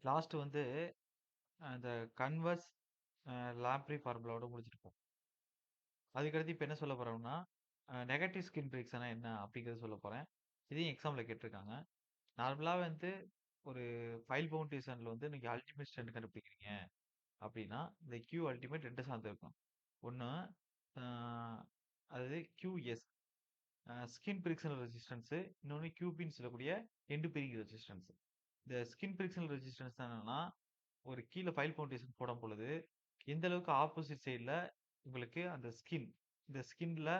Last வந்து அந்த converse லாம்ப்ரி ஃபார்முலாவோட முடிச்சிருப்போம். அதுக்கடுத்து இப்ப என்ன சொல்ல போறோம்னா, நெகட்டிவ் ஸ்கின் பிரிக்ஷன்னா என்ன அப்படிங்கிறத சொல்லப் போறேன். இதையும் எக்ஸாம்ல கேட்டிருக்காங்க. நார்மலா வந்து ஒரு ஃபைல் பவுண்டேஷன்ல வந்து நீங்க அல்டிமேட் ஸ்ட்ரென்த் கண்டுபிடிக்கிறீங்க அப்படின்னா, இந்த Q அல்டிமேட் 2 சார்ந்து இருக்கும். ஒண்ணு அ அதாவது QS ஸ்கின் பிரிக்ஷனல் ரெசிஸ்டன்ஸ், இன்னொன்னு QPன்னு சொல்லக்கூடிய எண்ட் பெரிக் ரெசிஸ்டன்ஸ். இந்த ஸ்கின் பிரிக்ஷனல் ரெசிஸ்டன்ஸ் என்னன்னா, ஒரு கீழ ஃபைல் பவுண்டேஷன் போடும் பொழுது, எந்த அளவுக்கு ஆப்போசிட் சைடுல உங்களுக்கு அந்த இந்த ஸ்கின்ல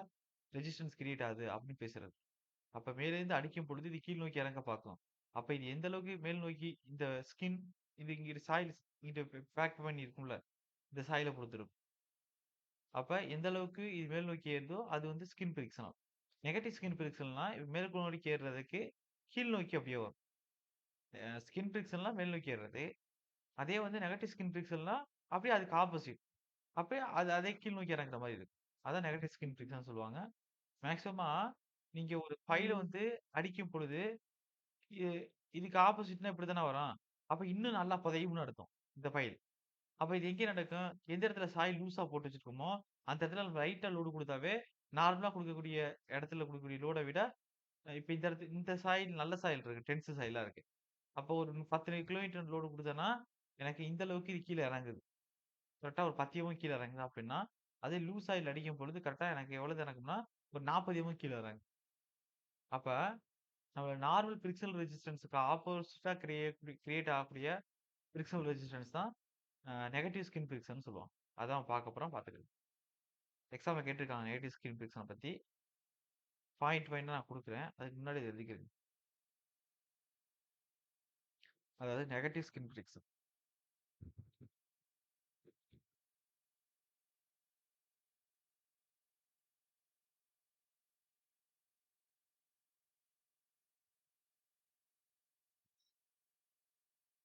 ரெசிஸ்டன்ஸ் கிரியேட் ஆகுது அப்படின்னு பேசுறது. அப்ப மேலேருந்து அடிக்கும் பொழுது இது கீழ் நோக்கி இறங்க பார்க்கும். அப்ப இது எந்த அளவுக்கு மேல் நோக்கி இந்த ஸ்கின் இது இங்க சாயில் இங்க பேக் பண்ணி இருக்கும்ல, இந்த சாயில பொறுத்து இருக்கும். அப்ப எந்த அளவுக்கு இது மேல் நோக்கி ஏறுதோ, அது வந்து ஸ்கின் பிரிக்ஷன். நெகட்டிவ் ஸ்கின் பிரிக்ஷன்னா மேல் நோக்கி ஏறுறதுக்கு கீழ் நோக்கி அப்படியே வரும். ஸ்கின் பிரிக்ஷன்லாம் மேல் நோக்கி ஏறுறது. அதே வந்து நெகட்டிவ் ஸ்கின் பிரிக்ஷன்னா அப்படியே அதுக்கு ஆப்போசிட். அப்படியே அதே கீழ் நோக்கி இறங்குற மாரி இருக்கும். அதான் நெகட்டிவ் ஸ்கின் பிரிக்ஷன் சொல்லுவாங்க. மேக்ஸிமமா நீங்க ஒரு ஃபைல வந்து அடிக்கும் பொழுது, இ இதுக்கு ஆப்போசிட்னா இப்படித்தானே வரும். அப்ப இன்னும் நல்லா புதையும்னு அர்த்தம். இந்த ஃபைல். அப்ப இது எங்கே நடக்கும்? எந்த இடத்துல சாயில் லூஸா போட்டு வச்சிருக்கோமோ, அந்த இடத்துல நம்ம லைட்டா லோடு குடுத்தாவே, நார்மலா குடுக்கக்கூடிய இடத்துல குடுக்கக்கூடிய லோட விட, இப்ப இந்த சாயில் நல்ல சாயில் இருக்கு. டென்ஸ் சாயிலா இருக்கு. அப்போ ஒரு 10 கிலோமீட்டர் லோடு குடுத்தேன்னா, எனக்கு இந்த அளவுக்கு இது கீழ இறங்குது. கரெக்ட்டா ஒரு 10 எம் கீழ இறங்குது அப்டின்னா, அதே லூஸ் ஆயில் அடிக்கும் பொழுது கரெக்ட்டா எனக்கு எவ்வளவு இறங்கும்னா, ஒரு 40 எம் கீழ இறங்கும். அப்ப நம்ம நார்மல் பிரிக்ஸல் ரெசிஸ்டன்ஸ்க்கு ஆப்போசிட்டா கிரியேட் ஆகக்கூடிய பிரிக்ஸல் ரெசிஸ்டன்ஸ் தான் நெகட்டிவ் ஸ்கின் பிரிக்ஷன்னு சொல்லுவோம். அதான் பார்க்க போறோம் பார்த்துக்கங்க. எக்ஸாம்ல கேட்டிருக்காங்க நெகட்டிவ் ஸ்கின் பிரிக்ஷன பத்தி. பாயிண்ட்டா நான் குடுக்குறேன். அதுக்கு முன்னாடி இத எழுதிக்கிறங்க. அதாவது நெகட்டிவ் ஸ்கின் பிரிக்ஷன்.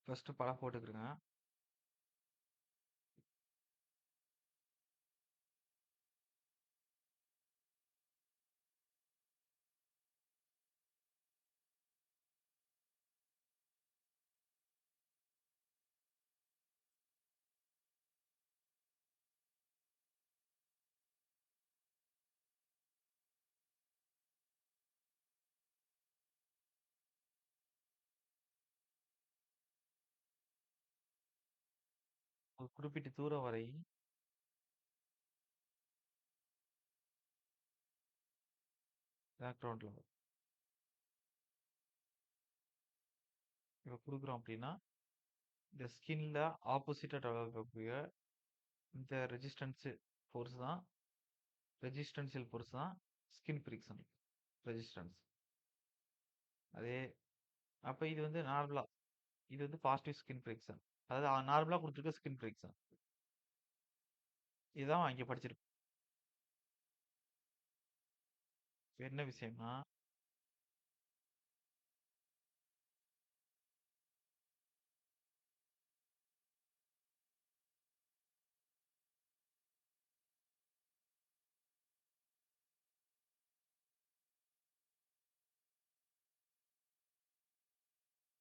ஃபர்ஸ்ட் படம் போட்டுக்கிறங்க. ஒரு குறிப்பிட்ட தூரம் வரை பேக்கிரவுண்ட்ல இப்ப குடுக்குறோம் அப்டின்னா, இந்த ஸ்கின்ல ஆப்போசிட்டா டெவலப் ஆகக்கூடிய இந்த ஃபோர்ஸ் தான் ரெசிஸ்டன்ஷியல் ஃபோர்ஸ் தான் ஸ்கின் பிரிக்ஷன் ரெசிஸ்டன்ஸ். அதே அப்ப இது வந்து நார்மலா இது வந்து பாசிட்டிவ் ஸ்கின் பிரிக்ஷன். அதாவது நார்மலா குடுத்துருக்க ஸ்கின் பிரிக்ஷன். இதுதான் அங்க படிச்சிருப்போம். என்ன விஷயம்னா,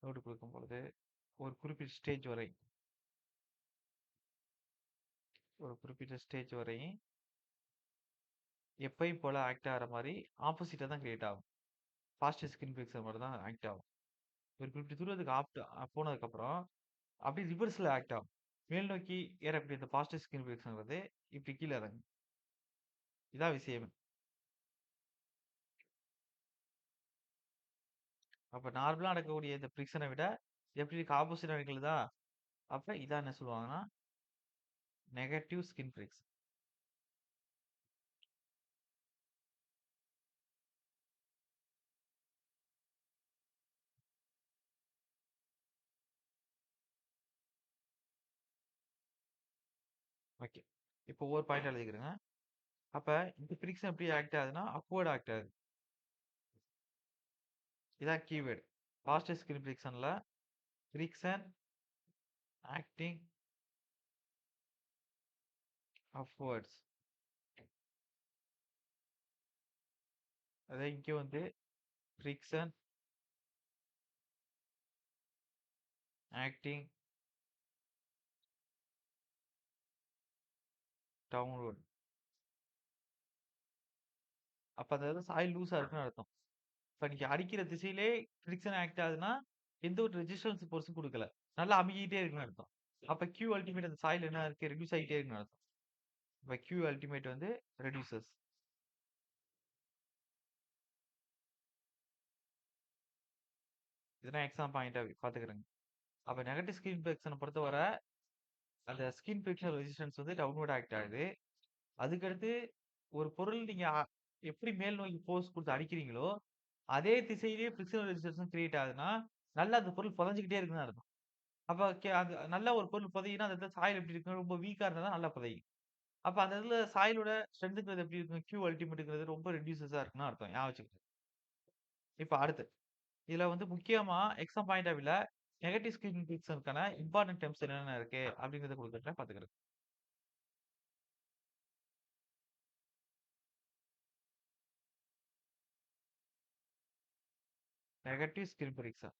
லோடு குடுக்கும் பொழுது ஒரு குறிப்பிட்ட ஸ்டேஜ் வரை எப்பயும் போல ஆக்ட் ஆகுற மாரி ஆப்போசிட்டா தான் கிரியேட் ஆகும். பாசிட்டிவ் ஸ்கின் பிரிக்ஷன் மாரி தான் ஆக்ட் ஆகும். ஒரு குறிப்பிட்ட தூரத்துக்கு போனதுக்கப்புறம் அப்படியே ரிவர்ஸ்ல ஆக்ட் ஆகும். மேல் நோக்கி ஏறக்கூடிய இந்த பாசிட்டிவ் ஸ்கின் பிரிக்ஷன்ங்கிறது இப்படி கீழ இறங்கும். இதான் விஷயமே. அப்ப நார்மலா நடக்கக்கூடிய இந்த பிரிக்ஷன விட எப்படி இருக்கு ஆப்போசிட்டா நிகழுதா? அப்ப இதான் என்ன சொல்லுவாங்கன்னா, நெகட்டிவ் ஸ்கின் பிரிக்ஷன். ஓகே. இப்போ ஒவ்வொரு பாயிண்ட்டா எழுதிக்கிறேங்க. அப்ப இந்த பிரிக்ஷன் எப்படி ஆக்ட் ஆகுதுன்னா, அப்வர்ட் ஆக்ட் ஆகுது. இதான் கீவேர்ட். பாசிட்டிவ் ஸ்கின் பிரிக்ஷன்ல பிரிக்ஷன் ஆக்டிங் அப்வர்ட்ஸ். அதே இங்க வந்து பிரிக்ஷன் ஆக்டிங் டவுன்வர்ட். அப்ப அந்த சாயில் லூஸா இருக்குன்னு அர்த்தம். இப்ப நீங்க அடிக்கிற திசையிலே ஃப்ரிக்ஷன் ஆக்ட் ஆகுதுன்னா, எந்த ஒரு ரெசிஸ்டன்ஸ் ஃபோர்ஸும் குடுக்கல. நல்லா அமுக்கிக்கிட்டே இருக்குன்னு அர்த்தம். அப்ப Q அல்டிமேட் அந்த சாயில் என்ன இருக்கு? ரெடியூஸ் ஆயிட்டே இருக்குன்னு அர்த்தம். இப்ப Q அல்டிமேட் வந்து ரெடியூசஸ். இதெல்லாம் எக்ஸாம் பாயிண்ட் ஆஃப் வியூ பாத்துக்கிறங்க. அப்ப நெகட்டிவ் ஸ்கின் ஃபிரிக்ஷன பொறுத்தவர, அந்த ஸ்கின் ஃபிரிக்ஷன் ரெசிஸ்டன்ஸ் வந்து டவுன்வர்ட் ஆக்ட் ஆகுது. அதுக்கடுத்து ஒரு பொருள் நீங்க எப்படி மேல் நோக்கி ஃபோர்ஸ் குடுத்து அடிக்கிறீங்களோ, அதே திசையிலேயே ஃபிரிக்ஷனல் ரெசிஸ்டன்ஸும் கிரியேட் ஆகுதுன்னா, நல்லா அந்த பொருள் புதைஞ்சுகிட்டே இருக்குன்னு அர்த்தம். அப்ப அது நல்ல ஒரு பொருள் புதையுதுன்னா, அந்த இடத்துல சாயில் எப்படி இருக்கும்? ரொம்ப வீக்கா இருந்தா தான் நல்லா புதையும். அப்ப அந்த இடத்துல சாயிலோட ஸ்ட்ரென்த்ங்கிறது எப்படி இருக்கும்? Q அல்டிமேட்ங்கிறது ரொம்ப ரெடியூசஸா இருக்குன்னு அர்த்தம். ஞாபகம் வச்சுக்கங்க. இப்ப அடுத்து, இதுல வந்து முக்கியமா எக்ஸாம் பாயிண்ட் ஆஃப் வியூல நெகட்டிவ் ஸ்கின் ஃபிரிக்ஷனுக்கான இம்பார்டன்ட் டெர்ம்ஸ் என்னென்ன இருக்கு? அப்படிங்கிறத குடுத்துருக்கேன் பாத்துக்கிறேன். Negative skin friction.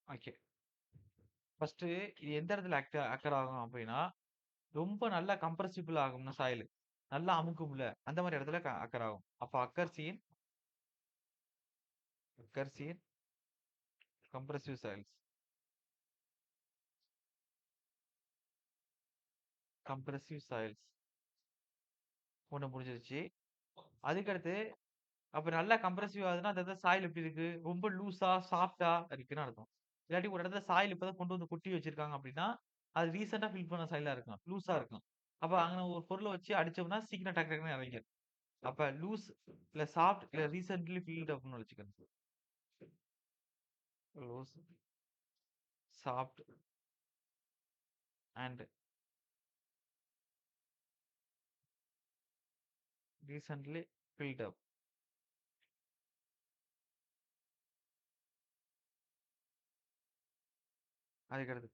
Okay. First இது எந்த இடத்துல அக்கர் ஆகும் அப்படின்னா, ரொம்ப நல்லா கம்ப்ரசிபிள் ஆகும்னா சாயிலு. நல்லா அமுக்கும்ல, அந்த மாரி இடத்துல அக்கர் ஆகும். அப்ப occur seen compressive soils. Compressive soils. ஒண்ணு முடிஞ்சிருச்சு. அதுக்கடுத்து அப்ப நல்லா கம்ப்ரசிவ் ஆகுதுன்னா, அந்த இடத்துல சாயில் எப்படி இருக்கு? ரொம்ப லூஸா, சாஃப்ட்டா இருக்குன்னு அர்த்தம். இல்லாட்டி ஒரு இடத்துல சாயில் இப்ப தான் கொண்டு வந்து கொட்டி வச்சிருக்காங்க அப்படின்னா, அது ரீசென்ட்டா ஃபில் பண்ண சாயிலா இருக்கலாம். லூஸா இருக்கலாம். அப்ப அங்கன ஒரு பொருள வச்சு அடிச்சோம்னா, சீக்கிரம் டக்கு டக்குன்னு இறங்கிரும். அப்ப லூஸ் இல்ல சாஃப்ட் இல்ல ரீசென்ட்லி ஃபில்ட் அப்டின்னு வச்சுக்கணும். Loose, soft and recently filled up. அதுக்கடுத்து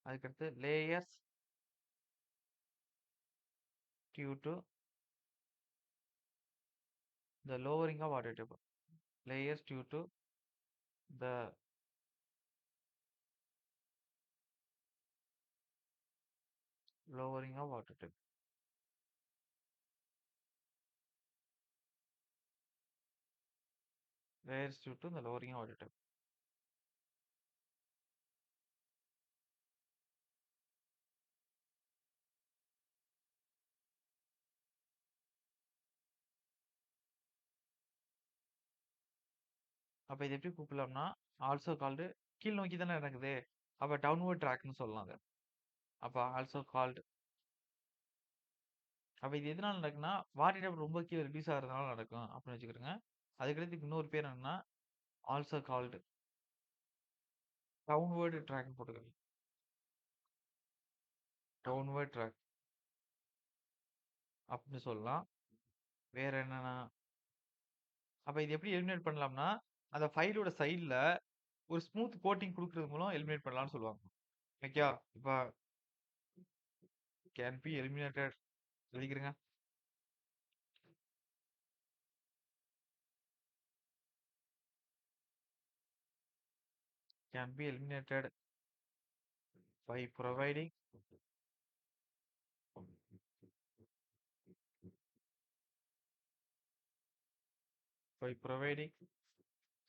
அதுக்கடுத்து layers due to the lowering of water table. Layers due to the lowering of water table. Layers due to the lowering of water table. அப்ப இது எப்படி கூப்பிடலாம்னா, also called கீழ் நோக்கி தானே நடக்குது. அப்ப டவுன்வர்ட் ட்ராக்ன்னு சொல்லலாம் அத. அப்ப ஆல்சோ கால்டு. அப்ப இது எதனால நடக்குன்னா, வாட்டர் டேபிள் ரொம்ப கீழ ரெடியூஸ் ஆகுறதுனால நடக்கும் அப்படின்னு வச்சுக்கிடுங்க. அதுக்கடுத்து இன்னொரு பேர் என்னன்னா, ஆல்சோ கால்டு டவுன்வர்ட் ட்ராக்ன்னு போட்டுக்கங்க. டவுன்வர்ட் ட்ராக் அப்படின்னு சொல்லலாம். வேற என்னன்னா, அப்ப இது எப்படி எலிமினேட் பண்ணலாம்னா, அந்த ஃபைலோட சைடுல ஒரு ஸ்மூத் கோட்டிங் குடுக்குறது மூலம் எலிமினேட் பண்ணலாம்னு சொல்லுவாங்க. ஓகேவா? இப்ப கேன் பி எலிமினேட்டட் எழுதிக்கிறங்க. Can be eliminated by providing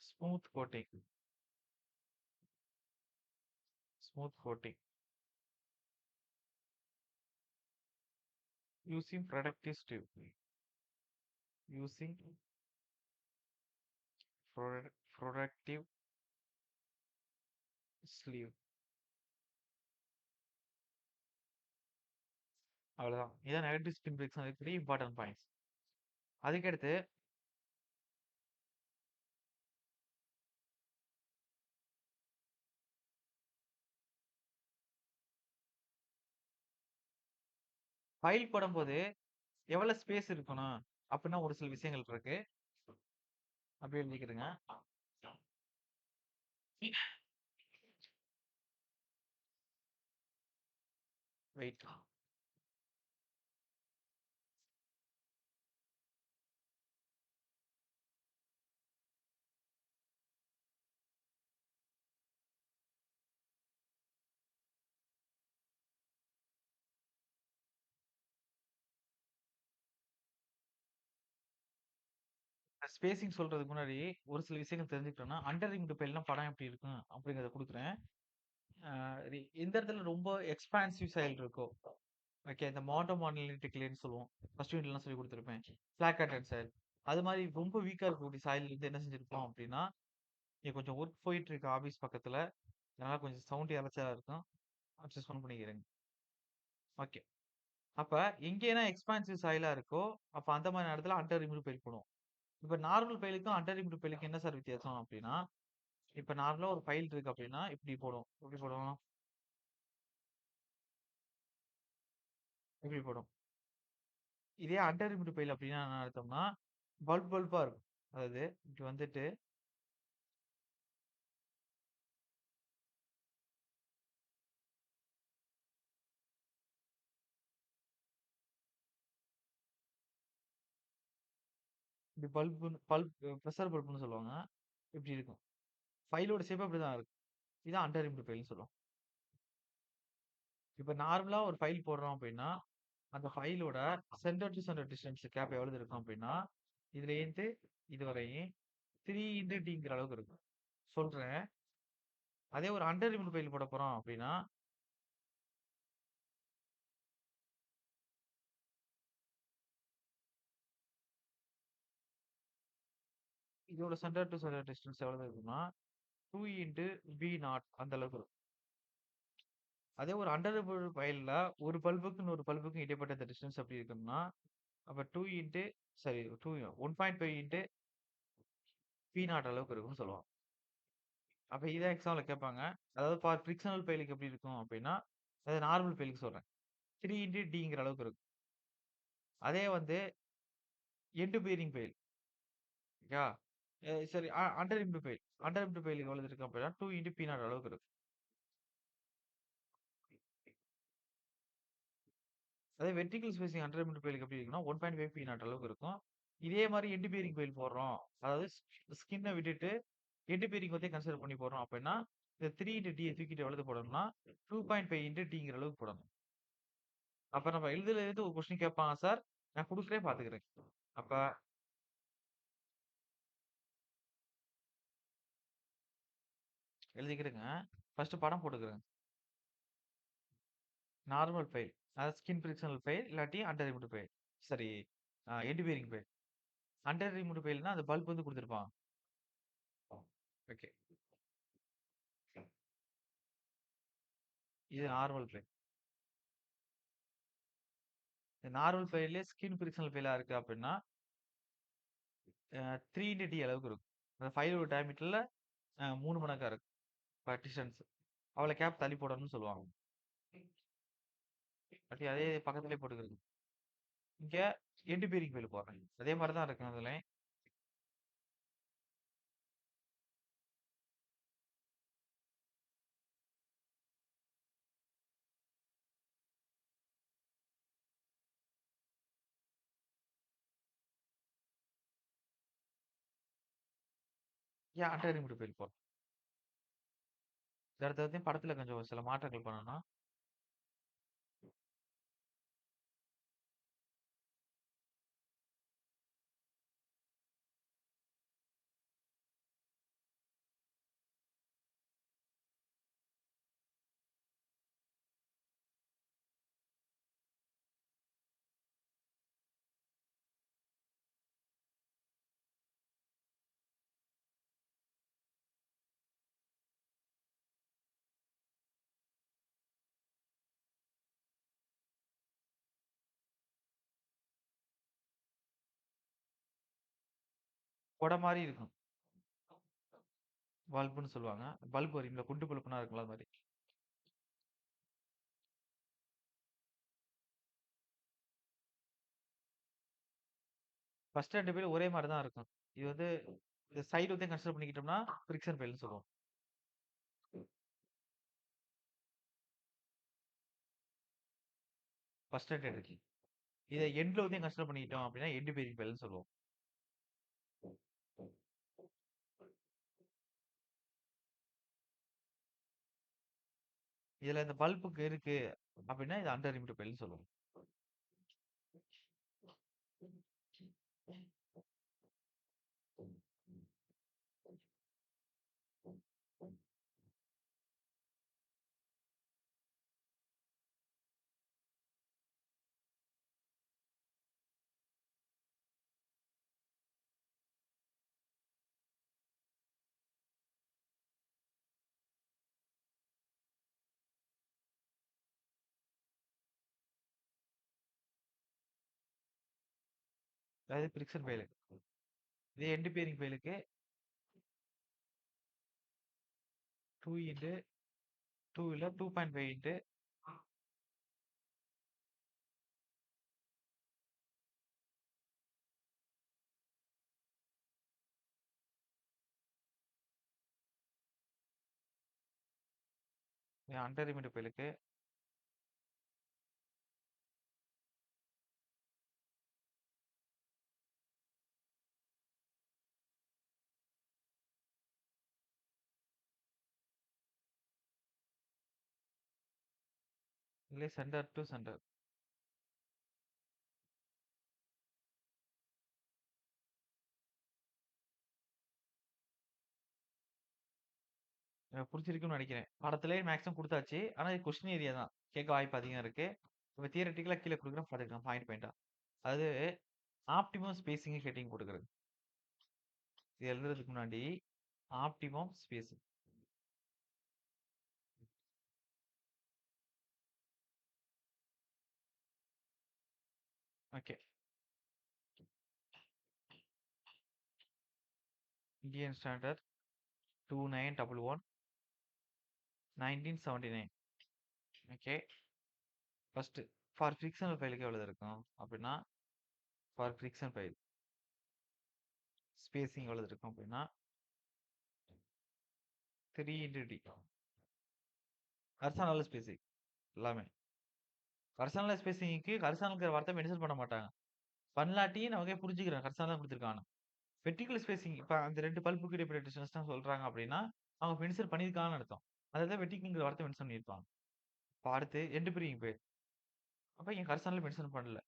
smooth coating. Smooth coating using protective sleeve. Using protective sleeve. அவ்வளவுதான். இதான் நெகட்டிவ் ஸ்பின் பிரேக்ஸ் இருக்கக்கூடிய இம்பார்ட்டன்ட் பாயிண்ட்ஸ். அதுக்கடுத்து ஃபைல் போடும்போது எவ்வளவு ஸ்பேஸ் இருக்கணும் அப்படின்னா ஒரு சில விஷயங்கள் இருக்கு. அப்படியே எழுதிக்கிறேங்க. வெயிட். ஸ்பேசிங் சொல்றதுக்கு முன்னாடி ஒரு சில விஷயங்கள் தெரிஞ்சுக்கிட்டோம்னா, அண்டர் ரிங்டு பெயில்னா படம் எப்படி இருக்கும் அப்படிங்கிறத குடுக்குறேன். அ எந்த இடத்துல ரொம்ப எக்ஸ்பான்சிவ் ஸ்டைல் இருக்கோ, ஓகே இந்த மானோலினிக் லேயர்ன்னு சொல்லுவோம். ஃபர்ஸ்ட் யூனிட்லாம் சொல்லிக் குடுத்துருப்பேன். Flag and style. அது மாரி ரொம்ப வீக்கா இருக்கக்கூடிய சாயில் வந்து என்ன செஞ்சிருப்போம் அப்படின்னா, இங்க கொஞ்சம் ஒர்க் போயிட்டு இருக்கு ஆபீஸ் பக்கத்துல. அதனால கொஞ்சம் சவுண்ட் இரைச்சலா இருக்கும். அட்ஜஸ்ட் பண்ணிக்கிறேங்க. ஓகே. அப்ப எங்கேனா எக்ஸ்பான்சிவ் சாயிலா இருக்கோ, அப்ப அந்த மாரி இடத்துல அண்டர் ரிம்டு பெயில் போடுவோம். இப்ப நார்மல் பெயிலுக்கும் அண்டர் ரிம்டு பெயிலுக்கும் என்ன சார் வித்தியாசம் அப்படின்னா, இப்ப நார்மலா ஒரு ஃபைல் இருக்கு அப்படின்னா, இப்படி போடும். எப்படி போடும்? இப்படி போடும். இதே அண்டர் ரிம்டு பெயில் அப்படின்னா என்ன அர்த்தம்னா, பல்பா இருக்கும். அதாவது இங்க வந்துட்டு இப்படி பல்ப் பிரஷர் பல்ப்ன்னு சொல்லுவாங்க. இப்படி இருக்கும். ஃபைலோட ஷேப் அப்படிதான் இருக்கும். இதான் அண்டர் ரிம்டு பெயில்ன்னு சொல்லுவோம். இப்ப நார்மலா ஒரு ஃபைல் போடுறோம் அப்படின்னா, அந்த ஃபைலோட centre to centre distance gap எவ்வளவு இருக்கும் அப்படின்னா, இதுலேருந்து இதுவரையும் 3 Dங்கிற அளவுக்கு இருக்கும். சொல்றேன். அதே ஒரு அண்டர் ரிம்டு ஃபைல் போட போறோம் அப்படின்னா, இதோட சென்டர் டூ சென்டர் டிஸ்டன்ஸ் எவ்வளவு இருக்குன்னா, 2 இன்டு V0 அந்த அளவுக்கு இருக்கும். அதே ஒரு அண்டர் ரிம்டு ஃபைல்ல ஒரு பல்புக்கும் இன்னொரு பல்புக்கும் இடைப்பட்ட இந்த டிஸ்டன்ஸ் எப்படி இருக்கும்னா, அப்ப 2 இன்டு சாரி 2 1.5 இன்டு V0 அளவுக்கு இருக்கும்னு சொல்லுவோம். அப்ப இத எக்ஸாம்ல கேட்பாங்க. அதாவது ஃபார் ஃபிரிக்ஷனல் ஃபைலுக்கு எப்படி இருக்கும் அப்படின்னா, அது நார்மல் ஃபைலுக்கு சொல்றேன். 3 இன்டு Dங்கிற அளவுக்கு இருக்கும். அதே வந்து எண்ட் பியரிங் ஃபைல் ஓகேவா? சரி அண்டர் ரிம்டு ஃபைல். அண்டர் ரிம்டு ஃபைலுக்கு எவ்வளவு இருக்கு அப்படின்னா, 2 இன்டு P0 அளவுக்கு இருக்கும். அதே வெர்டிகல் ஸ்பேசிங் அண்டர் ரிம்டு ஃபைலுக்கு எப்படி இருக்குன்னா, 1.5 P0 அளவுக்கு இருக்கும். இதே மாரி எண்ட் பியரிங் ஃபைல் போடுறோம். அதாவது ஸ்கின்ன விட்டுட்டு எண்ட் பியரிங் பத்தி கன்சிடர் பண்ணி போடுறோம் அப்படின்னா, இந்த 3 இன்டு Dய தூக்கிட்டு எவ்வளவு போடணும்னா, 2.5 இன்டு Dங்கிற அளவுக்கு போடணும். அப்ப நம்ம எழுதுறதுலேருந்து ஒரு கொஸ்டின் கேட்பாங்க சார். நான் குடுக்குறேன் பார்த்துக்கிறேன். அப்ப எழுதிக்கிடுங்க. ஃபர்ஸ்ட் படம் போட்டுக்கிறேங்க. Normal pile. அதாவது ஸ்கின் ஃபிரிக்ஷனல் ஃபைல் இல்லாட்டி அண்டர் ரிமூவ்டு ஃபைல். சரி end bearing pile. Under reamed ஃபைல்னா அந்த பல்ப் வந்து குடுத்திருப்பான். ஓகே. இது நார்மல் ஃபைல். இந்த நார்மல் ஃபைல்லே ஸ்கின் ஃபிரிக்ஷனல் ஃபைலா இருக்கு அப்டின்னா, 3 இன்டு டி அளவுக்கு இருக்கும். அந்த ஃபைலோட டயாமீட்டர்ல 3 மடங்கா இருக்கும். டிஸ்டன்ஸ். அவ்வளோ கேப் தள்ளி போடணும்னு சொல்லுவாங்க. ஓகே. அதே பக்கத்திலேயே போட்டுக்கிறது. இங்க எண்ட் பியரிங் ஃபைல் போடுறேன். அதே மாரி தான் இருக்கும் அதுலயும். ஏன் அண்டர் ரிமூவ்டு ஃபைல் போடுறேன். இந்த இடத்துல வந்து படத்துல கொஞ்சம் சில மாற்றங்கள் பண்ணணும். கொட மாரி இருக்கும். பல்புன்னு சொல்லுவாங்க. பல்ப் வரியும்ல குண்டு பல்புனா இருக்கும்ல அது மாரி. ஃபர்ஸ்ட் 2 ஃபைல் ஒரே மாரி தான் இருக்கும். இது வந்து இந்த சைடு வந்து கன்சிடர் பண்ணிக்கிட்டோம்னா, ஃபிரிக்ஷன் ஃபைல்ன்னு சொல்லுவோம். ஃபர்ஸ்ட் அண்ட் இருக்கு. இத எண்ட்ல வந்து கன்சிடர் பண்ணிக்கிட்டோம் அப்டின்னா, எண்ட் பியரிங் ஃபைல்ன்னு சொல்லுவோம். இதுல இந்த பல்புக்கு இருக்கு அப்டின்னா, இது அண்டர் ரிமூவ்டு ஃபைல்ன்னு சொல்லுவோம். அதாவது ஃப்ரிக்ஷன் ஃபெயிலுக்கு. இதே எண்ட் பேரிங் ஃபெயிலுக்கு 2 இன்டு 2 இல்ல 2.5 இன்டு அண்டர் லிமிட் ஃபெயிலுக்கு இல்லை சென்டர் டு சென்டர். எனக்கு புரிஞ்சிருக்குன்னு நினைக்கிறேன். படத்திலேயே மேக்ஸிமம் குடுத்தாச்சு. ஆனா இது கொஸ்டின் ஏரியா தான். கேட்க வாய்ப்பு அதிகம் இருக்கு. இப்ப தியரட்டிக்கலா கீழ குடுக்குறேன் பாத்துக்கலாம் பாயிண்ட் பாயிண்ட்டா. அது ஆப்டிமம் ஸ்பேசிங் ஹெட்டிங் போட்டுக்கிறது. இது எழுதுறதுக்கு முன்னாடி optimum spacing. Okay. Indian standard 2911 1979. Okay. First for frictional ஃபைலுக்கு எவ்வளவு இருக்கும் அப்படின்னா ஃபார் ஃபிக்ஷன் ஃபைல் ஸ்பேசிங் எவ்வளவு இருக்கும் அப்படின்னா 3 இன்டு டி. ஹரிசாண்டல் ஸ்பேசிங் எல்லாமே. ஹரிசாண்டல் ஸ்பேசிங்க்கு ஹரிசாண்டல் வார்த்தை மென்ஷன் பண்ண மாட்டாங்க. பண்ணலாட்டி நமக்கே புரிஞ்சுக்கிறேன் ஹரிசாண்டல் தான் கொடுத்துருக்காங்க. வெர்டிகல் ஸ்பேசிங் இப்ப அந்த 2 பல்புக்கு இடைப்பட்ட டிஸ்டன்ஸ் தான் சொல்றாங்க அப்படின்னா அவங்க மென்ஷன் பண்ணியிருக்காங்கன்னு அர்த்தம். அதான் வெர்டிகல்ங்கிற வார்த்தை மென்ஷன் பண்ணியிருப்பாங்க. இப்ப அடுத்து எண்டு பிரியிங் பேர். அப்ப இங்க ஹரிசாண்டல் மென்ஷன் பண்ணல.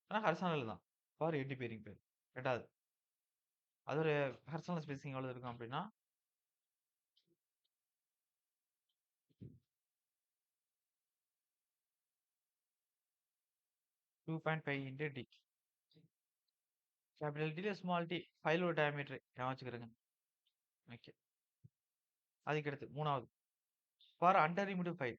ஆனா ஹரிசாண்டல் தான். ஃபார் எண்டு பிரியிங் பேர். 2வது. அது ஒரு ஹரிசாண்டல் ஸ்பேசிங் எவ்வளவு இருக்கும் அப்படின்னா 2.5 into D. Capital D small D ஃபைலோட டயாமீட்டர் ஞாபகம் வச்சுக்கிறேங்க. ஓகே. அதுக்கடுத்து 3வது ஃபார் அண்டர் லிமிட் ஃபைல்.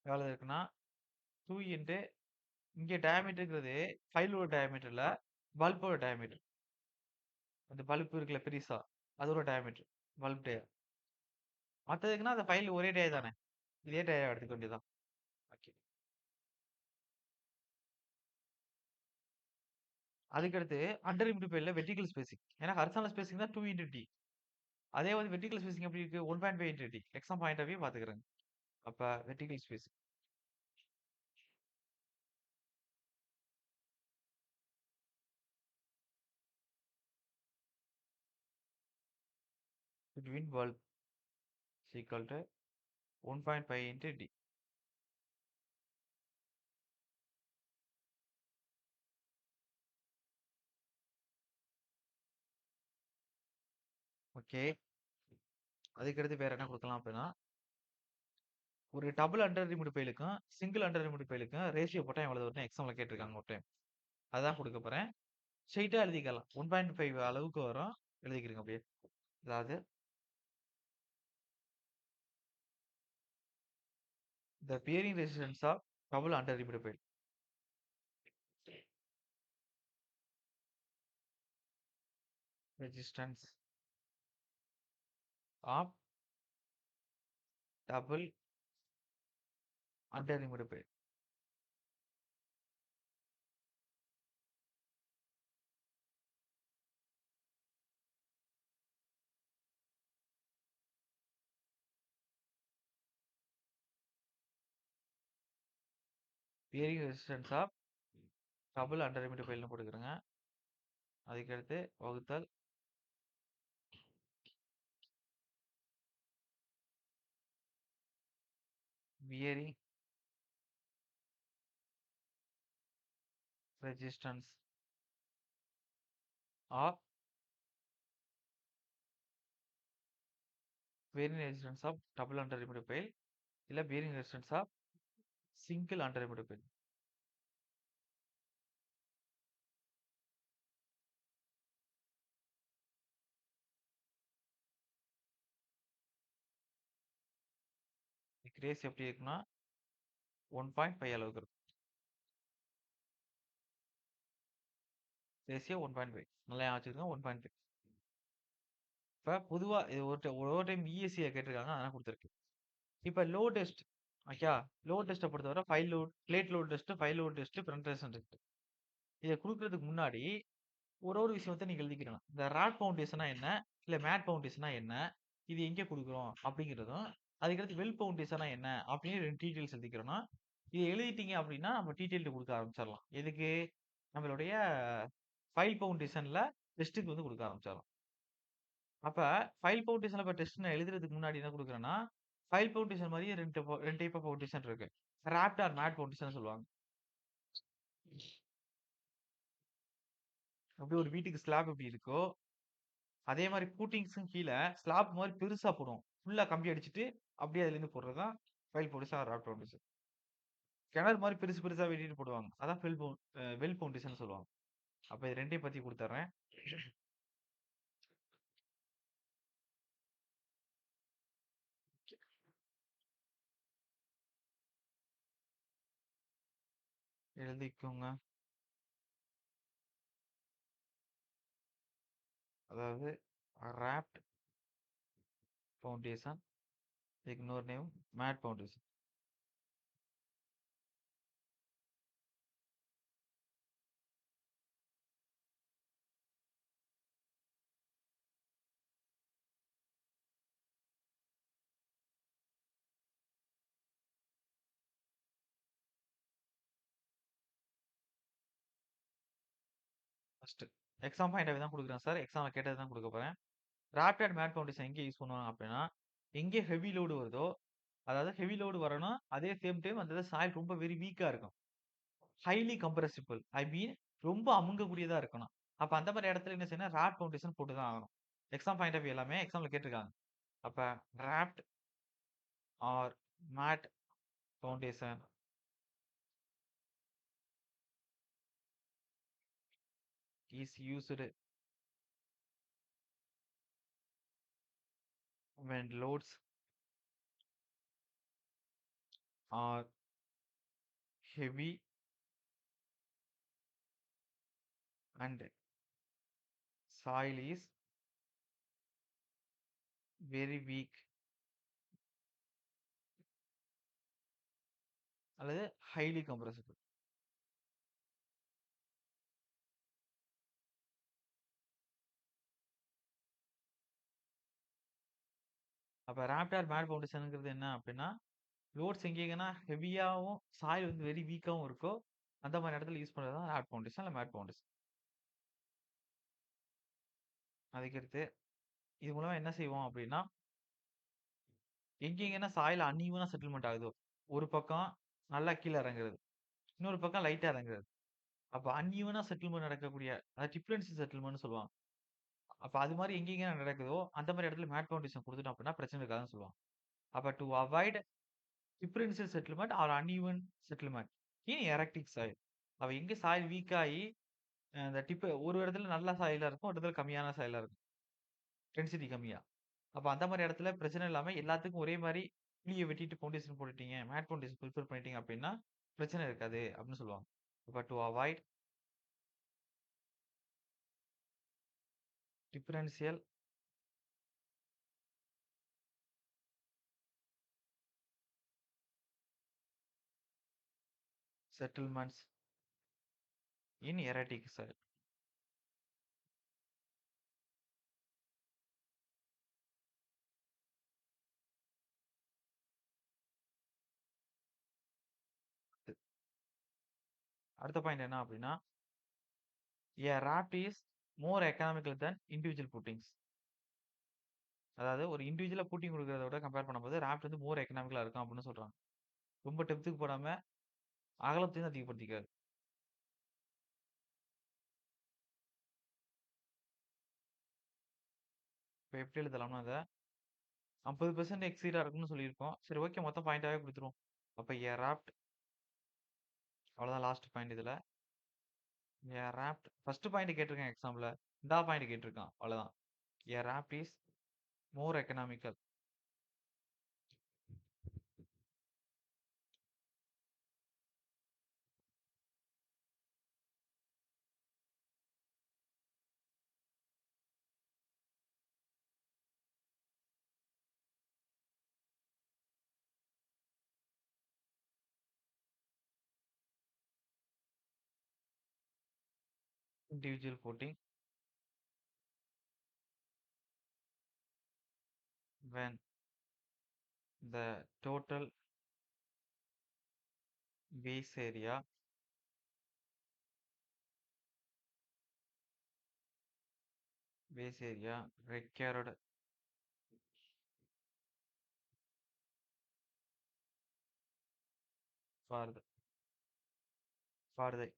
எவ்வளவு இருக்குன்னா 2 இன்டு இங்க டயாமீட்டர்ங்கிறது ஃபைலோட டயாமீட்டர் இல்ல பல்போட டயாமீட்டர். அந்த பல்ப் இருக்குல்ல பெரிசா அதோட டயாமீட்டர் பல்ப் டயா. மத்ததுக்குன்னா அந்த ஃபைல் ஒரே டயா தானே. இதே டயா எடுத்துக்க வேண்டியதுதான். ஓகே. அதுக்கடுத்து அண்டர் லிமிட் ஃபைல்ல வெர்டிகல் ஸ்பேசிங். ஏன்னா ஹரிசாண்டல் ஸ்பேசிங் தான் 2 இன்டு டி. அதே வந்து வெர்டிகல் ஸ்பேசிங் எப்படி இருக்கு 1.5 into D. Exam point of view பாத்துக்கிறேங்க. அப்ப vertical spacing between bulb is equal to 1.5 into d. Okay. அதுக்கடுத்து வேற என்ன கொடுக்கலாம் அப்படின்னா ஒரு டபுள் அண்டர் லிமிட் ஃபைலுக்கும் சிங்கிள் அண்டர் லிமிட் ஃபைலுக்கும் ரேஷியோ போட்டா எவ்வளவு வரும்னு எக்ஸாம்ல கேட்டிருக்காங்க ஒரு டைம். அதான் கொடுக்க போறேன். ஸ்ட்ரெயிட்டா எழுதிக்கலாம். 1.5 அளவுக்கு வரும். எழுதிக்கிறீங்க அப்படியே. அதாவது the bearing resistance of double under limit file. Resistance of double under limit file. Bearing resistance of double under limit file னு போட்டுக்கிறேங்க. அதுக்கடுத்து வகுத்தல் bearing resistance of bearing resistance of double under limit file இல்ல bearing resistance of single under limit file. Race எப்படி இருக்குன்னா 1.5 அளவுக்கு இருக்கும். Ratio 1.5 நல்லா ஞாபகம் வச்சுக்கோங்க 1.5. இப்ப பொதுவா இது ஒரு டைம் இஎஸ்சில கேட்டிருக்காங்க. அதனால குடுத்துருக்கு. இப்ப லோட் டெஸ்ட் ஓகேவா? லோட் டெஸ்ட்ட பொறுத்தவரை pile load, plate load test, pile load test, penetration test. இத குடுக்குறதுக்கு முன்னாடி ஒரு விஷயத்த நீங்க எழுதிக்கிறணும். இந்த ராட் பவுண்டேஷன்னா என்ன? இல்ல மேட் பவுண்டேஷன்னா என்ன? இது எங்க குடுக்குறோம்? அப்படிங்கிறதும், அதுக்கடுத்து வெல் பவுண்டேஷன்னா என்ன? அப்படின்னு 2 டீட்டெயில்ஸ் எழுதிக்கிறணும். இத எழுதிட்டீங்க அப்படின்னா, நம்ம டீட்டெயில்டு குடுக்க ஆரம்பிச்சிடலாம். எதுக்கு? நம்மளுடைய ஃபைல் பவுண்டேஷன்ல டெஸ்ட்க்கு வந்து குடுக்க ஆரம்பிச்சிடலாம். அப்ப ஃபைல் பவுண்டேஷன்ல இப்ப டெஸ்ட் நான் எழுதுறதுக்கு முன்னாடி என்ன குடுக்குறேன்னா, ஃபைல் பவுண்டேஷன் மாரியே 2 டைப் ஆஃப் பவுண்டேஷன் இருக்கு. ராப்ட் ஆர் மேட் பவுண்டேஷன் சொல்லுவாங்க. அப்படியே ஒரு வீட்டுக்கு ஸ்லாப் எப்படி இருக்கோ, அதே மாரி ஃபூட்டிங்ஸும் கீழ ஸ்லாப் மாரி பெருசா போடுவோம். ஃபுல்லா கம்பி அடிச்சுட்டு, அப்படியே அதுலேருந்து போடுறது தான் pile foundation or raft foundation. கிணறு மாரி பெருசு பெருசா வெட்டிட்டு போடுவாங்க. அதான் வெல் பவுண்டேஷன் சொல்லுவாங்க. அப்ப இது 2யும் பத்தி குடுத்துர்றேன். எழுதிக்கோங்க. அதாவது ராப்ட் ஃபவுண்டேஷன், இதுக்கு இன்னொரு name mat foundation. First exam point of view தான் குடுக்குறேன் சார். எக்ஸாம்ல கேட்டது தான் குடுக்க போறேன். ராப்ட் அண்ட் மேட் ஃபவுண்டேஷன் எங்க யூஸ் பண்ணுவாங்க அப்படின்னா, எங்கே ஹெவி லோடு வருதோ, அதாவது ஹெவி லோடு வரணும். அதே சேம் டைம் அந்த சாயில் ரொம்ப வெரி வீக்கா இருக்கும். ஹைலி கம்ப்ரசிபிள். ஐ மீன் ரொம்ப அமுங்கக்கூடியதா இருக்கணும். அப்ப அந்த மாரி இடத்துல என்ன செய்யணும், ராப்ட் ஃபவுண்டேஷன் போட்டு தான் ஆகணும். எக்ஸாம் பாயிண்ட் ஆஃப் வியூ எல்லாமே எக்ஸாம்ல கேட்டிருக்காங்க. அப்ப ராப்ட் R mat foundation is used when loads are heavy and soil is very weak அல்லது highly compressible. அப்ப ராப்ட் ஆர் மேட் ஃபவுண்டேஷன்ங்கிறது என்ன அப்படின்னா, லோட்ஸ் எங்கெங்கன்னா ஹெவியாவும், சாயில் வந்து வெரி வீக்காவும் இருக்கோ, அந்த மாரி இடத்துல யூஸ் பண்றது தான் ராப்ட் ஃபவுண்டேஷன் இல்ல மேட் ஃபவுண்டேஷன். அதுக்கடுத்து இது மூலமா என்ன செய்வோம் அப்படின்னா, எங்கெங்கன்னா சாயில் அன்ஈவனா செட்டில்மென்ட் ஆகுதோ, ஒரு பக்கம் நல்லா கீழ இறங்குறது, இன்னொரு பக்கம் லைட்டா இறங்குறது. அப்ப அன்ஈவனா செட்டில்மென்ட் நடக்கக்கூடிய அதாவது டிஃபரன்ஸ் செட்டில்மென்ட்னு சொல்லுவாங்க. அப்ப அது மாரி எங்கெங்க நடக்குதோ, அந்த மாரி இடத்துல மேட் ஃபவுண்டேஷன் குடுத்துட்டோம் அப்படின்னா பிரச்சனை இருக்காதுன்னு சொல்லுவாங்க. அப்ப to avoid differential settlement or uneven settlement in erratic soil. அப்ப எங்க சாயில் வீக் ஆயி அந்த ஒரு இடத்துல நல்ல சாயிலா இருக்கும். ஒரு இடத்துல கம்மியான சாயிலா இருக்கும். டென்சிட்டி கம்மியா. அப்ப அந்த மாரி இடத்துல பிரச்சனை இல்லாம எல்லாத்துக்கும் ஒரே மாரி குழிய வெட்டிட்டு ஃபவுண்டேஷன் போட்டுட்டீங்க. மேட் ஃபவுண்டேஷன் பிரிஃபர் பண்ணிட்டீங்க அப்டின்னா, பிரச்சனை இருக்காது அப்டின்னு சொல்லுவாங்க. அப்ப to avoid differential settlements in erratic soil. அடுத்த பாயிண்ட் என்ன அப்டின்னா, a raft is more economical than individual footings. அதாவது ஒரு இண்டிவிஜுவலா பூட்டிங் குடுக்கிறத விட கம்பேர் பண்ணும்போது ராஃப்ட் வந்து மோர் எக்கனாமிக்கலா இருக்கும் அப்டின்னு சொல்றாங்க. ரொம்ப டெப்த்துக்கு போடாம அகலத்தையும் அதிகப்படுத்திக்காது. இப்ப எப்படி எழுதலாம்னா அத 50% எக்ஸீடா இருக்கும்னு சொல்லியிருக்கோம். சரி ஓகே மொத்தம் பாயிண்ட்டாவே குடுத்துருவோம். அப்ப எ ராஃப்ட் அவ்வளோதான் லாஸ்ட் பாயிண்ட் இதுல. எ ராஃப்ட் ஃபர்ஸ்ட் பாயிண்ட் கேட்டிருக்கான் எக்ஸாம்ல. 2வது பாயிண்ட் கேட்டிருக்கான். அவ்வளோதான். A raft is more economical individual footing when the total base area required for the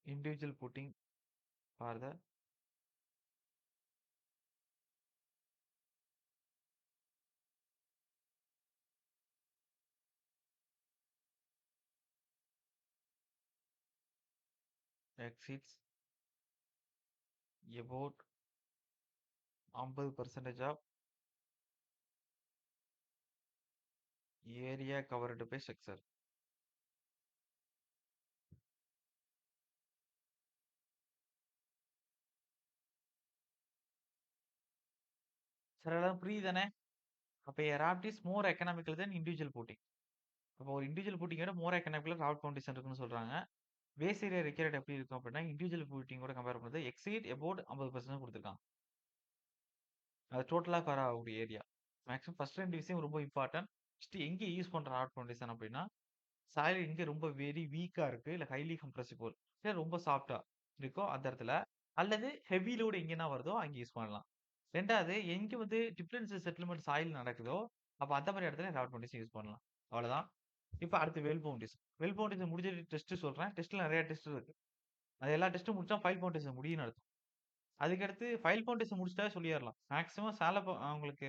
individual footing for the exceeds about 50% of area covered by structure. சில புரியுதானே? அப்ப a raft is more economical than individual footing. அப்போ ஒரு individual பூட்டிங்கோட மோர் எக்கனாமிக்கலா Rout foundation இருக்குன்னு சொல்றாங்க. Base area required எப்படி இருக்கும் அப்படின்னா, individual பூட்டிங்கோட compare பண்ணும்போது எக்ஸீட் அபௌட் 50% குடுத்துருக்காங்க. அது டோட்டலா கவர் ஆகக்கூடிய ஏரியா. மேக்ஸிமம் ஃபர்ஸ்ட் 2 விஷயம் ரொம்ப இம்பார்ட்டன்ட். ஃபர்ஸ்ட் எங்க யூஸ் பண்ற ராவுட் ஃபவுண்டேஷன் அப்படின்னா, சாயில் எங்க ரொம்ப வெரி வீக்கா இருக்கு, இல்ல ஹைலி கம்ப்ரசிபிள், இல்ல ரொம்ப சாஃப்ட்டா இருக்கோ அந்த இடத்துல, அல்லது ஹெவி லோட் எங்கேன்னா வருதோ அங்க யூஸ் பண்ணலாம். 2வது எங்க வந்து டிஃபரன்ஸ் செட்டில்மென்ட் சாயில் நடக்குதோ, அப்ப அந்த மாரி இடத்துல ராவுட் ஃபவுண்டேஷன் யூஸ் பண்ணலாம். அவ்வளவுதான். இப்ப அடுத்து வெல் பவுண்டேஷன். வெல் பவுண்டேஷன் முடிஞ்சிட்டு டெஸ்ட் சொல்றேன். டெஸ்ட்ல நெறைய டெஸ்ட் இருக்கு. அது எல்லா டெஸ்ட்டும் முடிச்சா ஃபைல் பவுண்டேஷன் முடியும்னு அர்த்தம். அதுக்கடுத்து ஃபைல் பவுண்டேஷன் முடிச்சுட்டாவே சொல்லிறலாம். மேக்ஸிமம் உங்களுக்கு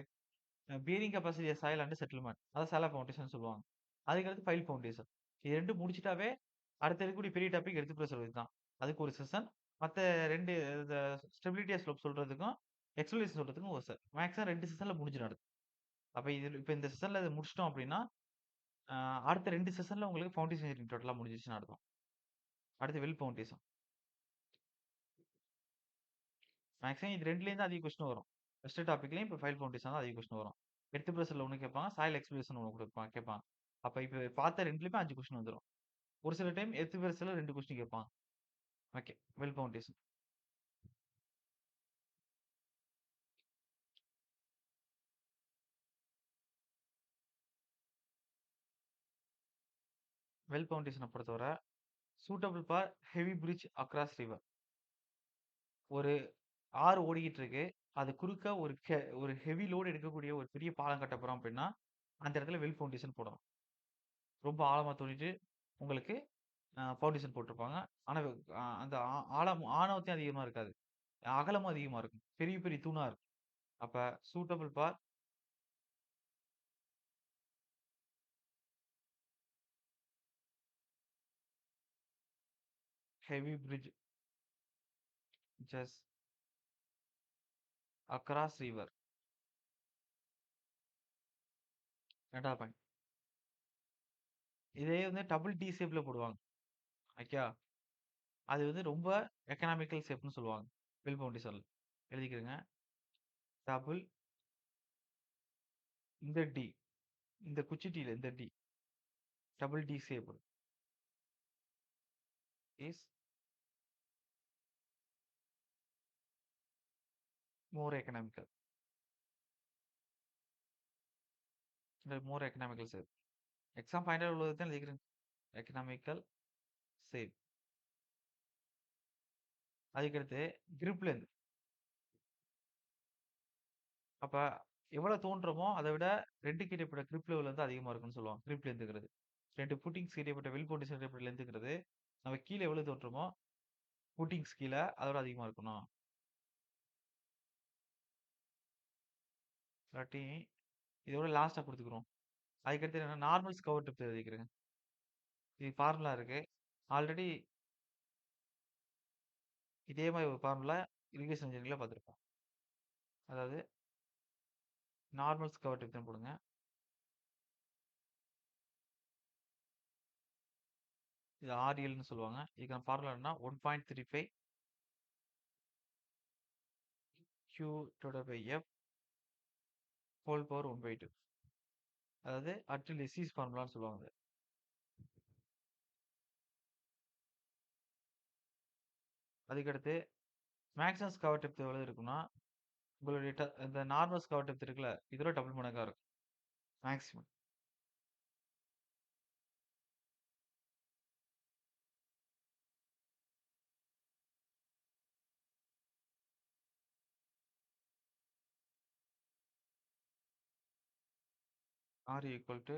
bearing capacity soil and settlement. அதான் சாலோ ஃபவுண்டேஷன் சொல்லுவாங்க. அதுக்கடுத்து ஃபைல் ஃபவுண்டேஷன். இது 2 முடிச்சுட்டாவே அடுத்து இருக்கக்கூடிய பெரிய டாபிக் எர்த் பிரஷர் தான். அதுக்கு ஒரு செஷன். மத்த 2 இந்த ஸ்டெபிலிட்டி ஸ்லோப் சொல்றதுக்கும், எக்ஸலரேஷன் சொல்றதுக்கும் ஒரு மேக்ஸிமம் 2 செஷன்ல முடிஞ்சிரும். அப்ப இப்ப இந்த செஷன்ல இத முடிச்சுட்டோம் அப்டின்னா, அ அடுத்த 2 செஷன்ல உங்களுக்கு ஃபவுண்டேஷன் இன்ஜினியரிங் டோட்டலா முடிஞ்சிருச்சுன்னு அர்த்தம். அடுத்து வெல் ஃபவுண்டேஷன். மேக்ஸிமம் இது 2லயும் தான் அதிக கொஸ்டின் வரும். ஃபர்ஸ்ட் டாபிக்லயும் இப்ப ஃபைல் ஃபவுண்டேஷன் தான் அதிக கொஸ்டின் வரும். எர்த் பிரஷர்ல 1 கேட்பாங்க. சாயில் எக்ஸ்பிளரேஷன் 1 கேட்பாங்க. அப்ப இப்ப பார்த்த 2லயுமே 5 கொஸ்டின் வந்துரும். ஒரு சில டைம் எர்த் பிரஷர்ல 2 கொஸ்டின் கேட்பாங்க. ஓகே. Well foundation. வெல் ஃபவுண்டேஷன பொறுத்தவர suitable for heavy bridge across river. ஒரு ஆறு ஓடிக்கிட்டு இருக்கு. அது குறுக்க ஒரு ஹெவி லோட் எடுக்கக்கூடிய ஒரு பெரிய பாலம் கட்டப் போறோம் அப்டின்னா, அந்த இடத்துல வெல் ஃபவுண்டேஷன் போடணும். ரொம்ப ஆழமா தோண்டிட்டு உங்களுக்கு ஃபவுண்டேஷன் போட்டிருப்பாங்க. ஆனா அந்த ஆணவத்தையும் அதிகமா இருக்காது. அகலமும் அதிகமா இருக்கும். பெரிய பெரிய தூணா இருக்கும். அப்ப suitable for heavy bridges across river. 2வது பாயிண்ட். இதே வந்து டபுள் டி ஷேப்ல போடுவாங்க. ஓகேவா? அது வந்து ரொம்ப எக்கனாமிக்கல் ஷேப்ன்னு சொல்லுவாங்க. வெல் ஃபவுண்டேஷன்ல. எழுதிக்கிறங்க. டபுள் இந்த டி. இந்த குச்சி டீல இந்த T. Double T shaped is more economical. இந்த more economical shape. Exam pointer உள்ளது தான் எழுதிக்கிறேன். Economical shape. அதுக்கடுத்து கிரிப் லென்த். அப்ப எவ்வளவு தோன்றமோ அத விட 2க்கு இடைப்பட்ட கிரிப் லெவல் வந்து அதிகமா இருக்கும்னு சொல்லுவாங்க. கிரிப் லென்த்ங்கிறது. 2 ஃபுட்டிங்ஸ்க்கு இடைப்பட்ட வெல் ஃபவுண்டேஷன் இடைப்பட்ட லென்த்ங்கிறது நம்ம கீழ எவ்வளவு தோன்றமோ ஃபுட்டிங்ஸ் கீழ அதோட அதிகமா இருக்கணும். இல்லாட்டி இதோட லாஸ்ட்டா குடுத்துக்குறோம். அதுக்கடுத்து என்னன்னா நார்மல்ஸ் கவர் டெப்த் எழுதிக்கிறேங்க. இது ஃபார்முலா இருக்கு. ஆல்ரெடி இதே மாரி ஒரு ஃபார்முலா இரிகேஷன் இன்ஜினியரிங்ல பார்த்திருப்போம். அதாவது நார்மல்ஸ் கவர் டெப்த்ன்னு போடுங்க. இது ஆர்எல்ன்னு சொல்லுவாங்க. இதுக்கான ஃபார்முலா என்னன்னா 1.35 Q divided by F whole power 1/2. அதாவது அட் லெசிஸ் ஃபார்முலான்னு சொல்லுவாங்க. அதுக்கடுத்து மேக்ஸிமம் கவர் டெப்த் எவ்வளவு இருக்கும்னா, உங்களுடைய இந்த நார்மல் கவர் டெப்த் இருக்குல்ல, இதோட டபுள் மடங்கா இருக்கும். Maximum. R equal to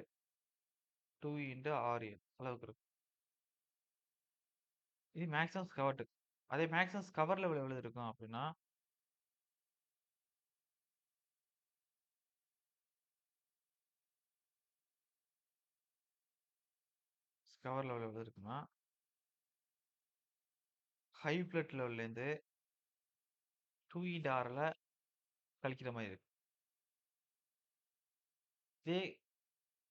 2 into RL அளவுக்கு இருக்கும். இது மேக்ஸிமம் கவர் டெப்த். அதே மேக்ஸிமம் கவர் லெவல் எவ்வளவு இருக்கும் அப்படின்னா, கவர் லெவல் எவ்வளவு இருக்குன்னா, ஹை பிளட் லெவல்லேருந்து 2 இன்டு RL கழிக்கிற மாரி இருக்கும். இதே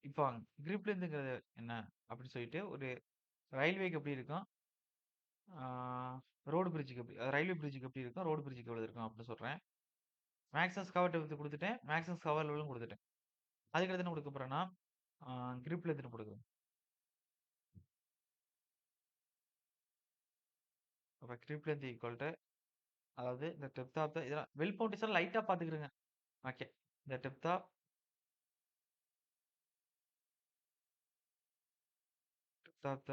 இப்போ கிரிப் லென்த்ங்கிறது என்ன அப்படின்னு சொல்லிட்டு ஒரு ரயில்வேக்கு எப்படி இருக்கும்? ஆ ரோடு பிரிட்ஜ்க்கு எப்படி ரயில்வே பிரிட்ஜ்க்கு எப்படி இருக்கும்? ரோடு பிரிட்ஜ்க்கு எவ்வளவு இருக்கும் அப்படின்னு சொல்றேன். மேக்ஸிமம் கவர் டெப்த் குடுத்துட்டேன். மேக்ஸிமம் கவர் லெவலும் குடுத்துட்டேன். அதுக்கடுத்து என்ன குடுக்க போறேன்னா, ஆ கிரிப் லென்த் குடுக்குறேன். அப்ப கிரிப் லென்த் ஈக்குவல் டூ அதாவது இந்த டெப்த் ஆஃப் த இதெல்லாம் வெல் ஃபவுண்டேஷன் லைட்டா பார்த்துக்கிருங்க. ஓகே. இந்த depth of the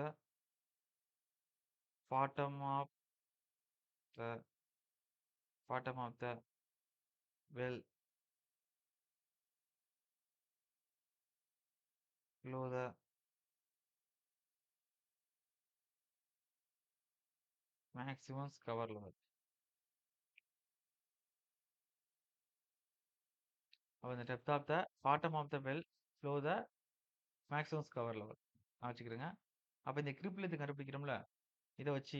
bottom of the bottom of the well below the maximum cover level. அப்ப இந்த depth of the bottom of the well below the maximum cover level வச்சுக்கிருங்க. அப்ப இந்த grip length கண்டுபிடிக்கிறோம்ல, இத வச்சு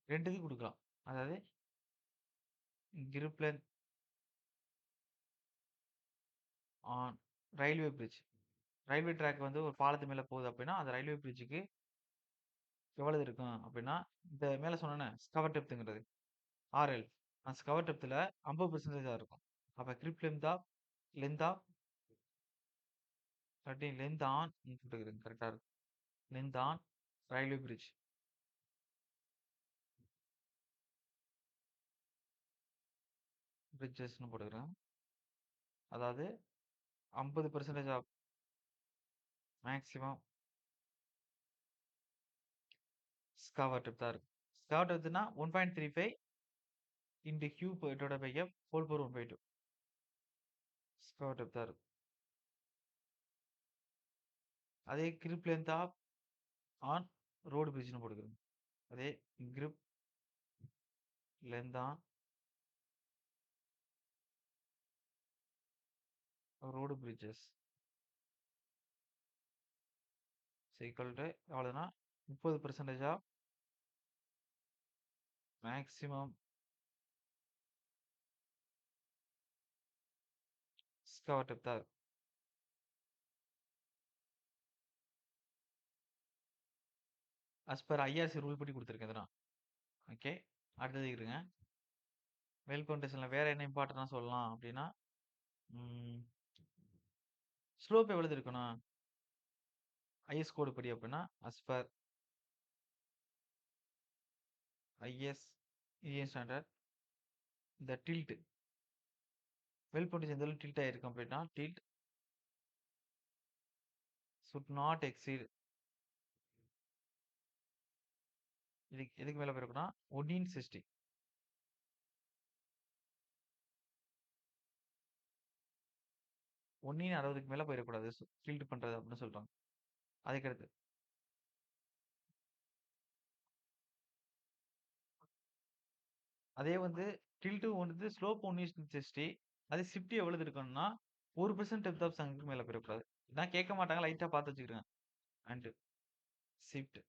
2 இது குடுக்கலாம். அதாவது grip length on railway bridge. Railway track வந்து ஒரு பாலத்து மேல போகுது அப்படின்னா, அந்த ரயில்வே பிரிட்ஜ்க்கு எவ்வளவு இருக்கும் அப்படின்னா, இந்த மேல சொன்னேனே கவர் டெப்த்ங்கிறது RL. அந்த கவர் டெப்த்ல 50% இருக்கும். அப்ப கிரிப் லென்த் ஆஃப் இல்லாட்டி லென்த் ஆன் போட்டுக்கிறேன் கரெக்ட்டா இருக்கும். Length on railway bridge. பிரிட்ஜஸ்ன்னு போட்டுக்கிறேன். அதாவது 50% ஆஃப் மேக்ஸிமம் கவர் டெப்த்தா இருக்கும். கவர் டெப்த்னா 1.35 into cube divided by F whole power 1/2 cover டெப்த்தா இருக்கும். அதே grip length of on road பிரிட்ஜ்ன்னு போட்டுக்கிறேன். அதே grip length on road bridges equal to எவ்வளவுன்னா 30% ஆஃப் மேக்ஸிமம் கவர் டெப்த்தா இருக்கும். அஸ் பர் ஐஆர்சி ரூல் படி குடுத்துருக்கேன் இத நான். ஓகே. அடுத்தது இருங்க. வெல் ஃபவுண்டேஷன்ல வேற என்ன இம்பார்ட்டன்ட்டா சொல்லலாம் அப்படின்னா, ம் ஸ்லோப் எவ்வளவு இருக்கணும்? ஐஎஸ் கோடு படி அப்படின்னா, as per IS Indian standard இந்த டில்ட் வெல் ஃபவுண்டேஷன் எந்த அளவுக்கு டில்ட் ஆயிருக்கும் அப்படின்னா, டில்ட் சுட் நாட் எக்ஸீட் இதுக்கு எதுக்கு மேல போயிருக்குன்னா 1 இன் 60 1 இன் 60க்கு மேல போயிறக்கூடாது. டில்ட் பண்றது அப்படின்னு சொல்றாங்க. அதுக்கடுத்து அதே வந்து டில்ட் வந்து ஸ்லோப் 1 இஸ் 60 அதே ஷிஃப்ட் எவ்வளவு இருக்கணும்னா 1% டெப்த் ஆஃப் சங்க்கு மேல போயிறக்கூடாது. இதான் கேட்க மாட்டாங்க. லைட்டா பார்த்து வச்சுக்கிருங்க. And shift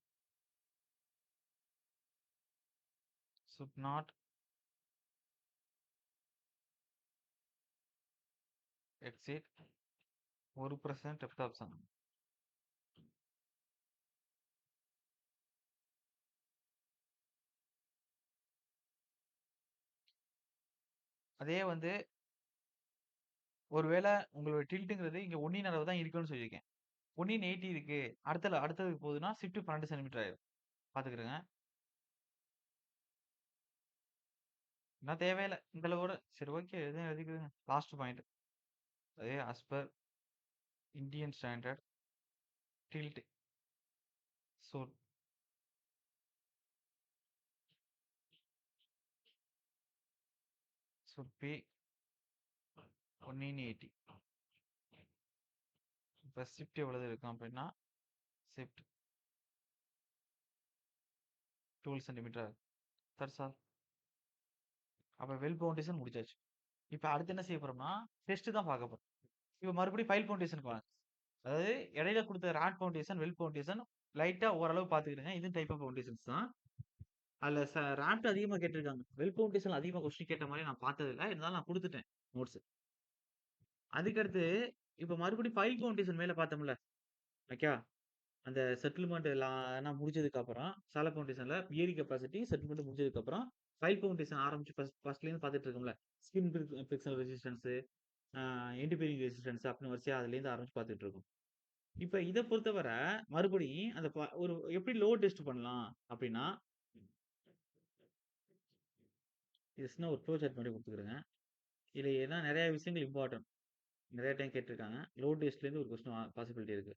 should not exceed 1% depth of sunk. அதே வந்து ஒருவேள உங்களோட டில்ட்ங்கிறது இங்க 1 இன் 60 தான் இருக்குன்னு சொல்லியிருக்கேன். 1 இன் 80 இருக்கு. அடுத்ததுக்கு போகுதுன்னா ஷிஃப்ட் 12 சென்டிமீட்டர் ஆயிரும். பார்த்துக்கிருங்க. நான் தேவையில்ல. இந்த கூட சரி ஓகே. எதுவும் எழுதிக்குதுங்க. Last point. அதே as per Indian standard tilt should should be 1 in 80. இப்ப ஷிஃப்ட் எவ்வளவு இருக்கும் அப்படின்னா ஷிஃப்ட் 12 சென்டிமீட்டர். That's all. அப்ப வெல் பவுண்டேஷன் முடிச்சாச்சு. இப்ப அடுத்து என்ன செய்ய போறோம்னா டெஸ்ட் தான் பார்க்க போறோம். இப்ப மறுபடியும் ஃபைல் ஃபவுண்டேஷனுக்கு வாங்க. அதாவது இடையில கொடுத்த ராட் ஃபவுண்டேஷன், வெல் ஃபவுண்டேஷன் லைட்டா ஓரளவு பார்த்துக்கிடுங்க. இது டைப் ஆஃப் ஃபவுண்டேஷன்ஸ் தான். அதுல ராப்ட் அதிகமா கேட்டிருக்காங்க. வெல் ஃபவுண்டேஷன் அதிகமா கொஸ்டின் கேட்ட மாதிரி நான் பார்த்தது இல்ல. இருந்தாலும் நான் கொடுத்துட்டேன் நோட்ஸ். அதுக்கடுத்து இப்ப மறுபடியும் ஃபைல் ஃபவுண்டேஷன் மேல பார்த்தோம்ல. ஓகே. அந்த செட்டில்மெண்ட் எல்லாம் முடிச்சதுக்கு அப்புறம் சால ஃபவுண்டேஷன்ல பியரி கெப்பாசிட்டி செட்டில்மெண்ட் முடிச்சதுக்கு அப்புறம் ஃபைல் ஃபவுண்டேஷன் ஆரம்பிச்சு ஃபர்ஸ்ட்ல இருந்து பார்த்துட்டு இருக்கோம்ல. ஸ்கின் பிரிக்சல் ரெசிஸ்டன்ஸ், என்டிபீரிங் ரெசிஸ்டன்ஸ் அப்படின்னு வரிசையா அதுல இருந்து ஆரம்பிச்சு பார்த்துட்டு இருக்கோம். இப்ப இத பொறுத்தவரை மறுபடியும் அந்த ஒரு எப்படி லோட் டெஸ்ட் பண்ணலாம் அப்படின்னா இது சின்ன ஒரு ஃப்ளோ சார்ட் மாதிரி கொடுத்துக்கிறேங்க. இதுல ஏன்னா நிறைய விஷயங்கள் இம்பார்ட்டன்ட். நிறைய டைம் கேட்டிருக்காங்க. லோட் டெஸ்ட்ல இருந்து ஒரு கொஸ்டின் பாசிபிலிட்டி இருக்கு.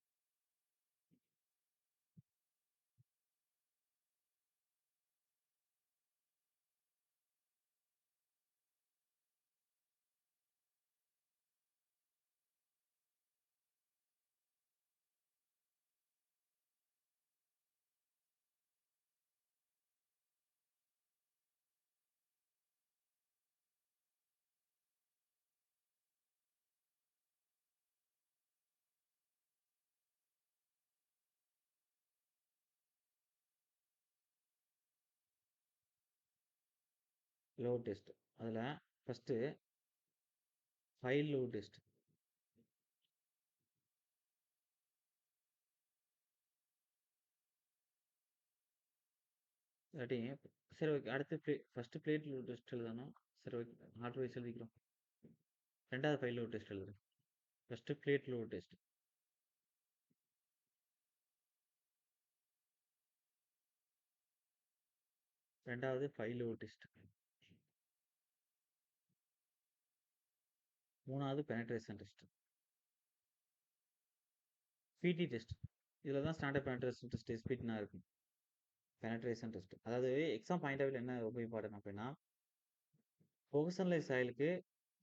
லோட் டெஸ்ட் அதுல ஃபர்ஸ்ட் ஃபைல் லோட் டெஸ்ட். இல்லாட்டி சரி ஓகே. அடுத்து ஃபர்ஸ்ட் பிளேட் லோட் டெஸ்ட் எழுதணும். சரி ஓகே. ஆர்டர் வைஸ் எழுதிக்கிறோம். ரெண்டாவது ஃபைல் லோட் டெஸ்ட் எழுதுறேன். First plate load test. ரெண்டாவது ஃபைல் லோட் டெஸ்ட். மூணாவது பெனட்ரேஷன் டெஸ்ட். PT test. இதுல தான் ஸ்டாண்டர்ட் பெனட்ரேஷன் டெஸ்ட் எஸ்பிடினா இருக்கும். பெனட்ரேஷன் டெஸ்ட் அதாவது எக்ஸாம் பாயிண்ட் ஆஃப் என்ன ரொம்ப இம்பார்ட்டன்ட் அப்படின்னா பொசிஷனலைஸ் ஆயிலுக்கு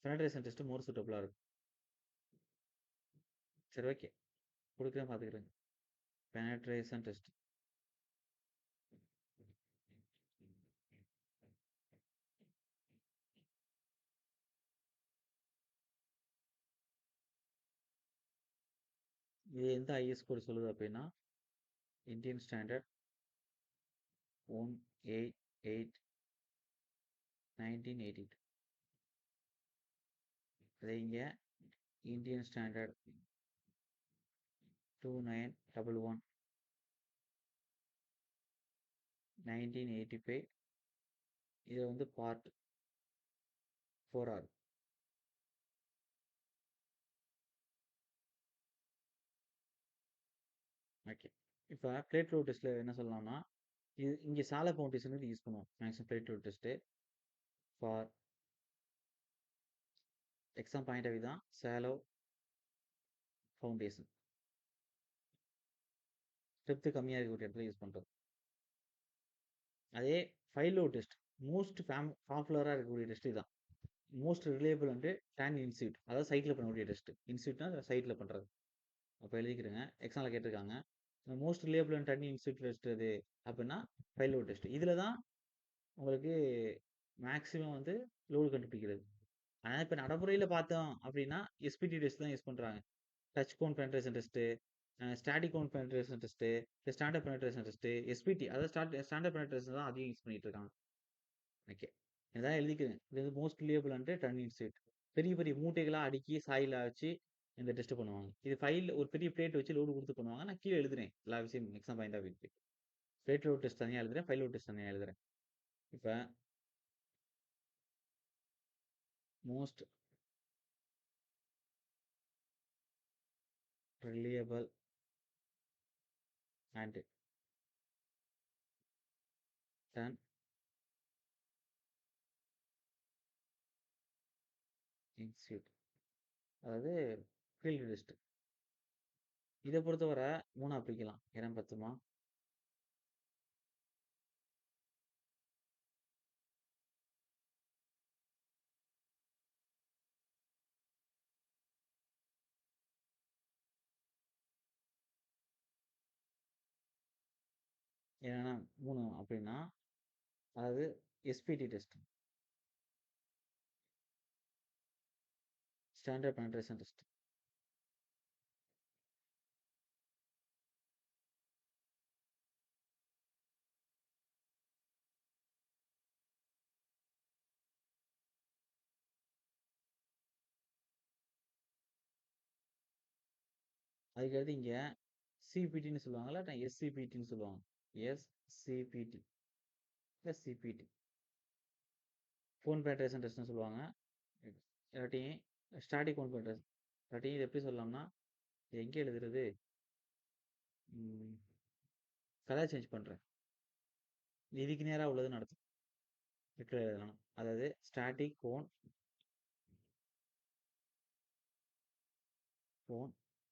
பெனட்ரேஷன் டெஸ்ட் மோர் சூட்டபிளா இருக்கும். சரி ஓகே. கொடுக்குறேன் பார்த்துக்கிறேங்க. Penetration test. இது எந்த ஐஎஸ் கோட் சொல்லுது அப்படின்னா இந்தியன் ஸ்டாண்டர்ட் 188/1982. அதே இங்க இந்தியன் ஸ்டாண்டர்ட் 2911/1985. இது வந்து பார்ட் 4R. ஓகே. இப்போ பிளேட் லோட் டெஸ்ட்ல என்ன சொல்லலாம்னா இது இங்க சால ஃபவுண்டேஷன் யூஸ் பண்ணுவோம் maximum plate load test for exam point of தான் சாலோ ஃபவுண்டேஷன் டெப்த் கம்மியாக இருக்கக்கூடிய இடத்துல யூஸ் பண்ணுறது. அதே ஃபைல் லோட் டெஸ்ட் மோஸ்ட் பாப்புலராக இருக்கக்கூடிய டெஸ்ட் இதுதான். மோஸ்ட் ரிலேபிள் வந்து டேன் இன்ஸ்டியூட் அதாவது சைட்டில் பண்ணக்கூடிய டெஸ்ட். இன்ஸ்டியூட்னா சைட்டில் பண்ணுறது. அப்போ எழுதிக்கிறேங்க. எக்ஸாமில் கேட்டிருக்காங்க most reliable and then institute test எது அப்படின்னா ஃபைல் லோட் டெஸ்ட். இதில் தான் உங்களுக்கு மேக்ஸிமம் வந்து லோடு கண்டுபிடிக்கிறது. ஆனால் இப்போ நடைமுறையில் பார்த்தோம் அப்படின்னா எஸ்பிடி டெஸ்ட் தான் யூஸ் பண்ணுறாங்க. Dutch cone penetration test, static cone penetration test, standard penetration test, SPT அதாவது ஸ்டாண்டர்ட் பெனட்ரேஷன் தான் அதிகம் யூஸ் பண்ணிட்டு இருக்காங்க. ஓகே. இதான் எழுதிக்கிறேன். இது வந்து most reliable and turn institute. பெரிய பெரிய மூட்டைகளாக அடுக்கி சாயில வச்சு இந்த டெஸ்ட் பண்ணுவாங்க. இது ஃபைல் ஒரு பெரிய பிளேட் வச்சு லோடு கொடுத்து பண்ணுவாங்க. நான் கீழே எழுதுறேன் எல்லா விஷயம் exam point of view. Plate load test தனியாக எழுதுறேன், ஃபைல் லோட் டெஸ்ட் தனியாக எழுதுறேன். இப்போ மோஸ்ட் ரிலியபிள் அண்ட் டர்ன் அதாவது ஃபீல்டு டெஸ்ட். இத பொறுத்தவரை 3ஆ பிரிக்கலாம். இடம் பத்துமா? என்னன்னா 3 அப்படின்னா, அதாவது SPD test. Standard penetration test. அதுக்கடுத்து இங்க சிபிடின்னு சொல்லுவாங்கல்ல, எஸ்சிபிடின்னு சொல்லுவாங்க. எஸ்சிபிடி. எஸ்சிபிடி. கோன் பெனட்ரேஷன் டெஸ்ட்னு சொல்லுவாங்க. இல்லாட்டி ஸ்டாட்டிக் கோன் பெனட்ரேஷன். இல்லாட்டி இது எப்படி சொல்லலாம்னா, இது எங்க எழுதுறது? ம். கலர் சேஞ்ச் பண்றேன். இதுக்கு நேரா உள்ளதுன்னு அர்த்தம். லெட்டர் எழுதலாம். அதாவது ஸ்டாட்டிக் கோன்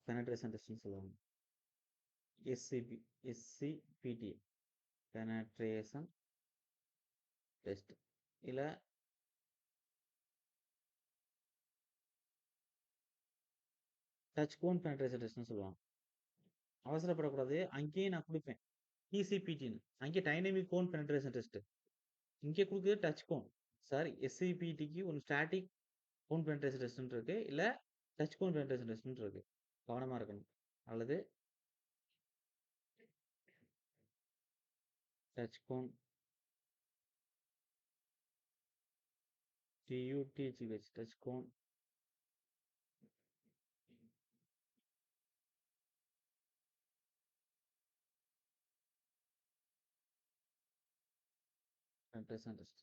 பெனட்ரேஷன் டெஸ்ட்னு சொல்லுவாங்க. SCP SCPT penetration test. இல்ல டச் கோன் பெனட்ரேஷன் டெஸ்ட்னு சொல்லுவாங்க. அவசரப்படக்கூடாது. அங்கேயே நான் குடுப்பேன். டிசிபிடின்னு. அங்கே டைனமிக் கோன் பெனட்ரேஷன் டெஸ்ட். இங்கே குடுக்குறது டச் கோன். சாரி, எஸ்சிபிடிக்கு ஒரு ஸ்டாட்டிக் கோன் பெனட்ரேஷன் டெஸ்ட்னு இருக்கு. இல்ல டச் கோன் பெனட்ரேஷன் டெஸ்ட்னு இருக்கு. கவனமா இருக்கணும். அல்லது Dutch cone TUTGH Dutch cone penetration test.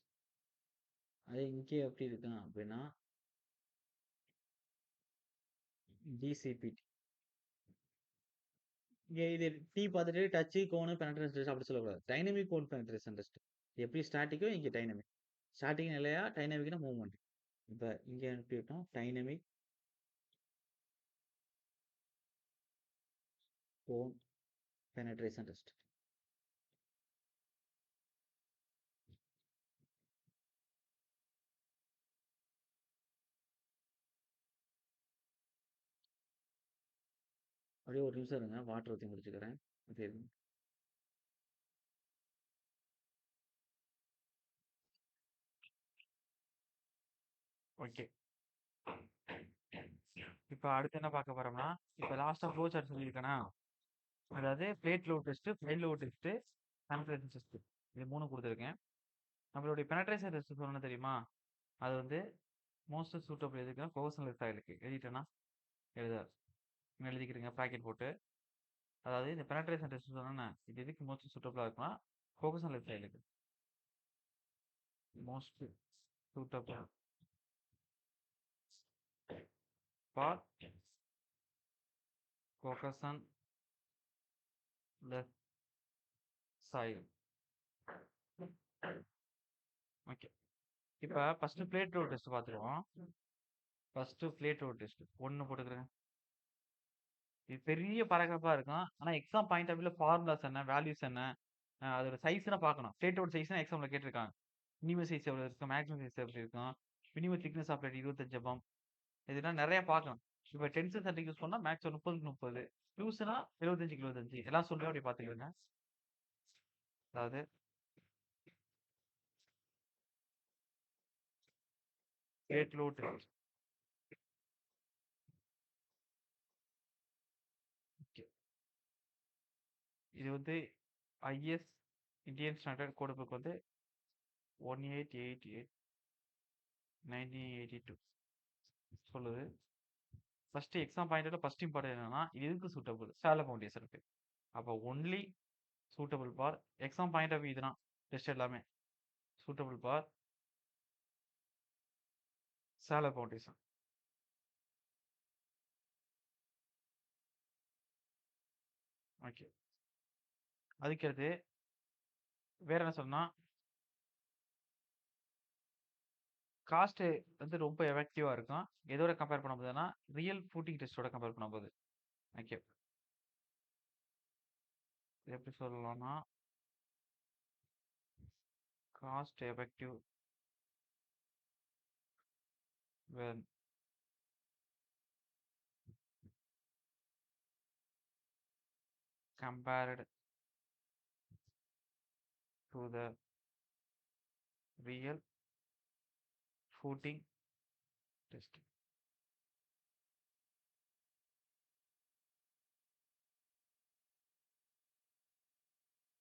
அது இங்கே எப்படி இருக்கு அப்படின்னா டிசிபிடி. இங்க இது டி பார்த்துட்டு டச் கோன் பெனட்ரேஷன் டெஸ்ட் அப்படி சொல்லக்கூடாது. Dynamic cone penetration test. எப்படி ஸ்டாட்டிக்கோ இங்க டைனமிக். ஸ்டாட்டிக் நிலையா, டைனமிக்னா மூவ்மெண்ட். இப்ப இங்க எப்படி இருக்கும்? Dynamic cone penetration test. அப்படியே ஒரு நிமிஷம் இருங்க. வாட்டர் ஊத்தி முடிச்சுக்கிறேன். அப்படியே இருங்க. ஓகே. இப்ப அடுத்து என்ன பார்க்க போறோம்னா, இப்ப லாஸ்ட்டா ஃப்ளோ சார்ட் சொல்லியிருக்கேனா, அதாவது plate load test, pile load test, penetration test. இது 3 குடுத்துருக்கேன். நம்மளுடைய பெனட்ரேஷன் டெஸ்ட் சொல்லணும் தெரியுமா? அது வந்து மோஸ்ட் சூட்டபிள் எதுக்குன்னா கோசனல் சாயிலுக்கு. எழுதிட்டேன்னா எழுதாது. எழுதிக்கிறீங்க ப்ராக்கெட் போட்டு. அதாவது இந்த பெனட்ரேஷன் டெஸ்ட் சொன்னேன்னா, இது எதுக்கு மோஸ்ட் சூட்டபிளா இருக்குன்னா, கோகசனல் சாயிலுக்கு. Most suitable for cohesionless soil. Okay. இப்ப ஃபர்ஸ்ட் பிளேட் ரோட் டெஸ்ட் பார்த்துருவோம். ஃபர்ஸ்ட் பிளேட் ரோட் டெஸ்ட் 1 போட்டுக்கிறேன். இது பெரிய பேராகிராஃபா இருக்கும். ஆனா எக்ஸாம் பாயிண்ட் ஆஃப் வியூல ஃபார்முலாஸ் என்ன, வேல்யூஸ் என்ன, அதோட சைஸ்னா பார்க்கணும். பிளேட் ரோட் சைஸ்னா எக்ஸாம்ல கேட்டிருக்காங்க. மினிமம் சைஸ் எவ்வளவு இருக்கும், மேக்ஸிமம் சைஸ் எப்படி இருக்கும், minimum thickness of plate 25 mm. இதெல்லாம் நிறைய பார்க்கணும். இப்ப டென்ஷன் சென்டர் யூஸ் பண்ணா மேக்ஸ் 30க்கு 30, லூஸ்னா 75க்கு 75 எல்லாம் சொல்லி அப்படி பாத்துக்கிடுங்க. அதாவது பிளேட் லோட் இது வந்து IS Indian standard code book வந்து 1888 1982 சொல்லுது. ஃபர்ஸ்ட் எக்ஸாம் பாயிண்ட்ல ஃபர்ஸ்ட் இம்பார்ட்டன் என்னன்னா, இது எதுக்கு சூட்டபிள்? சேல ஃபவுண்டேஷனுக்கு. அப்போ only suitable for exam point of view இதுதான் டெஸ்ட் எல்லாமே suitable for shallow foundation. Okay. அதுக்கடுத்து வேற என்ன சொன்னா, காஸ்ட் வந்து ரொம்ப எஃபெக்டிவா இருக்கும். எதோட கம்பேர் பண்ணும்போதுன்னா, ரியல் ஃபூட்டிங் டெஸ்ட்டோட கம்பேர் பண்ணும்போது. ஓகே. எப்படி சொல்லலாம்னா, cost effective when compared to the real footing test.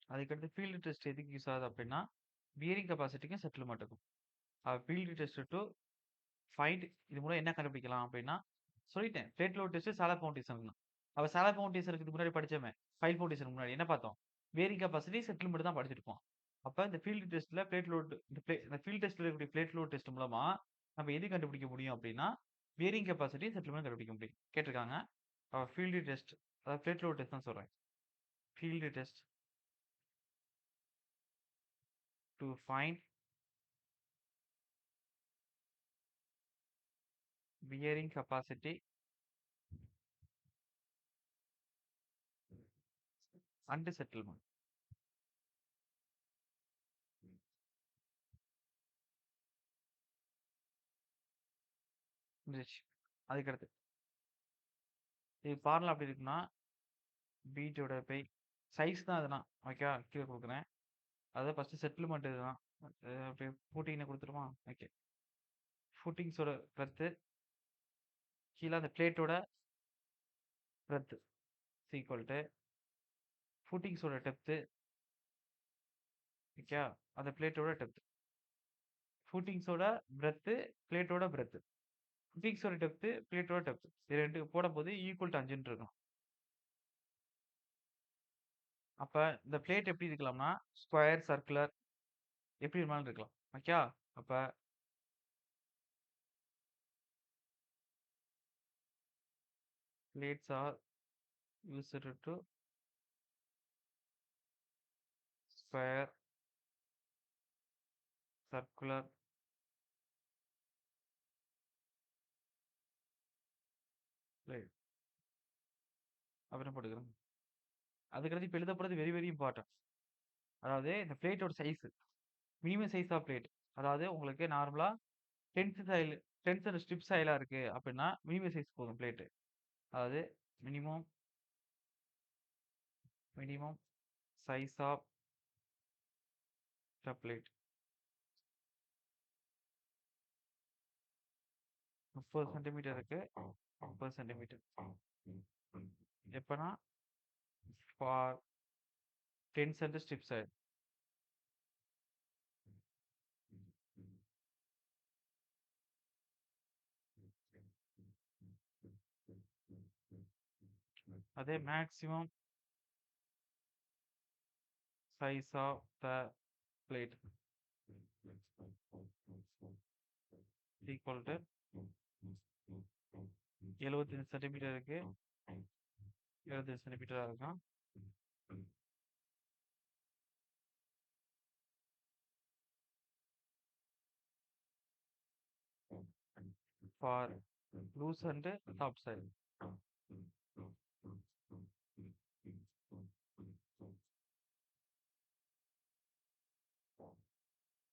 அதுக்கடுத்து ஃபீல்டு டெஸ்ட் எதுக்கு யூஸ் ஆகுது அப்படின்னா, பியரிங் கெப்பாசிட்டிக்கும் செட்டில்மெண்ட்டுக்கும். ஃபீல்டு டெஸ்ட் டூ ஃபைண்ட் இது மூலம் என்ன கண்டுபிடிக்கலாம் அப்படின்னா, சொல்லிட்டேன். Plate load test, shallow foundation தான். அப்ப சாலர் ஃபவுண்டேஷனுக்கு இதுக்கு முன்னாடி படிச்சோமே, ஃபைல் ஃபவுண்டேஷனுக்கு முன்னாடி என்ன பார்த்தோம்? பியரிங் கெப்பாசிட்டி, செட்டில்மெண்ட் தான் படிச்சிருப்போம். அப்ப இந்த ஃபீல்டு டெஸ்ட்ல பிளேட் லோட் இந்த ஃபீல்ட் டெஸ்ட்ல இருக்கக்கூடிய பிளேட் லோட் டெஸ்ட் மூலமா நம்ம எது கண்டுபிடிக்க முடியும் அப்படின்னா, பியரிங் கெப்பாசிட்டி, செட்டில்மெண்ட் கண்டுபிடிக்க முடியும். கேட்டிருக்காங்க. ஃபீல்டு டெஸ்ட் அதாவது பிளேட் லோட் டெஸ்ட் தான் சொல்றேன். Field test to find bearing capacity and settlement. முடிஞ்சிருச்சு. அதுக்கடுத்து இது ஃபார்முலா எப்படி இருக்குன்னா, பி டிவைடட் பை சைஸ் தான் இதுனா. ஓகேவா? கீழ குடுக்குறேன். அதாவது ஃபர்ஸ்ட் செட்டில்மெண்ட் இதுதான். அப்படியே ஃபூட்டிங்னு குடுத்துருமா? ஓகே. ஃபூட்டிங்ஸோட பிரெத்து கீழ அந்த பிளேட்டோட பிரெத் இஸ் ஈக்குவல் டு ஃபூட்டிங்ஸோட டெப்த். ஓகேவா? அந்த பிளேட்டோட டெப்த். ஃபூட்டிங்ஸோட பிரெத், பிளேட்டோட பிரெத். ஃபூட்டிங்ஸோட டெப்த், பிளேட்டோட டெப்த். இது 2 போடும்போது ஈக்குவல் டு 5ன்னு இருக்கும். அப்ப இந்த பிளேட் எப்படி இருக்கலாம்னா, ஸ்கொயர், சர்க்குலர் எப்படி வேணாலும் இருக்கலாம். ஓகேவா? அப்ப plates are used to square, circular, plate அப்படின்னு போட்டுக்கிறேன். அதுக்கடுத்து இப்ப எழுத போறது வெரி வெரி இம்பார்ட்டன்ட். அதாவது இந்த பிளேட்டோட size, minimum size of plate. அதாவது உங்களுக்கு நார்மலா டென்சைல் டென்சர் ஸ்ட்ரிப் சைலா இருக்கு அப்படின்னா மினிமம் சைஸ் போதும் பிளேட். அதாவது minimum minimum size of the plate 30 centimetre இருக்கு. 30 சென்டிமீட்டர் எப்பனா ஃபார் டென்சர் ஸ்ட்ரிப் சைல். அதே maximum size of the plate equal to 75 centimetre இருக்கு. 75 சென்டிமீட்டரா இருக்கும். For loose and top side.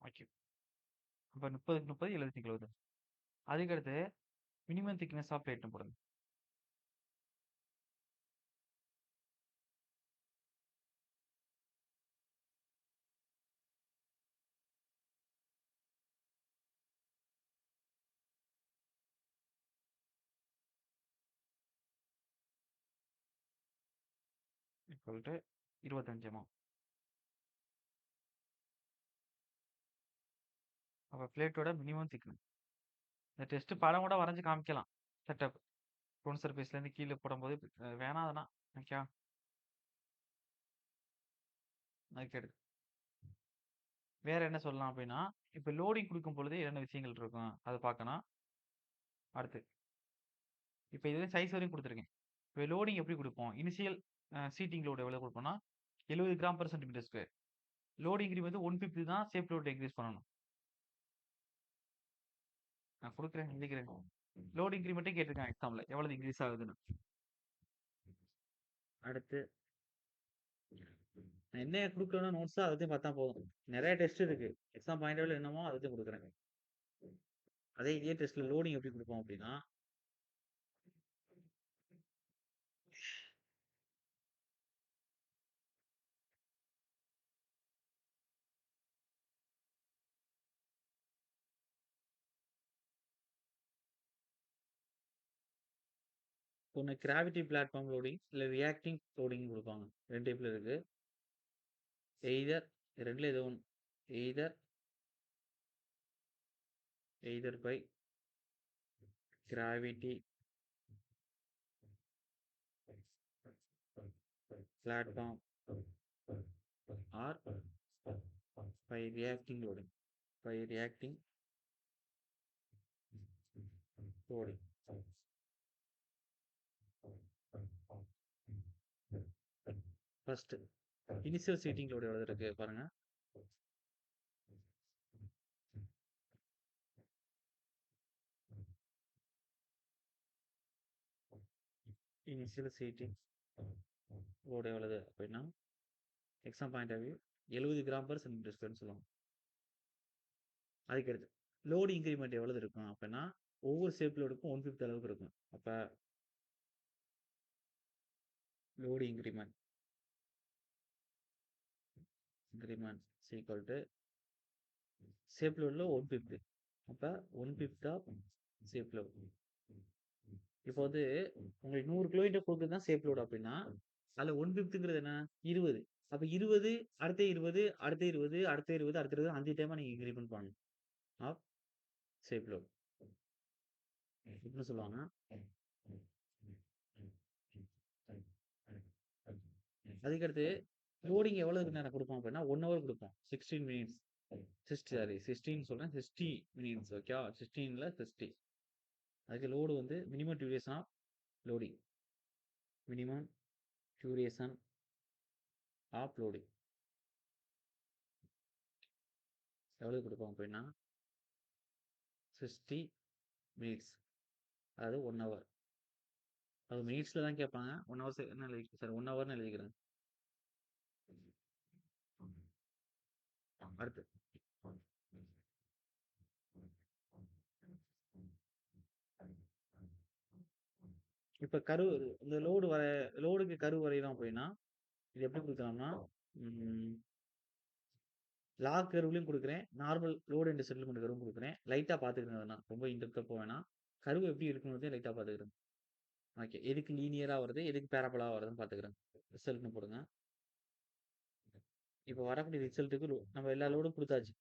Okay. அப்ப 30க்கு 30 70க்கு 70. அதுக்கடுத்து மினிமம் திக்னஸ் ஆஃப் பிளேட்னு போடுங்க. equal to 25 mm. அப்ப பிளேட்டோட மினிமம் திக்னஸ். இந்த டெஸ்ட் படம் கூட வரைஞ்சு காமிக்கலாம். செட்டப் ஃப்ரண்ட் சர்ஃபேஸ்ல இருந்து கீழ போடும்போது வேணாம் அதெல்லாம். ஓகேவா? அதுக்கடுத்து வேற என்ன சொல்லலாம் அப்படின்னா, இப்ப லோடிங் குடுக்கும் பொழுது என்னென்ன விஷயங்கள் இருக்கும்? அத பார்க்கணும். அடுத்து இப்ப இதுல சைஸ் வரையும் குடுத்துருக்கேன். இப்ப லோடிங் எப்படி குடுப்போம்? இனிஷியல் சீட்டிங் லோட் எவ்வளவு குடுப்போம்னா, 70 gram per centimetre square. Load increment வந்து 150 தான் சேஃப் லோட் இன்கிரீஸ் பண்ணணும். நான் குடுக்குறேன், எழுதிக்கிறேன். லோட் இன்கிரிமெண்ட்டே கேட்டிருக்கான் எக்ஸாம்ல. எவ்வளவு இன்கிரீஸ் ஆகுதுன்னு. அடுத்து நான் என்ன குடுக்கணும் நோட்ஸோ அதத்தையும் பார்த்தா போதும். நெறைய டெஸ்ட் இருக்கு. எக்ஸாம் பாயிண்ட் ஆஃப் வியூல என்னமோ அதத்தையும் குடுக்குறேன். அதே இதே டெஸ்ட்ல லோடிங் எப்படி குடுப்போம் அப்படின்னா, ஒண்ணு கிராவிட்டி பிளாட்ஃபார்ம் லோடிங், இல்ல ரியாக்டிங் லோடிங் குடுப்பாங்க. 2 டைப்ல இருக்கு. எய்தர் 2ல ஏதோ ஒண்ணு. Either either by gravity platform or by reacting loading. By reacting loading. First initial seating load எவ்வளவு இருக்கு பாருங்க. இனிஷியல் சீட்டிங் லோட் எவ்வளவு அப்படின்னா, exam point of view 70 gram per centimetre ஸ்கொயர்னு சொல்லுவாங்க. அதுக்கு அடுத்து லோடு இன்கிரிமெண்ட் எவ்வளவு இருக்கும் அப்படின்னா, ஒவ்வொரு ஷேப் லோடுக்கும் 1/5 அளவுக்கு இருக்கும். அப்ப load increment equal to safe லோட்ல 1/5. அப்ப 1/5 ஆஃப் ஷேப் லோட். இப்போ வந்து உங்களுக்கு 100 கிலோமீட்டர் கொடுக்குறது தான் ஷேப் லோட் அப்படின்னா, அதுல 1/5ங்கிறது என்ன? 20. அப்ப 20 அடுத்த 20 அடுத்த 20 அடுத்த 20 அடுத்த 20 5 டைமா நீங்க இன்கிரிமெண்ட் பண்ணணும். Of shape load. எப்படின்னு சொல்லுவாங்க? அதுக்கடுத்து லோடிங் எவ்வளவு நேரம் கொடுப்போம் அப்படின்னா 1 ஹவர் கொடுப்போம். 16 மினிட்ஸ். 16 சொல்றேன். 60 மினிட்ஸ். ஓகே 16ல 60. அதுக்கு லோடு வந்து minimum duration of loading. Minimum duration of loading எவ்வளவு கொடுப்போம் அப்படின்னா 60 மினிட்ஸ். அதாவது 1 ஹவர். அது மினிட்ஸ்ல தான் கேட்பாங்க. 1 ஹவர் என்ன எழுதி சார் 1 ஹவர்னு எழுதிக்கிறேன். அடுத்து இப்ப இந்த லோடுக்கு கரு வரையறோம் அப்படின்னா, இது எப்படி கொடுக்கலாம்னா, லாக் கர்வ்லயும் கொடுக்குறேன். நார்மல் லோடு அண்ட் செட்டில்மெண்ட் கர்வும் கொடுக்குறேன். லைட்டா பாத்துக்கிறேன். ரொம்ப இன்டெப்தா போக வேணாம். கர்வ் எப்படி இருக்குங்கிறத லைட்டா பாத்துக்கிறேன். ஓகே. எதுக்கு லீனியரா வருது, எதுக்கு பேரபோலா வருதுன்னு பாத்துக்கிறேன். ரிசல்ட்னு போடுங்க. இப்ப வரக்கூடிய ரிசல்ட்டுக்கு நம்ம எல்லா லோடும் குடுத்தாச்சு.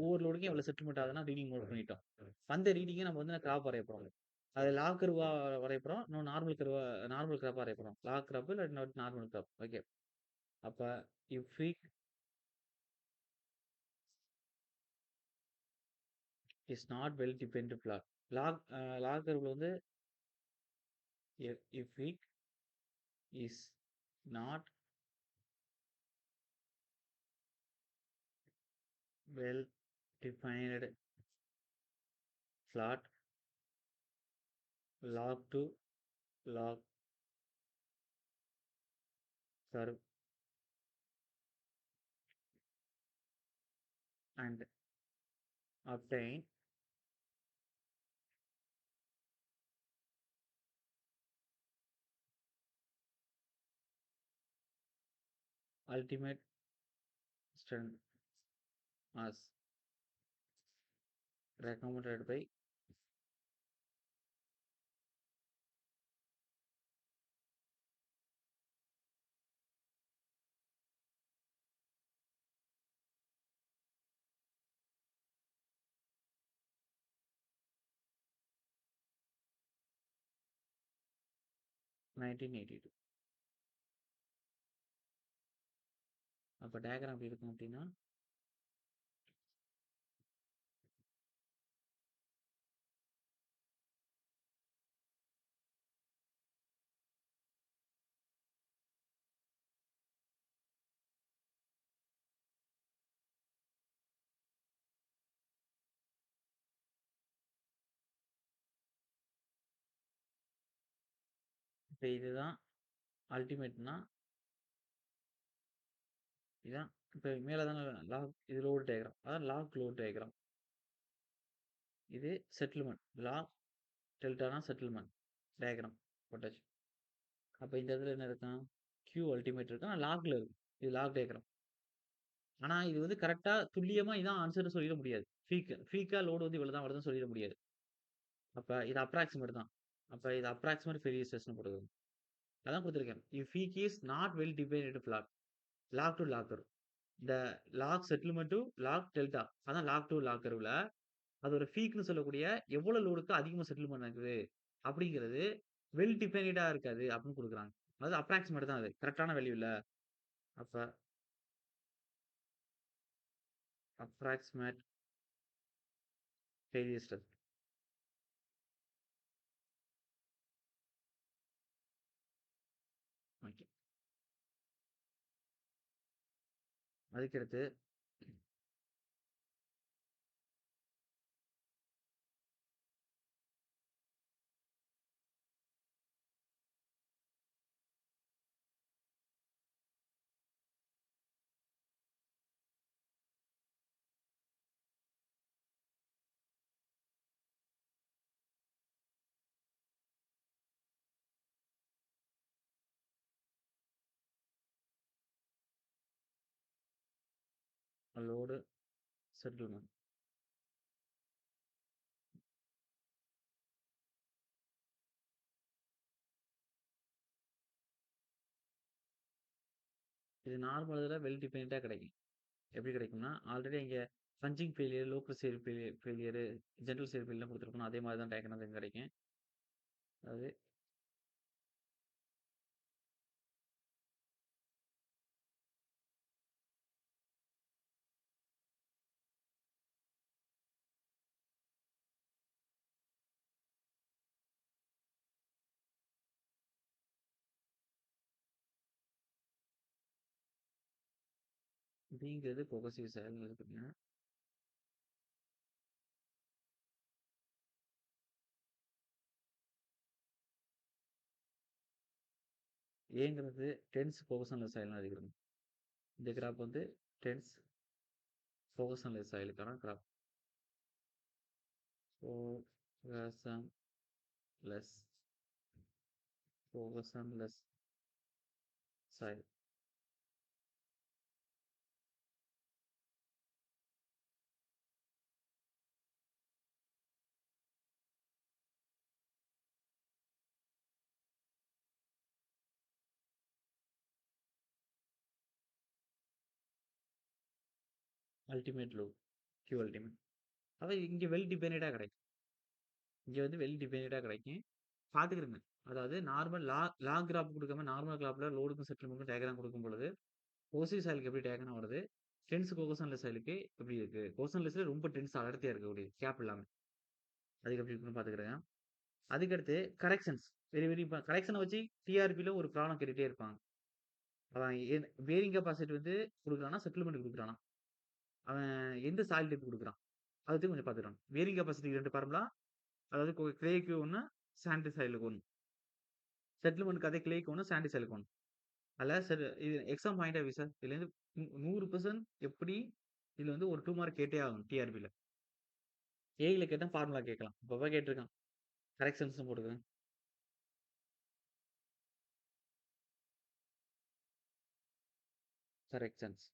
ஒவ்வொரு லோடுக்கும் எவ்வளவு செட்டில்மென்ட் ஆகுதுன்னா ரீடிங் நோட் பண்ணிட்டோம். அந்த ரீடிங்க நம்ம வந்து கிராப் வரைய போறோம். அது லாக் கர்வா வரைய போறோம். இன்னும் நார்மல் கிராப்பா வரைய போறோம். லாக் கிராப் இல்ல நார்மல் கிராப். ஓகே. அப்ப if weak is not well defined block. Log கர்வ்ல வந்து if week is not well defined flat log to log curve and obtain ultimate strength as recommended by nineteen eighty two. அப்போ diagram எப்படி இருக்கும் அப்படின்னா, இப்ப இதுதான் அல்டிமேட்னா இதான் இப்ப மேல தான லாக் இது லோட் டயகிராம். அதான் லாக் லோட் டயகிராம். இது செட்டில்மென்ட். லாக் டெல்டானா செட்டில்மென்ட் டயகிராம் போட்டாச்சு. அப்ப இந்த இடத்துல என்ன இருக்கும்? Q அல்டிமேட் இருக்கு. ஆனா லாக்ல இருக்கு. இது லாக் டயகிராம். ஆனா இது வந்து கரெக்ட்டா துல்லியமா இதான் ஆன்ஸர்ன்னு சொல்லிட முடியாது. ஃபீக்கா லோட் வந்து இவ்வளவு தான் வருதுன்னு சொல்லிட முடியாது. அப்ப இது அப்ராக்ஸிமேட் தான். அப்ப இது அப்ராக்ஸிமேட் ஃபெரியர் ஸ்ட்ரெஸ்ன்னு போட்டுக்கோங்க. அதான் குடுத்திருக்கேன். If peak is not well defined log. Log to log curve. இந்த log settlement to log delta. அதான் லாக் டூ லாக் கர்வ்ல அதோட ஃபீக்ன்னு சொல்லக்கூடிய எவ்வளவு லோடுக்கு அதிகமா செட்டில்மென்ட் ஆகுது அப்படிங்கிறது வெல் டிஃபைன்டா இருக்காது அப்படின்னு குடுக்குறாங்க. அது அப்ராக்ஸிமேட் தான் அது. கரெக்ட்டான வேல்யூ இல்ல. அப்ப அப்ராக்ஸிமேட் ஃபெயிலியர் ஸ்ட்ரெஸ். ஓகே. அதுக்கடுத்து லோடு செட்டில்மென்ட். இது நார்மல் இதுல வெல் டிஃபைன்டா கிடைக்கும். எப்படி கிடைக்கும்னா, ஆல்ரெடி இங்க punching failure, local side failure, general side ஃபெயிலியர்லாம் குடுத்துருக்கணும். அதே மாரி தான் டயக்ராம் இதுவும் கிடைக்கும். அதாவது Bங்கிறது கொகசிவ் சாயில்னு இருக்குங்க. ஏங்கிறது டென்ஸ் கொகஷன்லெஸ் சாயில்னு எழுதிக்கிறோம். இந்த கிராப் வந்து டென்ஸ் கொகஷன்லெஸ் சாயிலுக்கான graph. Cohesionless cohesionless soil. Ultimate load Q ultimate. அதான் இங்க வெல் டிஃபைன்டா கிடைக்கும். இங்க வந்து வெல் டிஃபைன்டா கிடைக்கும். பார்த்துக்கிருங்க. அதாவது நார்மல் லாக் கிராப் குடுக்காம நார்மல் கிராப்ல லோடுக்கும் செட்டில்மென்ட்க்கும் டயகிராம் குடுக்கும் பொழுது, கொகசிவ் சாயிலுக்கு எப்படி டயகிராம் வருது? டென்ஸ் கொகஷன்லெஸ் சாயிலுக்கு எப்படி இருக்கு? கொகஷன்லெஸ்ல ரொம்ப டென்ஸ் அடர்த்தியா இருக்கக்கூடியது. கேப் இல்லாம. அதுக்கு எப்படி இருக்குன்னு பார்த்துக்கிடுங்க. அதுக்கடுத்து கரெக்ஷன்ஸ். வெரி வெரி கரெக்ஷன வச்சு டிஆர்பில ஒரு ப்ராப்ளம் கேட்டுட்டே இருப்பாங்க. அவன் பேரிங் கெப்பாசிட்டி வந்து குடுக்குறானா, செட்டில்மென்ட் குடுக்குறானா? அவன் எந்த சாயில் டைப் குடுக்குறான்? அத பத்தி கொஞ்சம் பார்த்துக்கணும். பேரிங் கெப்பாசிட்டிக்கு 2 ஃபார்முலா. அதாவது கிளேக்கு 1, சாண்ட் சாயிலுக்கு 1. செட்டில்மென்ட்க்கு அதே கிளேக்கு 1, சாண்ட் சாயிலுக்கு 1. அதுல சார் இது exam point of view sir. இதுலேருந்து 100% எப்படி இதுல வந்து ஒரு 2 மார்க் கேட்டே ஆகணும் டிஆர்பில. ஏஐல கேட்டா ஃபார்முலா கேட்கலாம். இப்ப கேட்டிருக்கான். கரெக்ஷன்ஸ்ன்னு போட்டுக்கங்க. Corrections.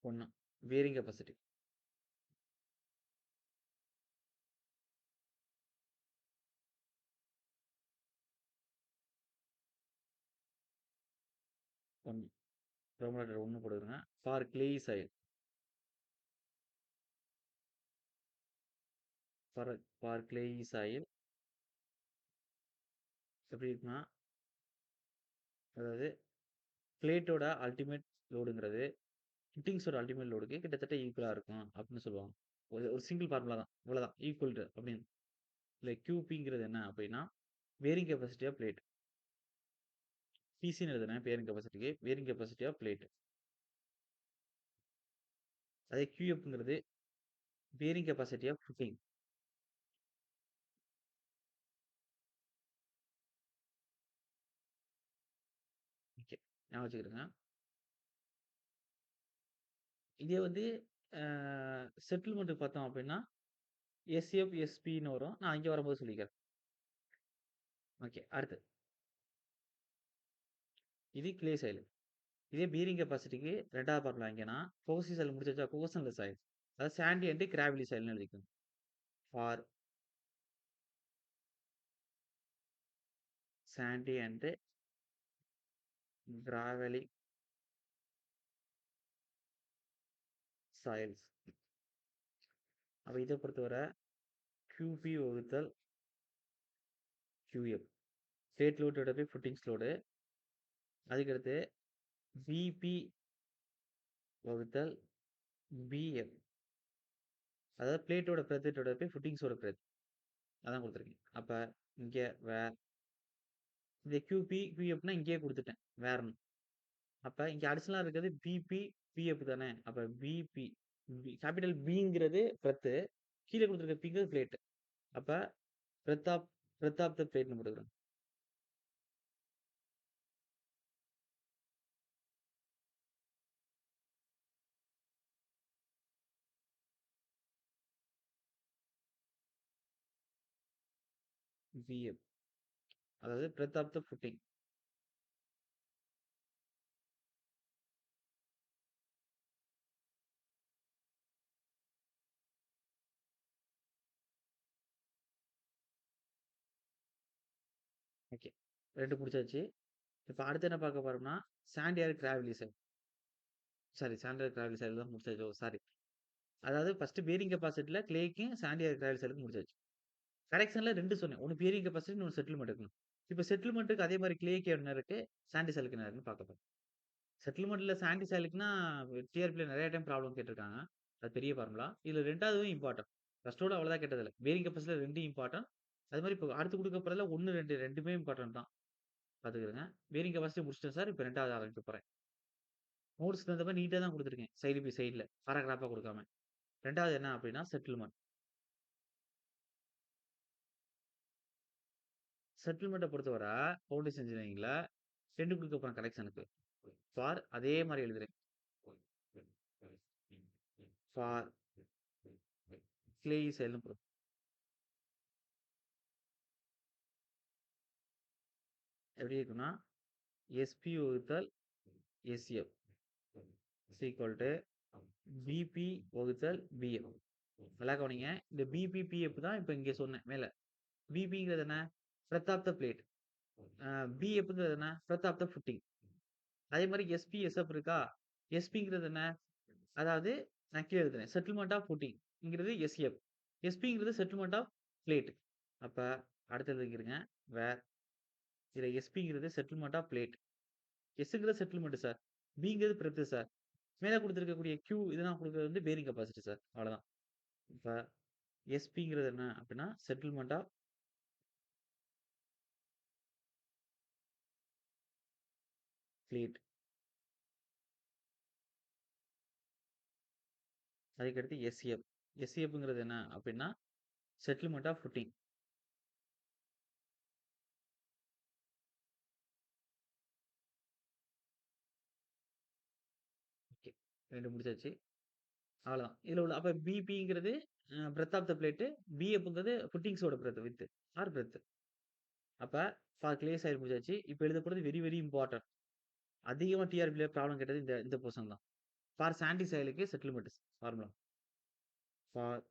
1 bearing capacity. 1 Roman letter 1 போட்டுக்கங்க. For clayey soil. For clayey soil எப்படி இருக்குன்னா, அதாவது பிளேட்டோட அல்டிமேட் லோடுங்கிறது ஃபிட்டிங்ஸோட அல்டிமேட் லோடுக்கு கிட்டத்தட்ட ஈக்குவலா இருக்கும் அப்படின்னு சொல்லுவாங்க. ஒரு ஒரு சிங்கிள் ஃபார்முலா தான். இவ்வளவுதான். ஈக்குவல் டு அப்படின்னு. இல்ல QPங்கிறது என்ன அப்படின்னா, பேரிங் கெப்பாசிட்டி ஆஃப் பிளேட். பிசின்னு எழுதுனேன் பேரிங் கெப்பாசிட்டிக்கு. Bearing capacity of plate. அதே QFங்கிறது bearing capacity of footing. Okay. ஞாபகம் வச்சுக்கிடுங்க. இதே வந்து அ செட்டில்மென்ட்க்கு பார்த்தோம் அப்படின்னா, எஸ்எஃப், எஸ்பின்னு வரும். நான் அங்க வரும்போது சொல்லிக்கிறேன். ஓகே. அடுத்து. இது கிளே சாயில். இதே பீரிங் கெப்பாசிட்டிக்கு 2வது ஃபார்முலா எங்கன்னா, கோஹெசிவ் சாயில் முடிச்சாச்சா? Cohesionless soil. அதாவது சாண்டி அண்ட் கிராவலி சாயில்னு எழுதிக்கோங்க. For sandy and gravelly soils. அப்ப இத பொறுத்தவரை QP வகுத்தல் QF. State load divided by footings load. அதுக்கடுத்து BP வகுத்தல் BF. அதாவது பிளேட்டோட பிரெத் டிவைடட் பை ஃபுட்டிங்ஸோட பிரெத். அதான் குடுத்துருக்கேன். அப்ப இங்க இந்த QP, QFனா இங்கேயே குடுத்துட்டேன். வேர்ன்னு. அப்ப இங்க அடிஷனலா இருக்கிறது BP, PF தானே. அப்ப BP கேப்பிட்டல் Bங்கிறது பிரெத். கீழ குடுத்திருக்க Pங்கிறது பிளேட். அப்ப பிரெத் ஆஃப் த பிளேட்ன்னு போட்டுக்கிறேன். BF. அதாவது breadth of the footing. Okay. 2 முடிச்சாச்சு. இப்ப அடுத்து என்ன பார்க்க போறோம்னா, sand or gravelly soil. Sorry sand or gravelly soil தான் முடிச்சாச்சு. சாரி. அதாவது ஃபர்ஸ்ட் பேரிங் கெப்பாசிட்டில கிளேக்கும் சாண்ட் ஏர் கிராவலி சாயிலுக்கும் முடிச்சாச்சு. கரெக்ஷன்ல 2 சொன்னேன். ஒண்ணு பேரிங் கெப்பாசிட்டி, இன்னொன்னு செட்டில்மென்ட் இருக்கணும். இப்ப செட்டில்மென்ட்க்கு அதே மாரி கிளேக்கு என்ன இருக்கு? சாண்டி சாயிலுக்கு என்ன இருக்குன்னு பார்க்க போறோம். செட்டில்மென்ட்ல சாண்டி சாயிலுக்குன்னா டிஆர்பில நெறைய டைம் ப்ராப்ளம் கேட்டிருக்காங்க. அது பெரிய ஃபார்முலா. இதுல 2வதும் இம்பார்ட்டன்ட். ஃபர்ஸ்ட்டோட அவ்வளவா கேட்டதில்ல. Bearing கெப்பாசிட்டில 2 important. அது மாரி இப்ப அடுத்து குடுக்க போறதுல 1, 2 இம்பார்ட்டன்ட் தான். பாத்துக்கிடுங்க. பேரிங் கெப்பாசிட்டி முடிச்சுட்டேன் சார். இப்ப 2வது ஆரம்பிக்க போறேன். நோட்ஸ்க்கு தகுந்த மாரி நீட்டா தான் குடுத்துருக்கேன். சைடு பை சைடுல. பாராகிராஃபா குடுக்காம. 2வது என்ன அப்டின்னா செட்டில்மென்ட். செட்டில்மென்ட்ட பொறுத்தவர ஃபவுண்டேஷன் இன்ஜினியரிங்ல 2 குடுக்க போறேன் கரெக்ஷனுக்கு. ஃபார் அதே மாரி எழுதுறேன். ஃபார் கிளே சாயில்னு போடுறேன். எப்படி இருக்குன்னா, SP வகுத்தல் SF is equal to BP வகுத்தல் BF. நல்லா கவனிங்க. இந்த BP, PF தான் இப்ப இங்க சொன்னேன் மேல. BPங்கிறது என்ன? Breadth of the plate. BFங்கிறது என்ன? Breadth of the footing. அதே மாரி SP, SF இருக்கா? SPங்கிறது என்ன? அதாவது நான் கீழ எழுதுறேன். செட்டில்மென்ட் ஆஃப் ஃபுட்டிங் ங்கிறது SF. SPங்கிறது செட்டில்மென்ட் ஆஃப் பிளேட். அப்ப அடுத்து எழுதிக்கிறேங்க. வேர் இதுல SPங்கிறது செட்டில்மென்ட் ஆஃப் பிளேட். Sங்கிறது செட்டில்மென்ட் சார். Bங்கிறது பிரெத் சார். மேல குடுத்திருக்கக்கூடிய Q இதெல்லாம் குடுக்குறது வந்து பேரிங் கெப்பாசிட்டி சார். அவ்வளதான். இப்ப SPங்கிறது என்ன அப்டின்னா, செட்டில்மென்ட் ஆஃப் பிளேட். அதுக்கடுத்து SF. SFங்கிறது என்ன அப்டின்னா, செட்டில்மென்ட் ஆஃப் ஃபுட்டிங். ஓகே. 2 முடிச்சாச்சு. அவ்வளதான். இதுல உள்ள அப்ப BPங்கிறது பிரெத் ஆஃப் த பிளேட். BFங்கிறது ஃபுட்டிங்ஸோட பிரெத் ஆர் பிரெத். அப்ப ஃபார் கிளே சாயில் முடிச்சாச்சு. இப்ப எழுத போறது வெரி வெரி இம்பார்ட்டன்ட். அதிகமா டிஆர்பில ப்ராப்ளம் கேட்டது இந்த போர்ஷன் தான். ஃபார் சாண்டி சாயிலுக்கு settlement formula. For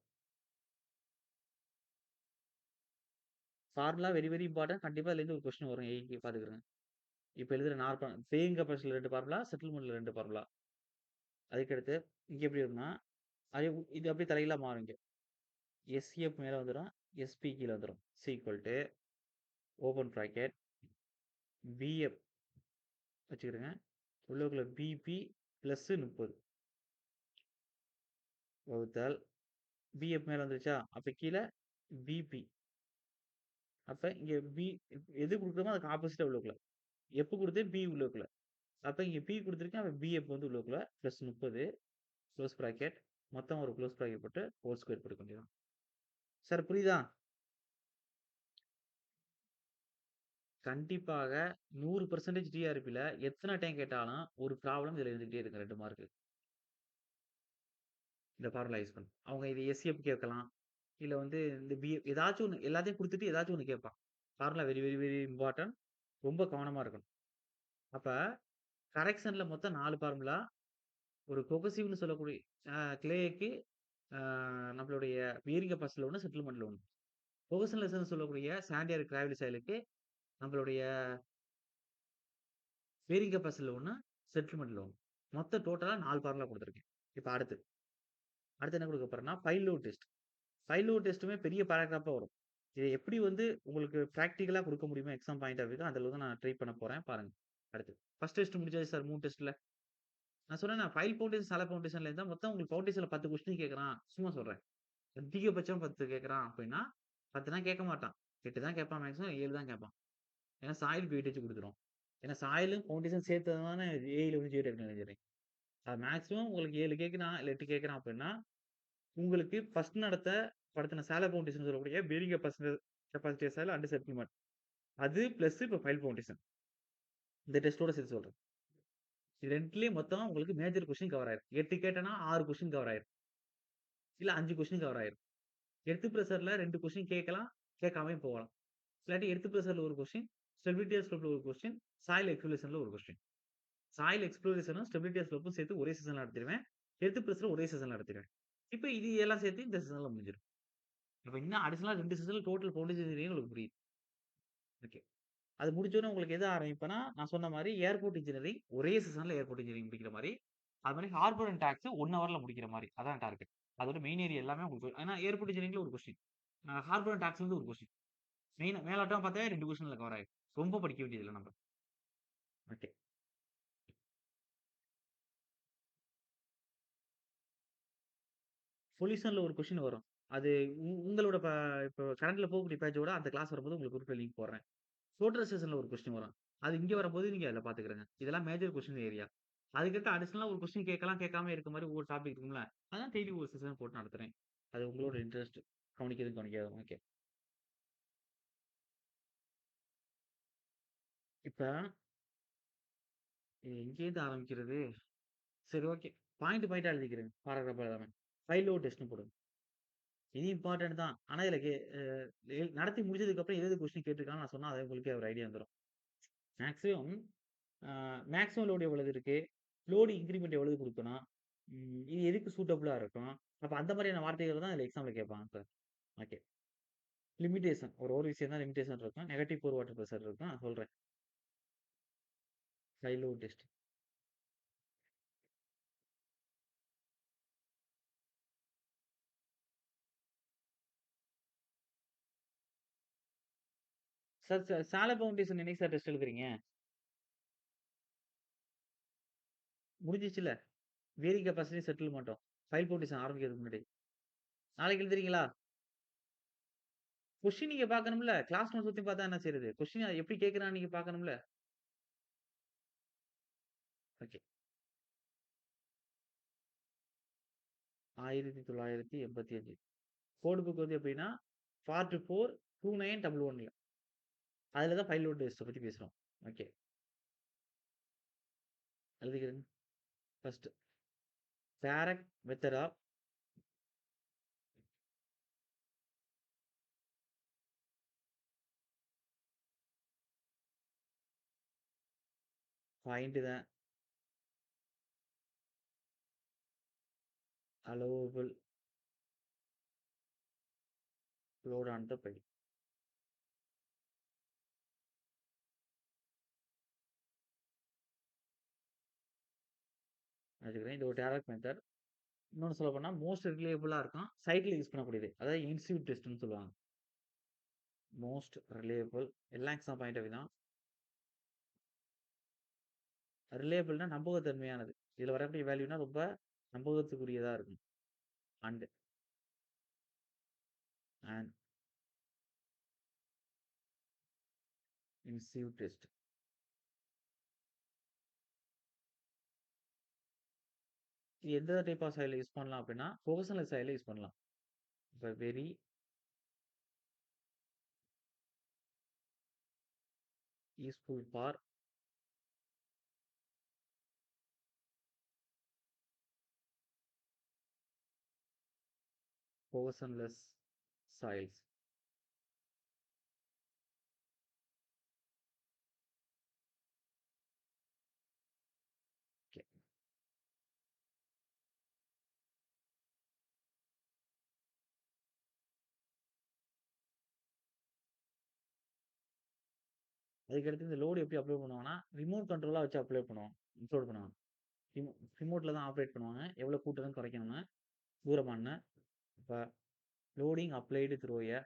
formula very very important. கண்டிப்பா இதுலருந்து ஒரு கொஸ்டின் வரும். ஏஐக்கு பாத்துக்கிடுங்க. இப்ப எழுதுற பேயிங் கெப்பாசிட்டில 2 ஃபார்முலா, செட்டில்மென்ட்ல 2 ஃபார்முலா. அதுக்கடுத்து இங்க எப்படி வரும்னா, அது இது அப்படியே தலைகீழா மாறும் இங்க. SF மேல வந்துரும். SP கீழ வந்துரும். Is equal to open bracket BF வச்சுக்கிடுங்க. உள்ளுக்குள்ள BP பிளஸ் 30 வகுத்தல் BF மேல வந்துருச்சா? அப்ப கீழ BP. அப்ப இங்க எது குடுக்குறோமோ அதுக்கு ஆப்போசிட்டா உள்ளுக்குள்ள. F குடுத்தேன் B உள்ளுக்குள்ள. அப்ப இங்க P குடுத்திருக்கேன். அப்ப BF வந்து உள்ளுக்குள்ள பிளஸ் 30 குளோஸ் பிராக்கெட் மொத்தம் ஒரு க்ளோஸ் ப்ராக்கெட் போட்டு ஹோல் ஸ்கொயர் போட்டுக்க வேண்டியதுதான். சார் புரியுதா? கண்டிப்பாக 100% டிஆர்பில எத்தன டைம் கேட்டாலும் ஒரு ப்ராப்ளம் இதுல இருந்துகிட்டே இருக்கும் 2 மார்க்கு. இந்த ஃபார்முலா யூஸ் பண்ணி. அவங்க இது எஸ்எஃப் கேட்கலாம். இல்ல வந்து இந்த ஏதாச்சும் ஒண்ணு எல்லாத்தையும் குடுத்துட்டு ஏதாச்சும் ஒண்ணு கேட்பான். Formula very, very, very important. ரொம்ப கவனமா இருக்கணும். அப்ப கரெக்ஷன்ல மொத்தம் 4 ஃபார்முலா. ஒரு கொகசிவ்ன்னு சொல்லக்கூடிய கிளேக்கு அ நம்மளுடைய பியரிங் கெப்பாசிட்டில ஒண்ணு, செட்டில்மென்ட்ல ஒண்ணு. கொகஷன்லெஸ்ன்னு சொல்லக்கூடிய சாண்டியர் கிராவிலி சாயிலுக்கு நம்மளுடைய பியரிங் கெப்பாசிட்டில ஒண்ணு, செட்டில்மென்ட்ல ஒண்ணு. மொத்தம் டோட்டலா 4 ஃபார்முலா குடுத்துருக்கேன். இப்ப அடுத்து என்ன குடுக்க போறேன்னா, pile load test. Pile load டெஸ்ட்டுமே பெரிய பேராகிராஃபா வரும். இத எப்படி வந்து உங்களுக்கு பிராக்டிகலா குடுக்க முடியுமோ எக்ஸாம் பாயிண்ட் ஆஃப் வியூக்கு அதுல தான் நான் ட்ரை பண்ண போறேன். பாருங்க. அடுத்து. ஃபர்ஸ்ட் டெஸ்ட் முடிஞ்சாச்சு சார் 3 டெஸ்ட்ல. நான் சொன்னேனா ஃபைல் ஃபவுண்டேஷன், சாலட் ஃபவுண்டேஷன்ல இருந்தா மொத்தம் உங்களுக்கு ஃபவுண்டேஷன்ல 10 கொஸ்டின் கேட்கறான். சும்மா சொல்றேன். அதிகபட்சம் 10 கேட்கறான் அப்படின்னா, 10லாம் கேட்க மாட்டான். 8 தான் கேட்பான் மேக்ஸிமம் 7 தான் கேட்பான். ஏன்னா சாயிலுக்கு வெயிட்டேஜ் குடுத்துரும். ஏன்னா சாயிலும் ஃபவுண்டேஷன் சேர்த்து தானே ஏஐல வந்து ஜியோ டெக்னாலஜி இன்ஜினியரிங். அது மேக்ஸிமம் உங்களுக்கு 7 கேட்கிறான், இல்ல 8 கேட்கிறான் அப்படின்னா, உங்களுக்கு ஃபர்ஸ்ட் படுத்தின சாலட் ஃபவுண்டேஷன் சொல்லக்கூடிய பில்டிங் கெப்பாசிட்டி சால் அண்ட் செட்டில்மென்ட். அது பிளஸ் இப்ப ஃபைல் ஃபவுண்டேஷன். இந்த டெஸ்ட்டோட சேர்த்து சொல்றேன். இது 2லயும் மொத்தம் உங்களுக்கு மேஜர் கொஸ்டின் கவர் ஆயிரும். 8 கேட்டனா 6 கொஸ்டின் கவர் ஆயிரும். இல்ல 5 கொஸ்டின் கவர் ஆயிரும். எர்த் பிரஷர்ல 2 கொஸ்டின் கேட்கலாம், கேட்காமயும் போகலாம். இல்லாட்டி எர்த் பிரஷர்ல ஒரு கொஸ்டின், ஸ்டெபிலிட்டி ஆஃப் ஸ்லோப்ல ஒரு கொஸ்டின், சாயில் எக்ஸ்ப்ளோரேஷன்ல ஒரு கொஸ்டின். சாயில் எக்ஸ்ப்ளோரேஷனும், ஸ்டெபிலிட்டி ஆஃப் ஸ்லோப்பும் சேர்த்து ஒரே சீசன்ல நடத்திருவேன். எர்த் பிரஷர் ஒரே சீசன்ல நடத்திருவேன். இப்ப இது எல்லாம் சேர்த்து இந்த சீசன்ல முடிஞ்சிரும். இப்ப இன்னும் அடிஷனலா 2 சீசன்ல டோட்டல் ஃபவுண்டேஷன் இன்ஜினியரிங் உங்களுக்கு புரியுது. ஓகே. அது முடிச்சோனே உங்களுக்கு எத ஆரம்பிப்பேன்னா, நான் சொன்ன மாரி ஏர்போர்ட் இன்ஜினியரிங் ஒரே சீசன்ல ஏர்போர்ட் இன்ஜினியரிங் முடிக்கிற மாரி, அது மாரி ஹார்பர் அண்ட் டாக்ஸ் 1 ஹவர்ல முடிக்கிற மாரி. அதான் டார்கெட். அதோட மெயின் ஏரியா எல்லாமே உங்களுக்கு ஏன்னா ஏர்போர்ட் இன்ஜினியரிங்ல ஒரு கொஸ்டின். ஹார்பர் அண்ட் டாக்ஸ்ல இருந்து ஒரு கொஸ்டின். மேலோட்டமா பார்த்தாவே 2 கொஸ்டின்ல கவர் ஆயிரும். ரொம்ப படிக்க வேண்டியது இல்ல நம்ம. ஓகே. பொல்யூஷன்ல ஒரு கொஸ்டின் வரும். அது உங்களோட இப்போ கரண்ட்ல போகக்கூடிய பேட்சோட அந்த கிளாஸ் வரும்போது உங்களுக்கு குரூப்ல லிங்க் போடுறேன். ஃப்ளோட்டர் செஷன்ல ஒரு கொஸ்டின் வரும். அது இங்க வரும்போது நீங்க அதுல பார்த்துக்கிறங்க. இதெல்லாம் மேஜர் கொஸ்டின் ஏரியா. அதுக்கடுத்து அடிஷனலா ஒரு கொஸ்டின் கேட்கலாம், கேட்காம இருக்க மாரி ஒவ்வொரு டாபிக் இருக்கும்ல. அதான் டெய்லி ஒரு செஷன் போட்டு நடத்துறேன். அது உங்களோட இன்ட்ரெஸ்ட். கவனிக்கிறது கவனிக்காதது. ஓகே. இப்ப இது எங்கேருந்து ஆரம்பிக்கிறது? சரி ஓகே. பாயிண்ட்டா எழுதிக்கிறேங்க. பாராகிராஃப் எழுதாம. ஃபைல் லோட் டெஸ்ட்ன்னு போடுங்க. இது இம்பார்ட்டன்ட் தான். ஆனா இதுல நடத்தி முடிச்சதுக்கு அப்புறம் எது கொஸ்டின் கேட்டிருக்கான்னு நான் சொன்னா, அது உங்களுக்கே ஒரு ஐடியா வந்துரும். மேக்ஸிமம் அ மேக்ஸிமம் லோட் எவ்வளவு இருக்கு? லோட் இன்கிரிமென்ட் எவ்வளவு குடுக்கணும்? இது எதுக்கு சூட்டபிளா இருக்கும்? அப்ப அந்த மாதிரியான வார்த்தைகள் தான் இதுல எக்ஸாம்ல கேட்பாங்க சார். ஓகே. லிமிட்டேஷன் ஒரு விஷயம் தான் லிமிட்டேஷன் இருக்கும். நெகட்டிவ் கோர் வாட்டர் பிரஷர் இருக்கும். நான் சொல்றேன். High load test. Sir shallow foundation என்னைக்கு சார் டெஸ்ட் எழுதுறீங்க? முடிஞ்சிச்சுல்ல. வேரிங் கெப்பாசிட்டி செட்டில்மென்ட்டும். ஃபைல் பவுண்டேஷன் ஆரம்பிக்கிறதுக்கு முன்னாடி. நாளைக்கு எழுதுறீங்களா? கொஸ்டின் நீங்க பார்க்கணும்ல. கிளாஸ் நோட்ஸ் பத்தி பார்த்தா என்ன செய்றது? கொஸ்டின் எப்படி கேட்கிறான்னு நீங்க பார்க்கணும்ல. ஓகே. 1985 கோட் புக் வந்து எப்படின்னா, பார்ட் 4 2911ல. அதுல தான் ஃபைல் லோட் டெஸ்ட்ட பத்தி பேசுறோம். ஓகே. எழுதிக்கிறேங்க. First direct method of find the allowable load on the pile. வச்சுக்கிறேன். இது ஒரு டைரக்ட் மெத்தட். இன்னொன்னு சொல்லப் போனா மோஸ்ட் ரிலையபிளா இருக்கும். சைட்ல யூஸ் பண்ணக்கூடியது. அதாவது இன்ஸ்டிடியூட் டெஸ்ட்ன்னு சொல்லுவாங்க. மோஸ்ட் ரிலையபிள் எல்லா எக்ஸாம் பாயிண்ட் ஆஃப் வியூ தான். ரிலையபிள்னா நம்பகத்தன்மையானது. இதுல வரக்கூடிய வேல்யூனா ரொம்ப நம்பகத்துக்குரியதா இருக்கும். And and institute test. இது எந்த டைப் ஆஃப் சாயில்ல யூஸ் பண்ணலாம் அப்படின்னா, பொசன்லெஸ் சாயில்ல யூஸ் பண்ணலாம். இப்ப very useful for cohesionless soils. Okay. அதுக்கடுத்து இந்த லோட் எப்படி அப்ளை பண்ணுவாங்கன்னா, ரிமோட் கண்ட்ரோலா வச்சு அப்லோட் பண்ணுவாங்க. ரிமோ ரிமோட்ல தான் ஆப்பரேட் பண்ணுவாங்க. எவ்வளோ கூட்டணும், குறைக்கணும்னு, தூரமான்னு. இப்ப loading applied through a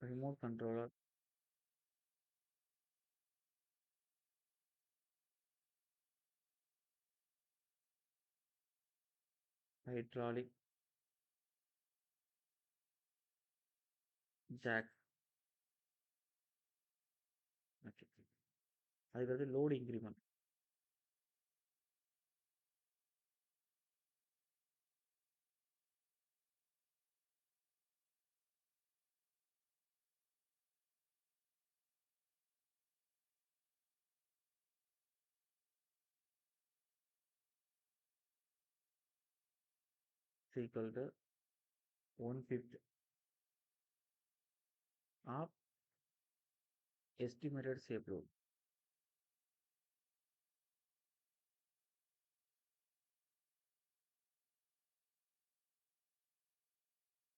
remote controller hydraulic jack. Okay. அதுக்கடுத்து load increment. Equal to 1/5 of estimated safe load.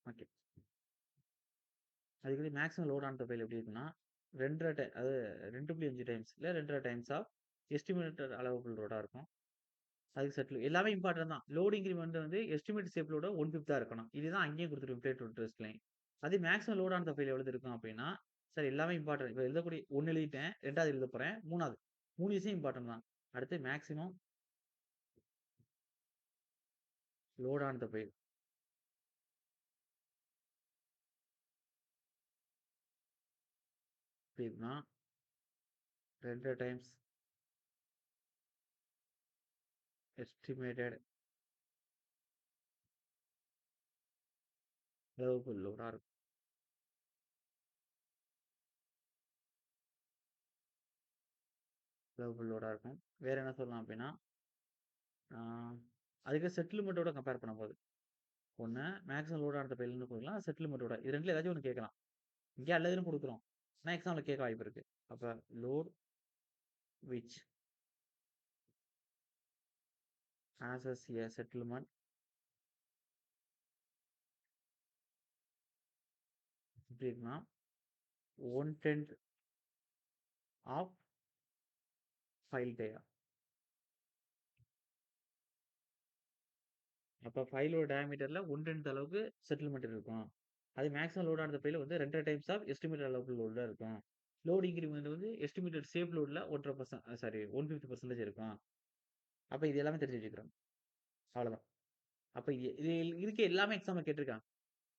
Okay. அதுக்கடுத்து maximum load on the pile எப்படி இருக்குன்னா, 2 1/2 அதாவது 2.5 டைம்ஸ் இல்ல 2 1/2 டைம்ஸ் ஆஃப் எஸ்டிமேட்டட் அலோவபிள் லோடா இருக்கும். அதுக்கு செட்டில் எல்லாமே இம்பார்ட்டன்ட் தான். லோட் இன்கிரிமெண்ட் வந்து எஸ்டிமேட் சேஃப் லோட 1/5 இருக்கணும். இதுதான் அங்கேயும் குடுத்துருக்கும் இன்ஃப்ளேட் டு ட்ரெஸ்ட்லயும். அதே maximum load on the file எவ்வளவு இருக்கும் அப்படின்னா, சார் எல்லாமே இம்பார்ட்டன்ட். இப்ப எழுதக்கூடிய 1 எழுதிட்டேன். 2வது எழுதப் போறேன். 3வது 3 விஷயம் இம்பார்ட்டன்ட் தான். அடுத்து maximum load on the file எப்படின்னா 2 டைம்ஸ் எஸ்டிமேட்டட் அலோவபிள் லோடா இருக்கும். அலோவபிள் லோடா இருக்கும். வேற என்ன சொல்லலாம் அப்படின்னா, ஆ அதுக்கு செட்டில்மென்ட்டோட கம்பேர் பண்ணும்போது, ஒண்ணு மேக்ஸிமம் லோட் ஆன் த ஃபைல்ன்னு குடுக்கலாம். செட்டில்மென்ட்டோட இது 2ல ஏதாச்சும் ஒண்ணு கேட்கலாம். இங்க அல்லதுன்னு குடுக்குறோம். ஆனா எக்ஸாம்ல கேட்க வாய்ப்பு இருக்கு. அப்ப load which Asus a settlement எப்படி இருக்குன்னா 1/10 ஆஃப் ஃபைல் டே. அப்ப ஃபைலோட டயாமீட்டர்ல 1/10 அளவுக்கு செட்டில்மென்ட் இருக்கும். அது மேக்ஸிமம் லோட் ஆன ஃபைல் வந்து 2 டைம்ஸ் ஆஃப் எஸ்டிமேட்டட் அலோவபிள் லோட்ல இருக்கும். லோட் இன்கிரிமெண்ட் வந்து எஸ்டிமேட்டட் சேஃப் லோட்ல 1.5% சாரி 150% இருக்கும். அப்ப இது எல்லாமே தெரிஞ்சு வச்சுக்கிறோம். அவ்வளவுதான். அப்ப இது இது இருக்க எல்லாமே எக்ஸாம்ல கேட்டிருக்காங்க.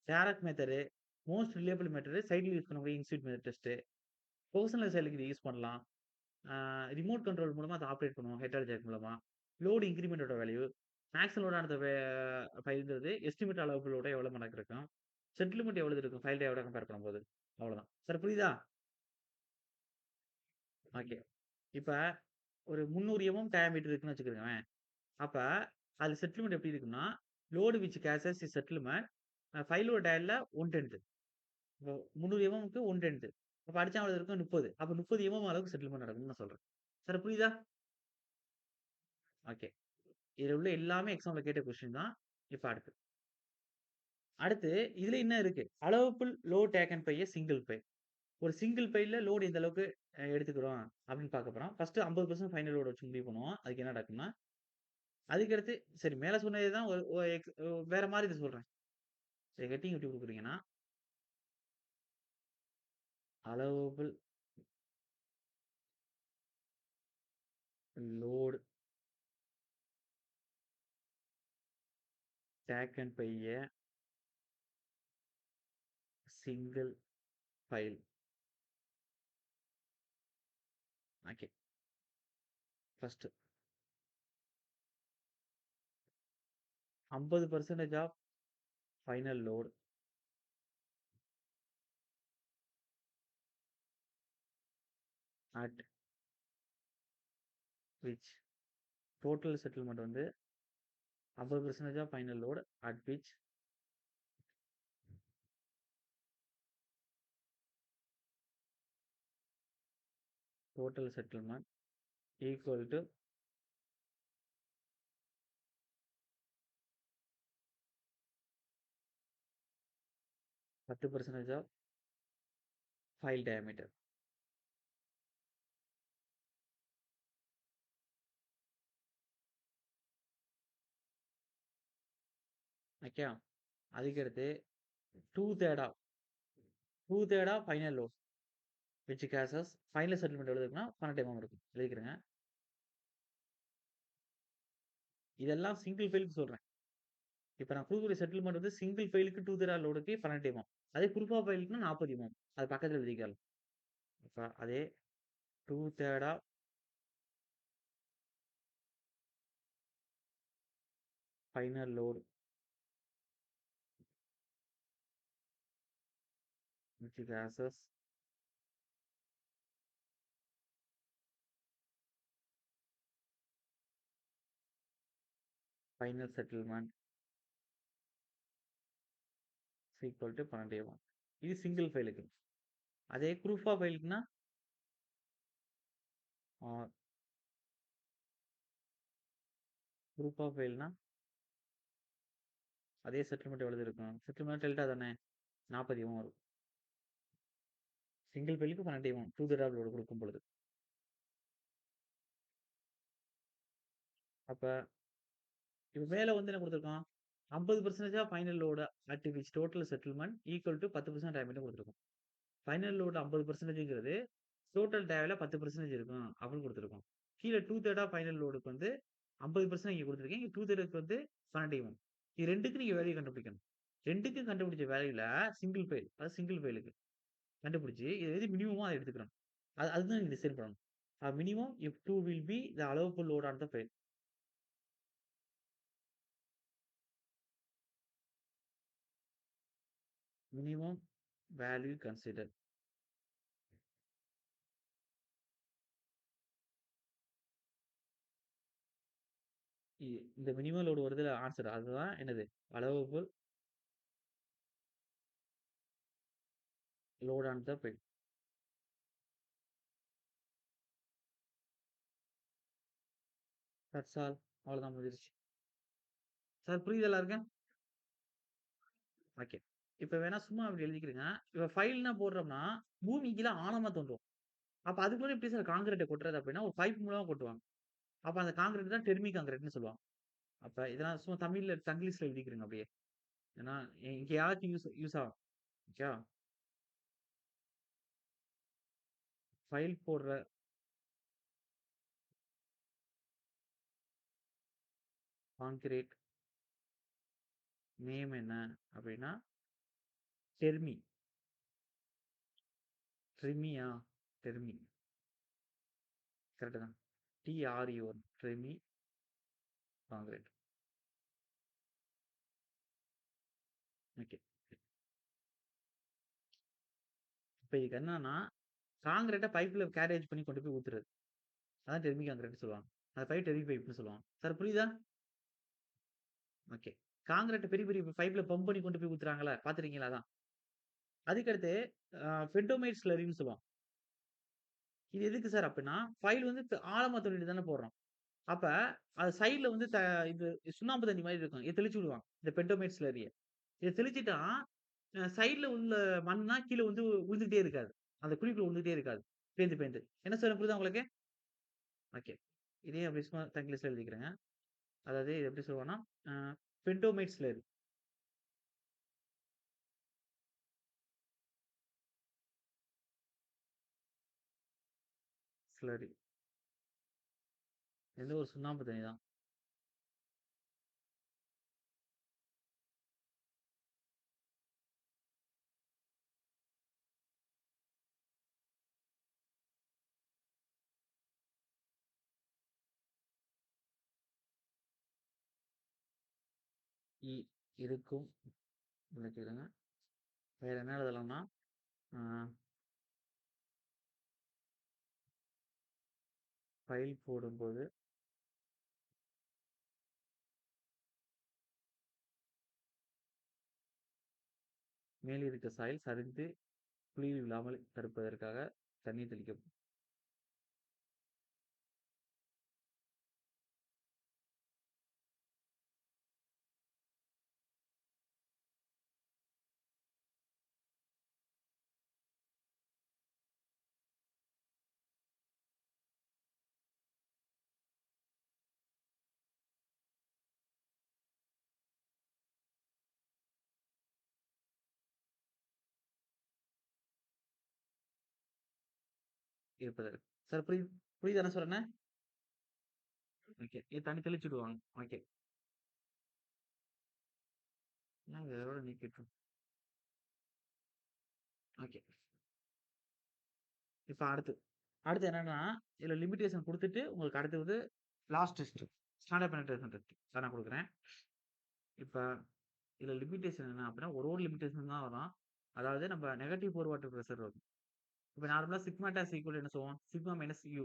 Direct method, most reliable method, சைட்ல யூஸ் பண்ணக்கூடிய இன்ஸ்டிடியூட் மெத்தட் டெஸ்ட். பெர்சனல் சைடுக்கு இத யூஸ் பண்ணலாம். ரிமோட் கண்ட்ரோல் மூலமா அத ஆப்பரேட் பண்ணுவோம். ஹெட்டர் ஜாக் மூலமா. லோட் இன்கிரிமென்ட்டோட வேல்யூ, மேக்ஸிமம் லோட் ஆனது ஃபைல்ங்கிறது எஸ்டிமேட் அலோவபிள் லோட எவ்வளவு மடங்கு இருக்கும். செட்டில்மென்ட் எவ்வளவு இருக்கும் ஃபைல் டேவோட கம்பேர் பண்ணும்போது. அவ்வளவுதான். சார் புரியுதா? ஓகே. இப்ப ஒரு 300 டயாமீட்டர் இருக்குன்னு வச்சுக்கோங்களேன். அப்ப அதுல செட்டில்மென்ட் எப்படி இருக்குன்னா, load which causes is settlement ஃபைலோட டயல்ல 1/10. இப்போ 300 க்கு 1/10. அப்ப அடிச்சா எவ்வளவு இருக்கும்? 30. அப்ப 30 அளவுக்கு செட்டில்மென்ட் நடக்கும்னு நான் சொல்றேன். சார் புரியுதா? ஓகே. இதுல உள்ள எல்லாமே எக்ஸாம்ல கேட்ட கொஸ்டின் தான். இப்ப அடுத்து இதுல என்ன இருக்கு? Allowable load taken by a single pile. ஒரு சிங்கிள் பைல லோட் எந்த அளவுக்கு எடுத்துக்கிறோம் அப்படின்னு பார்க்க போறோம். ஃபர்ஸ்ட் 50% ஃபைனல் லோட் வச்சு முடிவு பண்ணுவோம். அதுக்கு என்ன நடக்கும்னா, அதுக்கடுத்து சரி மேல சொன்னதே தான் ஒரு ஒ எக்ஸ் வேற மாரி இத சொல்றேன். சரி ஹெட்டிங் எப்படி குடுக்குறீங்கன்னா, allowable load taken by a single file. Okay. First, 50% of final load at which total settlement வந்து 50% of final load at which total settlement equal to 10% of file diameter. Okay. அதுக்கடுத்து 2/3 of 2/3 of final load which cases final settlement எவ்வளவு இருக்குன்னா 12 mm இருக்கும். எழுதிக்கிறேங்க. இதெல்லாம் single ஃபைலுக்கு சொல்றேன். இப்ப நான் குடுக்கக்கூடிய settlement வந்து சிங்கிள் ஃபைலுக்கு 2/3 லோடுக்கு 12 mm. அதே குரூப் ஆஃப் ஃபைலுக்குன்னா 40 mm. அது பக்கத்துல எழுதிக்கலாம். இப்ப அதே 2/3 of final load which cases final settlement is equal to 12 mm. இது சிங்கிள் ஃபைலுக்கு. அதே குரூப் ஆஃப் ஃபைலுக்குன்னா குரூப் ஆஃப் ஃபைல்னா அதே செட்டில்மெண்ட் எவ்வளவு இருக்கும்? செட்டில்மெண்ட் டெல்டா தானே 40 mm வரும். சிங்கிள் ஃபைலுக்கு 12 mm 2/3 லோடு கொடுக்கும் பொழுது. அப்ப இப்ப மேல வந்து என்ன கொடுத்திருக்கோம்? 50% of final load at which total settlement equal to 10% diameter கொடுத்திருக்கோம். ஃபைனல் லோட் 50%ங்கிறது டோட்டல் டயல 10% இருக்கும் அப்படின்னு கொடுத்திருக்கோம். கீழ 2/3 ஆஃப் ஃபைனல் லோடுக்கு வந்து 50% இங்க கொடுத்திருக்கேன். இங்க 2/3க்கு வந்து 12 mm. இது 2க்கு நீங்க வேல்யூ கண்டுபிடிக்கணும். 2க்கும் கண்டுபிடிச்ச வேல்யூல சிங்கிள் ஃபைல் அது சிங்கிள் ஃபைலுக்கு கண்டுபிடிச்சு இது எது மினிமமோ அதை எடுத்துக்கணும். அதுதான் நீங்க டிசைட் பண்ணணும். Minimum if 2 will be the allowable load on the file. Minimum value consider. இந்த மினிமம் லோடு வருதுல ஆன்சர் அதுதான் என்னது allowable load on the file. That's all. அவ்வளவுதான் முடிஞ்சிருச்சு. சார் புரியுதா எல்லாருக்கும்? ஓகே. இப்ப வேணா சும்மா அப்படி எழுதிக்கிறேங்க. இப்ப ஃபைல்னா போடுறோம்னா பூமி கீழ ஆழமா தோண்டும். அப்ப அதுக்குள்ள எப்படி சார் கான்கிரீட்ட கொட்டுறது அப்படின்னா ஒரு பைப் மூலமா கொட்டுவாங்க. அப்ப அந்த கான்கிரீட் தான் டெர்மி கான்கிரீட்னு சொல்லுவாங்க. அப்ப இதெல்லாம் சும்மா தமிழ்ல தங்கிலீஷ்ல எழுதிக்கிறேங்க அப்படியே. ஏன்னா எங்கேயாச்சும் யூஸ் யூஸ் ஆகும். ஓகே. ஃபைல் போடுற கான்கிரீட் நேம் என்ன அப்படின்னா டெர்மி. ட்ரிமியா? டெர்மி. கரெக்ட் தான். TREO tremie concrete. ஓகே. இப்ப இதுக்கு என்னன்னா கான்கிரீட்ட பைப்ல கேரேஜ் பண்ணி கொண்டு போய் ஊத்துறது. அதான் டெர்மி கான்கிரீட்னு சொல்லுவாங்க. அந்த பைப் டெர்மி பைப்னு சொல்லுவாங்க. சார் புரியுதா? ஓகே. கான்கிரீட்ட பெரிய பெரிய பைப்ல பம்ப் பண்ணி கொண்டு போய் ஊத்துறாங்கல்ல பார்த்திருக்கீங்களா அதான். அதுக்கடுத்து பென்டோமைட் ஸ்லரின்னு சொல்லுவோம். இது எதுக்கு சார் அப்படின்னா, ஃபைல் வந்து ஆழமா தோண்டிட்டு தானே போடுறோம். அப்ப அது சைடுல வந்து இது சுண்ணாம்பு தண்ணி மாரி இருக்கும். இத தெளிச்சு விடுவாங்க. இந்த பென்டோமைட் ஸ்லரிய. இத தெளிச்சுட்டா சைடுல உள்ள மண்ணா கீழ வந்து விழுந்துட்டே இருக்காது. அந்த குழிக்குள்ள விழுந்துட்டே இருக்காது. பேந்து பேந்து. என்ன சொல்றேன் புரியுதா உங்களுக்கு? ஓகே. இதையும் அப்படி சும்மா தங்கிலீஷ்ல எழுதிக்கிறேங்க. அதாவது இது எப்படி சொல்லுவோம்னா, அ பென்டோமைட் ஸ்லரி. ஸ்லரி. இது ஒரு சுண்ணாம்பு தண்ணி தான். இ இருக்கும் வச்சுக்கிடுங்க. வேற என்ன எழுதலாம்னா ஃபைல் போடும்போது மேல் இருக்க சாயில் சரிந்து குழி விழாமல் தடுப்பதற்காக தண்ணீர் தெளிக்கப்படும். இருப்பதற்கு. சார் புரியுதானே சொல்றேன்? ஓகே. இது தண்ணி தெளிச்சு விடுவாங்க. ஓகே. நான் இதோட நீக்கிட்டோம். ஓகே. இப்ப அடுத்து என்னன்னா, இதுல லிமிட்டேஷன் குடுத்துட்டு, உங்களுக்கு அடுத்தது last test. Standard penetration test. அத நான் குடுக்குறேன். இப்ப இதுல லிமிட்டேஷன் என்ன அப்டின்னா, ஒரு லிமிட்டேஷன் தான் வரும். அதாவது நம்ம நெகட்டிவ் போர் வாட்டர் பிரஷர் வரும். இப்ப நார்மலா சிக்மா டேஷ் ஈக்குவல் என்ன சொல்லுவோம்? Sigma minus you.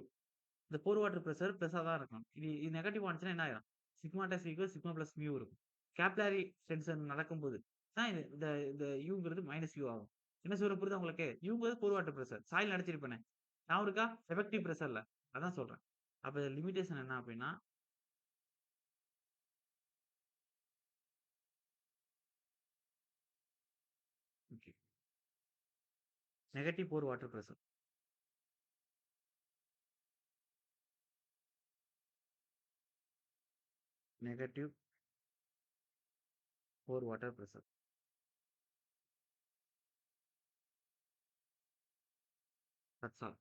இந்த போர் வாட்டர் பிரஷர் பிளஸ்ஸா தான் இருக்கணும். இது நெகட்டிவ் ஆனுச்சுன்னா என்ன ஆயிரும்? Sigma dash equal sigma plus mu இருக்கும். கேபில்லரி டென்ஷன் நடக்கும்போது தான் இந்த இந்த யூங்கிறது மைனஸ் யூ ஆகும். என்ன சொல்றேன் புரியுதா உங்களுக்கு? யூங்கிறது போர் வாட்டர் பிரஷர். சாயில் நடிச்சிருப்பேனே. ஞாபகம் இருக்கா? எஃபெக்டிவ் பிரஷர்ல. அதான் சொல்றேன். அப்ப லிமிட்டேஷன் என்ன அப்டின்னா okay. Negative pore water pressure. Negative pore water pressure. That's all.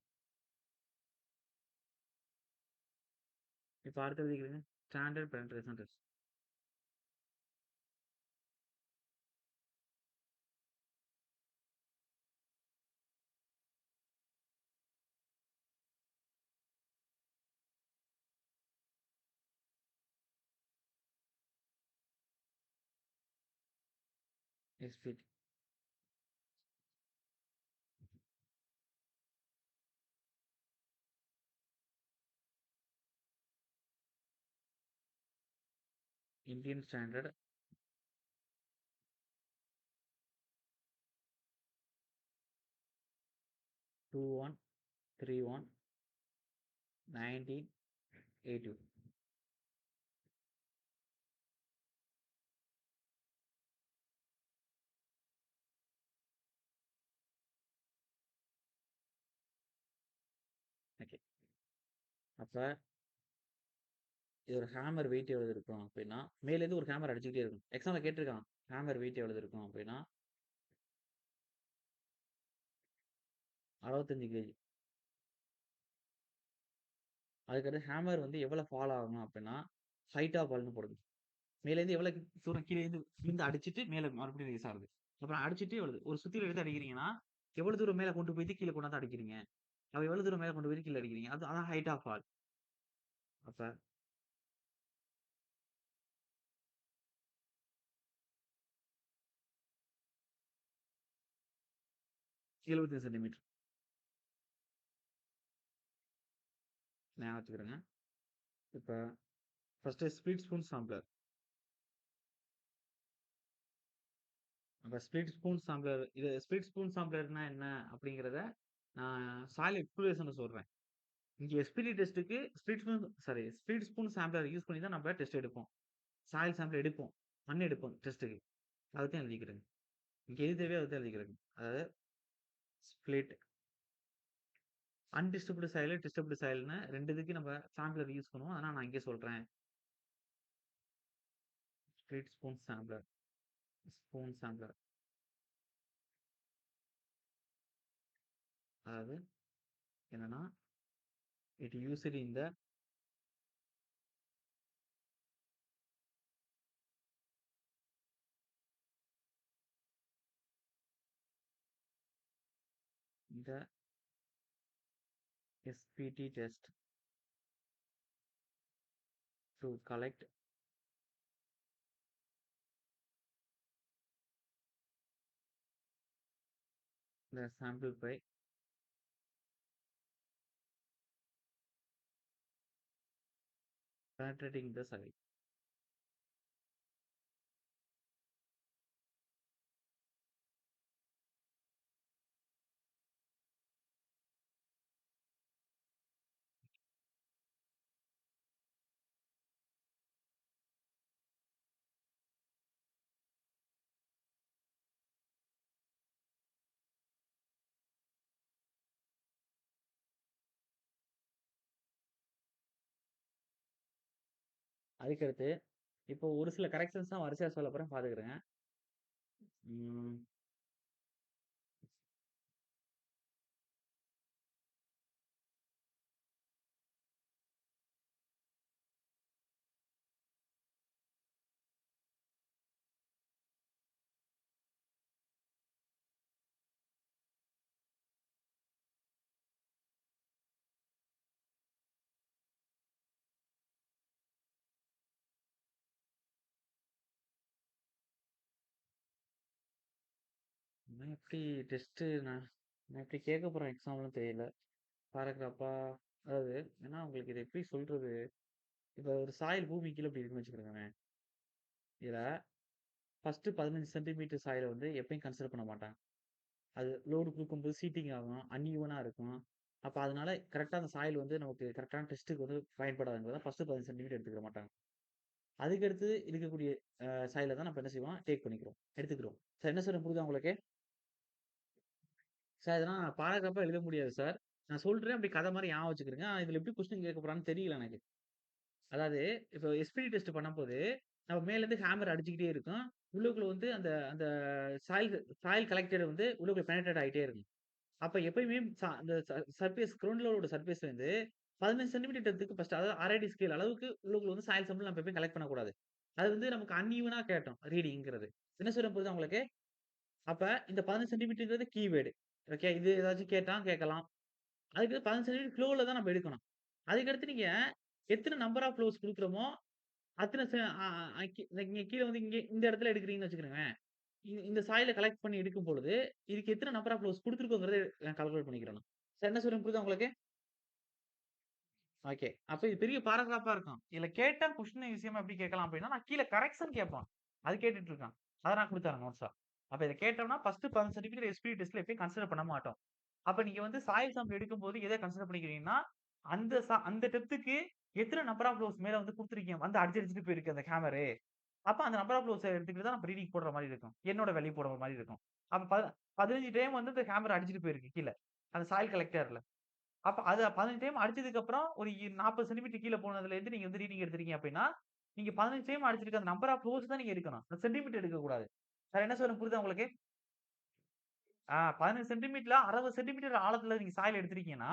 இப்ப அடுத்தது கேக்குறீங்க. Standard penetration test. SPT. Indian standard 2131 1982. Okay. அப்ப இது ஒரு ஹேமர் வெயிட் எவ்வளவு இருக்கும் அப்டின்னா, மேலேருந்து ஒரு ஹேமர் அடிச்சுக்கிட்டே இருக்கும். எக்ஸாம்ல கேட்டிருக்கான். ஹேமர் வெயிட் எவ்வளவு இருக்கும் அப்டின்னா 65 கேஜி. அதுக்கடுத்து ஹேமர் வந்து எவ்வளவு ஃபால் ஆகணும் அப்டின்னா, ஹைட் ஆஃப் ஃபால்ன்னு போடுங்க. மேலேருந்து எவ்வளவு தூரம் கீழ இருந்து அடிச்சுட்டு மேல மறுபடியும் ரைஸ் ஆகுது. அப்புறம் அடிச்சுட்டு எவ்வளவு ஒரு சுத்தியில எடுத்து அடிக்கிறீங்கன்னா, எவ்வளவு தூரம் மேல கொண்டு போயிட்டு கீழ கொண்டாந்து அடிக்கிறீங்க. அப்ப எவ்வளவு தூரம் மேல கொண்டு போயிட்டு கீழ அடிக்கிறீங்க. அதான் ஹைட் ஆஃப் ஃபால். அப்ப 75 சென்டிமீட்டர். ஞாபகம் வச்சுக்கிறேங்க. இப்ப ஃபர்ஸ்ட் ஸ்பிளிட் ஸ்பூன் சாம்பிளர். அப்ப ஸ்பிளிட் ஸ்பூன் சாம்பிளர் இது ஸ்பிளிட் ஸ்பூன் சாம்பிளர்னா என்ன அப்படிங்கிறத நான் சாயில் எக்ஸ்ப்ளோரேஷன்ல சொல்றேன். இங்க SPD டெஸ்ட்க்கு split spoon sampler use பண்ணி தான் நம்ம டெஸ்ட் எடுப்போம். சாயில் சாம்பிள் எடுப்போம். மண் எடுப்போம் டெஸ்ட்க்கு. அதுதான் எழுதிக்கிறேங்க. இங்க எது தேவையோ அதுதான் எழுதிக்கிறேங்க. அதாவது ஸ்பிளிட் அன்டிஸ்டர்ப்டு சாயில், டிஸ்டர்ப்டு சாயில்னு 2 இதுக்கு நம்ம சாம்பிளர் யூஸ் பண்ணுவோம். அதனால நான் இங்கே சொல்றேன். Split spoon sampler. அதாவது என்னன்னா, it used in the the SPT test to collect இந்த sample by penetrating the soil. அதுக்கடுத்து இப்போ ஒரு சில கரெக்ஷன்ஸ் தான் வரிசையா சொல்லப் போறேன் பாத்துக்கிடுங்க. ம். நான் எப்படி டெஸ்ட் நான் எப்படி கேட்க போறேன் எக்ஸாம்லாம் தெரியல. பாராகிராஃபா அதாவது ஏன்னா உங்களுக்கு இதை எப்படி சொல்றது? இப்போ ஒரு சாயில் பூமி கீழ இப்படி இருக்குன்னு வச்சுக்கிடுங்களேன். இதுல ஃபர்ஸ்ட் 15 சென்டிமீட்டர் சாயில வந்து எப்பயும் கன்சிடர் பண்ண மாட்டாங்க. அது லோடு குடுக்கும்போது சீட்டிங் ஆகும். அன்ஈவனா இருக்கும். அப்ப அதனால கரெக்ட்டா அந்த சாயில் வந்து நமக்கு கரெக்ட்டான டெஸ்ட்க்கு வந்து பயன்படாதுங்கிறத ஃபர்ஸ்ட் 15 சென்டிமீட்டர் எடுத்துக்கிட மாட்டாங்க. அதுக்கடுத்து இருக்கக்கூடிய சாயில தான் நம்ம என்ன செய்வோம்? டேக் பண்ணிக்கிறோம். எடுத்துக்கிறோம். சார் என்ன சொல்றேன் புரியுதா உங்களுக்கு? சார் இதெல்லாம் பாராகிராஃபா எழுத முடியாது சார். நான் சொல்றேன் அப்படி கதை மாரி ஞாபகம் வச்சுக்கிருங்க. ஆனா இதுல எப்படி கொஸ்டின் கேட்க போறான்னு தெரியல எனக்கு. அதாவது இப்போ எஸ்பிடி டெஸ்ட் பண்ணும்போது, நம்ம மேலேருந்து ஹேமர் அடிச்சுக்கிட்டே இருக்கும். உள்ளுக்குள்ள வந்து அந்த அந்த சாயில் சாயில் கலெக்டர் வந்து உள்ளுக்குள்ள பெனட்ரேட் ஆயிட்டே இருக்கும். அப்ப எப்பயுமே அந்த சர்ஃபேஸ் கிரவுண்ட் லெவலோட சர்ஃபேஸ்லேருந்து 15 சென்டிமீட்டர் டெப்த்துக்கு ஃபர்ஸ்ட் அதாவது 1/2 அடி ஸ்கேல் அளவுக்கு உள்ளுக்குள்ள வந்து சாயில் சாம்பிள் நம்ம எப்பயும் கலெக்ட் பண்ணக்கூடாது. அது வந்து நமக்கு அன்ஈவனா கேட்டோம் ரீடிங்கிறது. என்ன சொல்றேன் புரியுதா உங்களுக்கு? அப்ப இந்த 15 சென்டிமீட்டர்ங்கிறது கீவேர்டு. ஓகே. இது ஏதாச்சும் கேட்டா கேட்கலாம். அதுக்கு 15 சென்டிமீட்டர் ஃப்ளோல தான் நம்ம எடுக்கணும். அதுக்கடுத்து நீங்க எத்தன நம்பர் ஆஃப் ஃப்ளோஸ் குடுக்குறோமோ, அத்தன செ அ அ கீ நீங்க கீழ வந்து இங்க இந்த இடத்துல எடுக்கிறீங்கன்னு வச்சுக்கங்களேன். இந்த சாயில கலெக்ட் பண்ணி எடுக்கும் பொழுது, இதுக்கு எத்தன நம்பர் ஆஃப் ஃப்ளோஸ் குடுத்துருக்கோங்கிறத கால்குலேட் பண்ணிக்கிறணும். சார் என்ன சொல்றேன் புரியுதா உங்களுக்கு? ஓகே. அப்ப இது பெரிய பாராகிராஃபா இருக்கும். இதுல கேட்டா கொஸ்டின் விஷயமா எப்படி கேட்கலாம் அப்படின்னா, நான் கீழ கரெக்ஷன் கேட்பான். அது கேட்டுட்டு இருக்கான். அத நான் குடுத்துர்றேன் நோட்ஸா. அப்ப இத கேட்டோம்னா, ஃபர்ஸ்ட் 15 சென்டிமீட்டர் எஸ்பிடி டெஸ்ட்ல எப்பயும் கன்சிடர் பண்ண மாட்டோம். அப்ப நீங்க வந்து சாயில் சாம்பிள் எடுக்கும்போது எத கன்சிடர் பண்ணிக்கிறீங்கன்னா, அந்த டெப்த்துக்கு எத்தன நம்பர் ஆஃப் ஃப்ளோஸ் மேல வந்து குடுத்துருக்கீங்க. வந்து அடிச்சுட்டு போயிருக்கு அந்த ஹேமரு. அப்ப அந்த நம்பர் ஆஃப் ஃப்ளோர்ஸ எடுத்துக்கிட்டு தான் நம்ம ரீடிங் போடுற மாரி இருக்கும். என்னோட வேல்யூ போடுற மாரி இருக்கும். அப்ப 15 டைம் வந்து இந்த ஹேமர் அடிச்சுட்டு போயிருக்கு கீழ. அந்த சாயில் கலெக்டர்ல. அப்ப அது 15 டைம் அடிச்சதுக்கு அப்புறம் ஒரு 40 சென்டிமீட்டர் கீழ போனதுலேருந்து நீங்க வந்து ரீடிங் எடுத்துறீங்க அப்டின்னா, நீங்க 15 டைம் அடிச்சிருக்க அந்த நம்பர் ஆஃப் ஃப்ளோர்ஸ் தான் நீங்க எடுக்கணும். சென்டிமீட்டர் எடுக்கக்கூடாது. நான் என்ன சொல்றேன் புரியுதா உங்களுக்கு? 15 சென்டிமீட்டர்ல 60 சென்டிமீட்டர் ஆழத்துல நீங்க சாயில் எடுத்திருக்கீங்கன்னா,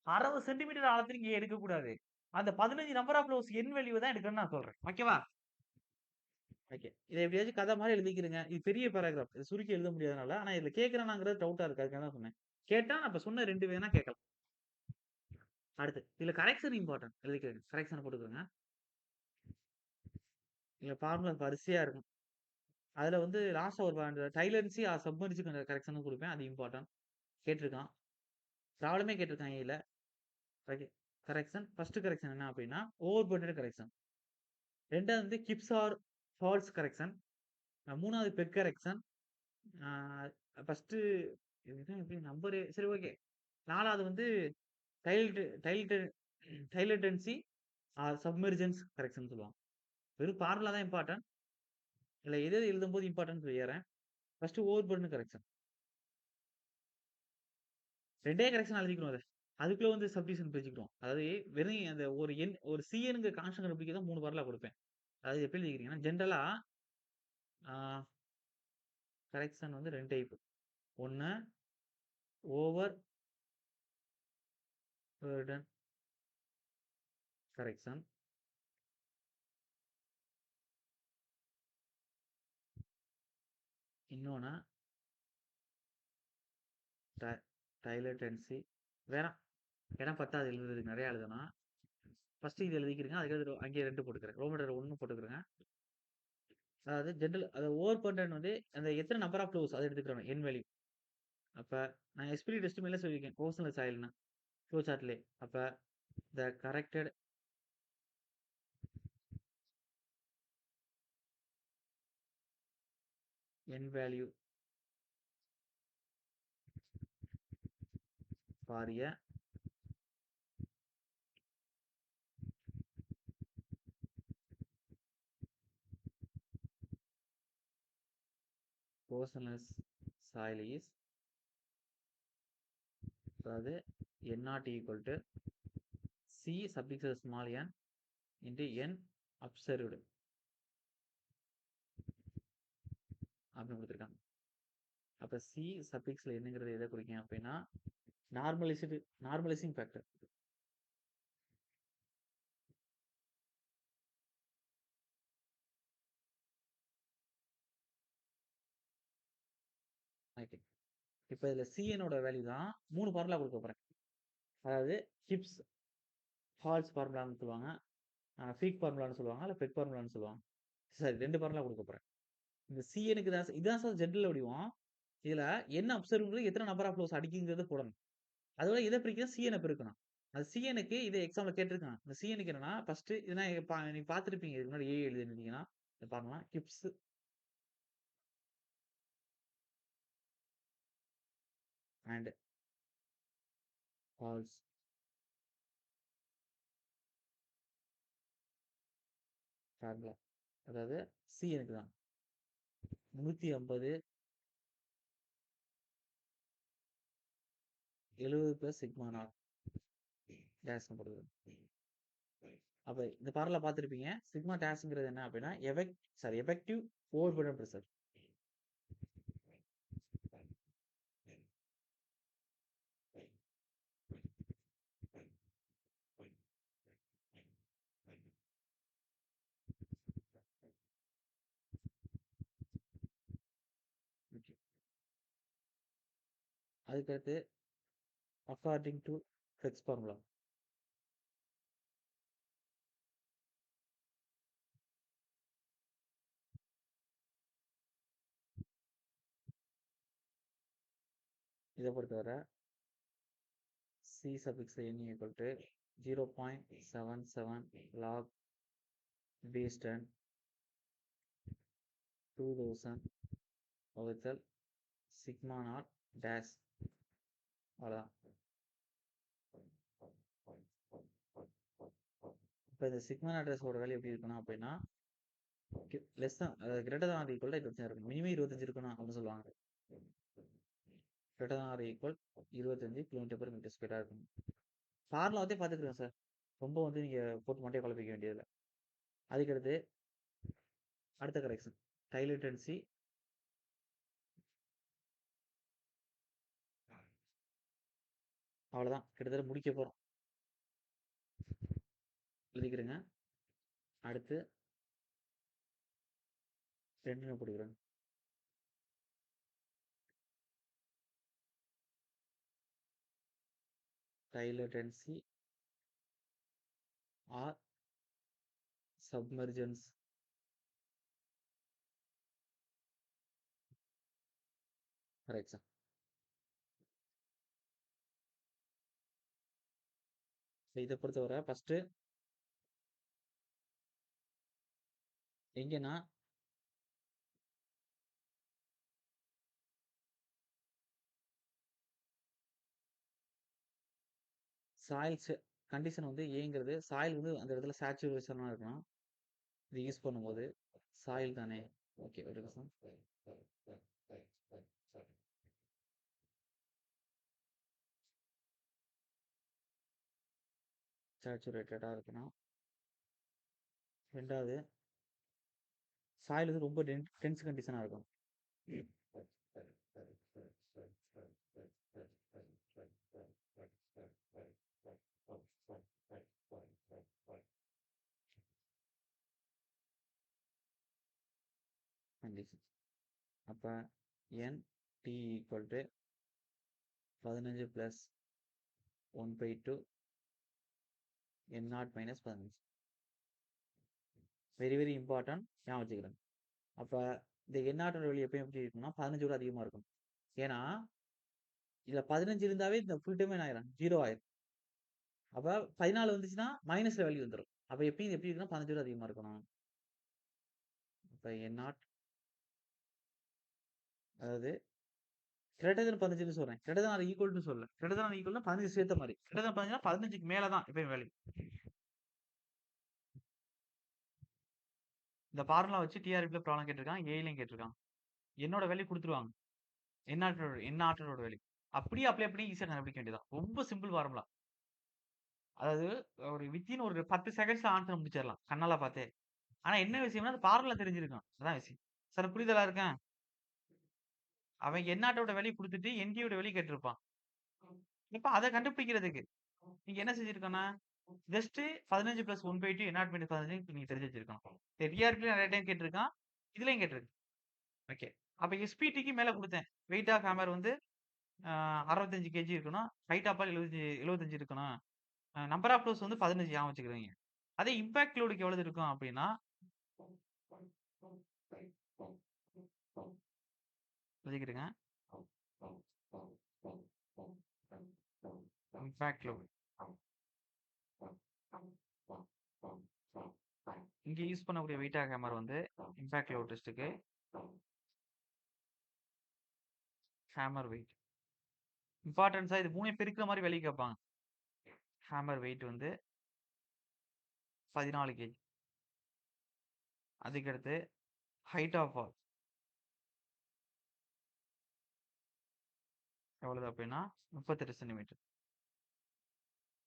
60 சென்டிமீட்டர் ஆழத்துல நீங்க எடுக்கக்கூடாது. அந்த 15 நம்பர் ஆஃப் ஃப்ளோர்ஸ் எண் வேல்யூ தான் எடுக்கணும்னு நான் சொல்றேன். ஓகேவா? ஓகே. இத எப்படியாச்சும் கதை மாரி எழுதிக்கிறங்க. இது பெரிய பேராகிராஃப். இத சுருக்கி எழுத முடியாதனால, ஆனா இதுல கேட்கிறேனாங்கிறது டவுட்டா இருக்கு. அதுக்காக தான் சொன்னேன். கேட்டா நான் இப்ப சொன்ன 2 வேணா கேட்கலாம். அடுத்து, இதுல கரெக்ஷன் இம்பார்ட்டன்ட் எழுதிக்கங்க. கரெக்ஷன போட்டுக்கோங்க. இதுல ஃபார்முலா வரிசையா இருக்கும். அதுல வந்து லாஸ்ட்டா ஒரு அந்த டைலன்சி ஆர் சப்மர்ஜ்க்கான கரெக்ஷனும் குடுப்பேன். அது இம்பார்ட்டன்ட். கேட்டிருக்கான். ப்ராப்ளமே கேட்டிருக்கான் ஏல. ஓகே. கரெக்ஷன். ஃபர்ஸ்ட் கரெக்ஷன் என்ன அப்டின்னா, ஓவர் பர்டன்ட் கரெக்ஷன். 2வது வந்து கிப்ஸ் ஆர் ஃபால்ஸ் கரெக்ஷன். 3வது பெக் கரெக்ஷன். ஆ ஃபர்ஸ்ட்டு இதுதான் எப்படி நம்பரு சரி ஓகே. 4வது வந்து டைல்டு டைல்டு டைலட்டன்சி ஆர் சப்மெர்ஜென்ஸ் கரெக்ஷன் சொல்லுவாங்க. வெறும் ஃபார்முலா தான் இம்பார்ட்டன்ட். இதுல எது எது எழுதும்போது இம்பார்ட்டன்ட் சொல்லிர்றேன். First over burden correction. 2டே கரெக்ஷன் எழுதிக்கிறோம் அத. அதுக்குள்ள வந்து சப்டிவிஷன் பிரிச்சுக்கிறோம். அதாவது வெறும் அந்த ஒரு எண் ஒரு சிஎன்ங்கிற கான்ஸ்டன்ட் கண்டுபிடிக்க தான் 3 ஃபார்முலா குடுப்பேன். அதாவது எப்படி எழுதிக்கிறீங்கன்னா, ஜெனரலா ஆ கரெக்ஷன் வந்து 2 டைப். 1 over burden correction. இன்னொன்னு ட டைலட்டன்சி வேணாம். ஏன்னா பத்தாது எழுதுறதுக்கு நெறைய எழுதணும். ஃபர்ஸ்ட் இது எழுதிக்கிறங்க. அதுக்கு அங்கேயே 2 போட்டுக்கிறேன். Roman letter 1 போட்டுக்கிறேங்க. அதாவது ஜெனரல் ஓவர் பர்டன் வந்து அந்த எத்தன நம்பர் ஆஃப் ஃப்ளோர்ஸ் அத எடுத்துக்கிறணும். எண் வேல்யூ. அப்ப நான் எஸ்பிடி டெஸ்ட் மேல சொல்லியிருக்கேன் கோர்ஸ்லெஸ் ஆயில்னா ஃப்ளோ சார்ட்லே. அப்ப the corrected n value for a cohesionless soil is அதாவது n not equal to C suffix small n into n observed அப்படின்னு கொடுத்துருக்காங்க. அப்ப சி சப்டிக்ஸ்ல என்னங்கிறது எதை குறிக்கும் அப்படின்னா நார்மலைசிங் ஃபேக்டர். ஓகே. இப்போ இதுல சிஎனோட வேல்யூ தான் 3 ஃபார்முலா கொடுக்க போறேன். அதாவது ஹிப்ஸ் ஹால்ஸ் ஃபார்முலான்னு சொல்லுவாங்க, ஃபீக் ஃபார்முலான்னு சொல்லுவாங்க, இல்லை பெக் ஃபார்முலான்னு சொல்லுவாங்க. சரி 2 ஃபார்முலா கொடுக்க போறேன். இந்த சிஎனுக்கு தான் இதான் சார் ஜென்ரல் வடிவம். இதுல என்ன அப்சர்வ்ங்கிறது எத்தனை நம்பர் ஆஃப் ஃப்ளோஸ் அடிக்குங்கிறத போடணும். அதோட இதை பிரிக்க சிஎனை பெருக்கணும். அது சிஎனுக்கு இதை எக்ஸாம்ல கேட்டிருக்காங்க. இந்த சிஎனுக்கு என்னன்னா ஃபர்ஸ்ட் இதெல்லாம் நீங்க பார்த்துருப்பீங்க. இதுக்கு முன்னாடி ஏ எழுதிருந்தீங்கன்னா இதை பார்க்கலாம். Hips and halls formula. அதாவது சிஎனுக்கு தான் 150 70 பிளஸ் சிக்மா நாட் டேஷ்னு போடுது. அப்ப இந்த பார்முலா பார்த்துருப்பீங்க. சிக்மா டேஷ்ங்கிறது என்ன அப்படின்னா எஃபெக்டிவ் ஓவர்பர்டன் ப்ரெஷர். ஓகே. அதுக்கடுத்து அக்கார்டிங் டு ஃப்ளெக்ஸ் ஃபார்முலா. இதை பொறுத்தவரை C suffix n equal to 0.77 log base 10 2000 வகுத்தல் சிக்மா நாட் டேஷ். அவ்வளோதான். இப்போ இந்த சிக்மா நாட் டேஷோட வேல்யூ எப்படி இருக்கணும் அப்படின்னா லெஸ் தான் கிரேட்டர் தான் ஆர் ஈக்குவல் 25 இருக்கணும். மினிமம் 25 இருக்கணும் அப்படின்னு சொல்லுவாங்க. Greater than R equal 25 km/m² இருக்கணும். ஃபார்முலா வந்து பார்த்துக்கிறேன் சார். ரொம்ப வந்து நீங்க போட்டு மட்டும் குழப்பிக்க வேண்டியதில்லை. அதுக்கடுத்து அடுத்த கரெக்ஷன் டைலர் டென்சி அவ்வளோதான். கிட்டத்தட்ட முடிக்க போகிறோம். எழுதிக்கிறேங்க. அடுத்து 2 போடுகிறேன். Dilatancy or submergence correction. இதை பொறுத்தவரை ஃபர்ஸ்ட் எங்கன்னா சாயில் கண்டிஷன் வந்து ஏங்கிறது சாயில் வந்து அந்த இடத்துல சேச்சுரேஷனாக இருக்கணும். இது யூஸ் பண்ணும்போது சாயில் தானே. ஓகே ஒரு நிமிஷம். சேச்சுரேட்டடாக இருக்கணும். ரெண்டாவது சாயில் வந்து ரொம்ப டென்ஸ் கண்டிஷனாக இருக்கும். கண்டிஷன் அப்போ n t equal to 15 + 1/2 n0 - 15. Very very important. ஞாபகம் வச்சுக்கிறேன். அப்போ இந்த n0 வெளியே எப்பயும் எப்படி இருக்கும்னா 15 விட அதிகமாக இருக்கும். ஏன்னா இதுல 15 இருந்தாவே இந்த ஃபுல் டைமே என்ன ஆயிரும்? 0 ஆயிரும். அப்ப 14 வந்துச்சுன்னா, மைனஸ்ல வேல்யூ வந்துரும். அப்ப எப்பயும் இது எப்படி இருக்குன்னா 15 விட அதிகமா இருக்கணும். அப்ப N0 அதாவது கிரேட்டர் தென் 15ன்னு சொல்றேன். Greater than or equal to சொல்லல. கிரேட்டர் தென் ஆர் ஈக்குவல்னா 15 சேர்த்த மாரி. கிரேட்டர் தென் 15னா 15க்கு மேல தான் எப்பயும் வேல்யூ. இந்த ஃபார்முலா வச்சு டிஆர்பில ப்ராப்ளம் கேட்டிருக்கான். ஏஐலயும் கேட்டிருக்கான். என்னோட வேல்யூ குடுத்துருவாங்க. என் நாட்டோட வேல்யூ. அப்படியே அப்ளை பண்ணி ஈஸியா கண்டுபிடிக்க வேண்டியதுதான். ரொம்ப சிம்பிள் ஃபார்முலா. அதாவது ஒரு வித்தின் ஒரு 10 செகண்ட்ஸ்ல ஆன்சர் முடிச்சிடலாம். கண்ணால பார்த்தே. ஆனா என்ன விஷயம்னா, அந்த ஃபார்முலா தெரிஞ்சிருக்கணும். அதான் விஷயம். சார் புரிதலா இருக்கேன்? அவன் என் நாட்டோட வேல்யூ குடுத்துட்டு என்டியோட வேல்யூ கேட்டிருப்பான். இப்ப அத கண்டுபிடிக்கிறதுக்கு நீங்க என்ன செஞ்சிருக்கணும்? Just 15 plus 1/2 N not minus 15 நீங்க தெரிஞ்சு வச்சிருக்கணும். டிஆர்பில நிறைய டைம் கேட்டிருக்கான். இதுலயும் கேட்டிருக்கு. ஓகே. அப்ப எஸ்பிடிக்கு மேல குடுத்தேன். வெயிட் ஆஃப் ஹேமர் வந்து 65 கேஜி இருக்கணும். ஹைட் ஆஃப் பால் 75 இருக்கணும். நம்பர் ஆஃப் ஃப்ளோஸ் வந்து 15 ஞாபகம் வச்சுக்கிறீங்க. அதே இம்பாக்ட் லோடுக்கு எவ்வளவு இருக்கும் அப்படின்னா எழுதிக்கிடுங்க. Impact load. இங்க யூஸ் பண்ணக்கூடிய வெயிட் ஆஃப் ஹேமர் வந்து இம்பாக்ட் லோட் டெஸ்ட்டுக்கு ஹேமர் வெயிட். இம்பார்ட்டன்ஸா இது 3 பெருக்கிற மாதிரி வெளிய கேட்பாங்க. ஹேமர் வெயிட் வந்து 14 கேஜி. அதுக்கடுத்து ஹைட் ஆஃப் ஃபால் எவ்வளவு அப்படின்னா 38 centimetre.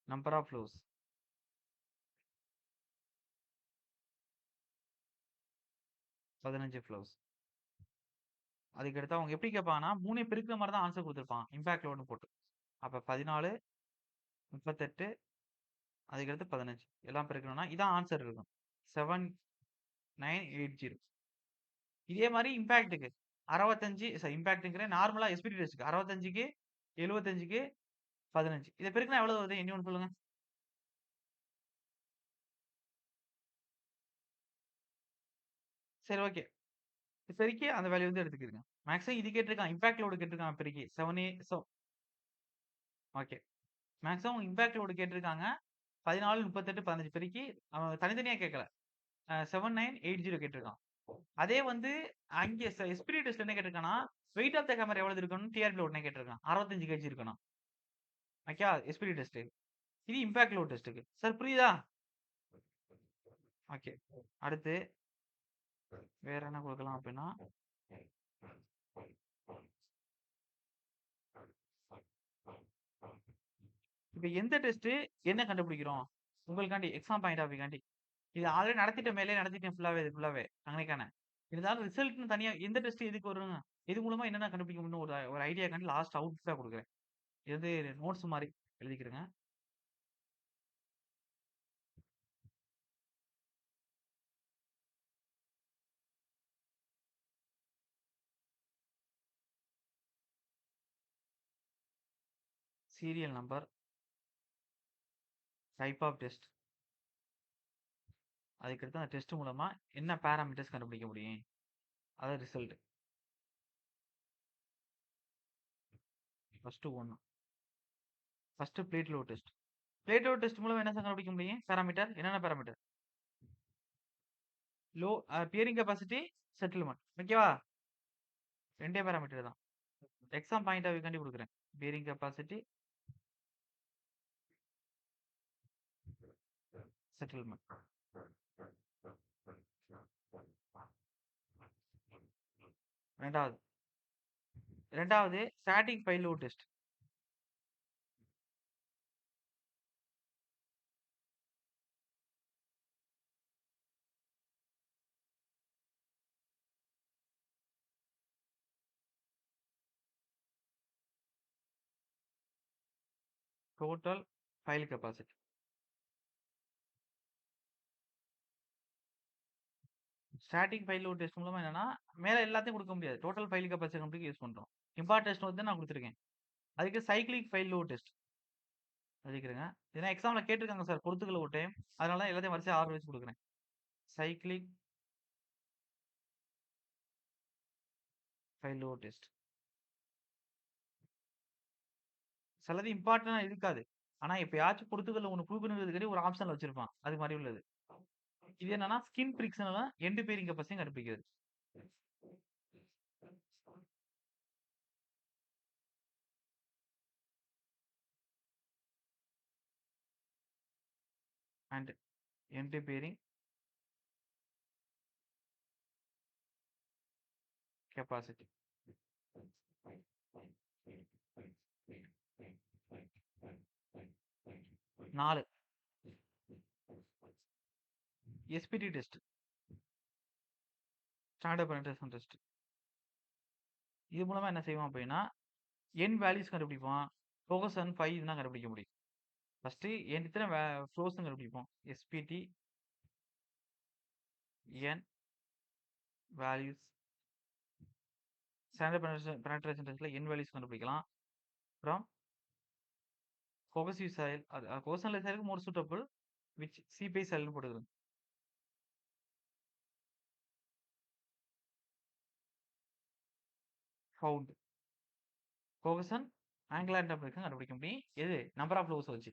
Number of flows 15 flows. அதுக்கடுத்து அவங்க எப்படி கேட்பாங்கன்னா 3 பெருக்கிற மாதிரி தான் ஆன்சர் கொடுத்துருப்பான். இம்பாக்ட் லோடுன்னு போட்டு. அப்ப 14, 38 அதுக்கடுத்து 15 எல்லாம் பெருக்கணும்னா இதான் ஆன்சர் இருக்கும். 7980. இதே மாதிரி இம்பாக்ட்டுக்கு 65 இம்பாக்ட்ங்கிறேன் நார்மலா எஸ்பிடி டெஸ்ட்க்கு 65க்கு 75க்கு 15 இதை பெருக்கினா எவ்வளவு வருது? என்ன ஒன்று சொல்லுங்க. சரி ஓகே. பெருக்கி அந்த வேல்யூ வந்து எடுத்துக்கிடுங்க. மேக்ஸிமம் இது கேட்டிருக்கான். இம்பாக்ட் லோடு கேட்டிருக்கான் பெருக்கி 7 ஓகே. மேக்ஸிமம் இம்பாக்ட் லோடு கேட்டிருக்காங்க. 14, 38, 15 பெருக்கி அவன் தனித்தனியா கேட்கல. 7980 கேட்டிருக்கான். அதே வந்து அங்க எஸ்பிடி டெஸ்ட்ல என்ன கேட்டிருக்கான்னா, வெயிட் ஆஃப் த ஹேமர் எவ்வளவு இருக்கணும்? டிஆர்பில உடனே கேட்டிருக்கான். 65 கேஜி இருக்கணும். Okay SPD test. இது இம்பாக்ட் லோட் டெஸ்ட்டுக்கு. சார் புரியுதா? ஓகே. அடுத்து வேற என்ன கொடுக்கலாம் அப்படின்னா இப்ப எந்த டெஸ்ட் என்ன கண்டுபிடிக்கிறோம்? உங்களுக்காண்டி எக்ஸாம் பாயிண்ட் ஆஃப் வியூக்காண்டி. இது ஆல்ரெடி நடத்திட்டேன். மேலே நடத்திட்டேன் ஃபுல்லாவே அங்கனைக்கான. இருந்தாலும் ரிசல்ட்னு தனியா எந்த டெஸ்ட் எதுக்கு வருங்க? இது மூலமா என்னென்ன கண்டுபிடிக்க முடியும்னு ஒரு ஐடியாக்காண்டி லாஸ்ட் அவுட்புட்டா குடுக்குறேன். இது வந்து நோட்ஸ் மாரி எழுதிக்கிறேங்க. Serial number, type of test. அதுக்கடுத்து அந்த டெஸ்ட் மூலமா என்ன பாராமீட்டர்ஸ் கண்டுபிடிக்க முடியும்? அதான் result. First 1. First plate load test. Plate load test மூலமா என்ன சார் கண்டுபிடிக்க முடியும்? பாராமீட்டர் என்னென்ன பாராமீட்டர்? Bearing capacity, settlement. ஓகேவா? 2 பாராமீட்டர் தான். எக்ஸாம் பாயிண்ட் ஆஃப் வியூக்காண்டி குடுக்குறேன். Bearing capacity, settlement. ரெண்டாவது static pile load test. Total pile capacity. Static pile load test மூலமா என்னன்னா, மேல எல்லாத்தையும் குடுக்க முடியாது. டோட்டல் ஃபைல் கெப்பாசிட்டி கண்டுபிடிக்க யூஸ் பண்றோம். இம்பார்ட் டெஸ்ட் வந்து நான் குடுத்துருக்கேன். அதுக்கு சைக்ளிக் ஃபைல் லோட் டெஸ்ட் எழுதிக்கிறேங்க. ஏன்னா எக்ஸாம்ல கேட்டிருக்காங்க சார் பொறுத்துக்கல ஒரு டைம். அதனால தான் எல்லாத்தையும் வரிசையா ஆர்டர் வச்சு குடுக்குறேன். Cyclic pile load test. சிலது இம்பார்ட்டன்ட்டா இருக்காது. ஆனா எப்பயாச்சும் பொறுத்துக்கல்ல ஒண்ணு குடுக்கணுங்கிறதுக்காண்டி ஒரு ஆப்ஷன்ல வச்சிருப்பான். அது மாரி உள்ளது. இது என்னன்னா ஸ்கின் பிரிக்ஸ்னா எண்ட் பேரிங் கெப்பாசிட்டிய கண்டுபிடிக்கிறது. And end bearing capacity. 4 SPT test. Standard penetration test. இது மூலமா என்ன செய்வான் அப்டின்னா, என் வேல்யூஸ் கண்டுபிடிப்பான். கோஹெசன் 5 தான் கண்டுபிடிக்க முடியும். ஃபர்ஸ்ட்டு எத்தன ஃப்ளோர்ஸ்ன்னு கண்டுபிடிப்போம். SPT N values standard penetration டெஸ்ட்ல என் வேல்யூஸ் கண்டுபிடிக்கலாம். அப்புறம் கோஹெசிவ் சாயில் கோஹெஷன்லெஸ் சாயிலுக்கு மோர் சூட்டபிள் விச் சிபி சாயில்னு போட்டுக்கிறேன். ஃபவுண்ட் கோஹெசன் ஆங்குலர் டெம்பரேச்சர் கண்டுபிடிக்க முடியும். எது நம்பர் ஆஃப் ஃப்ளோர்ஸ் வச்சு.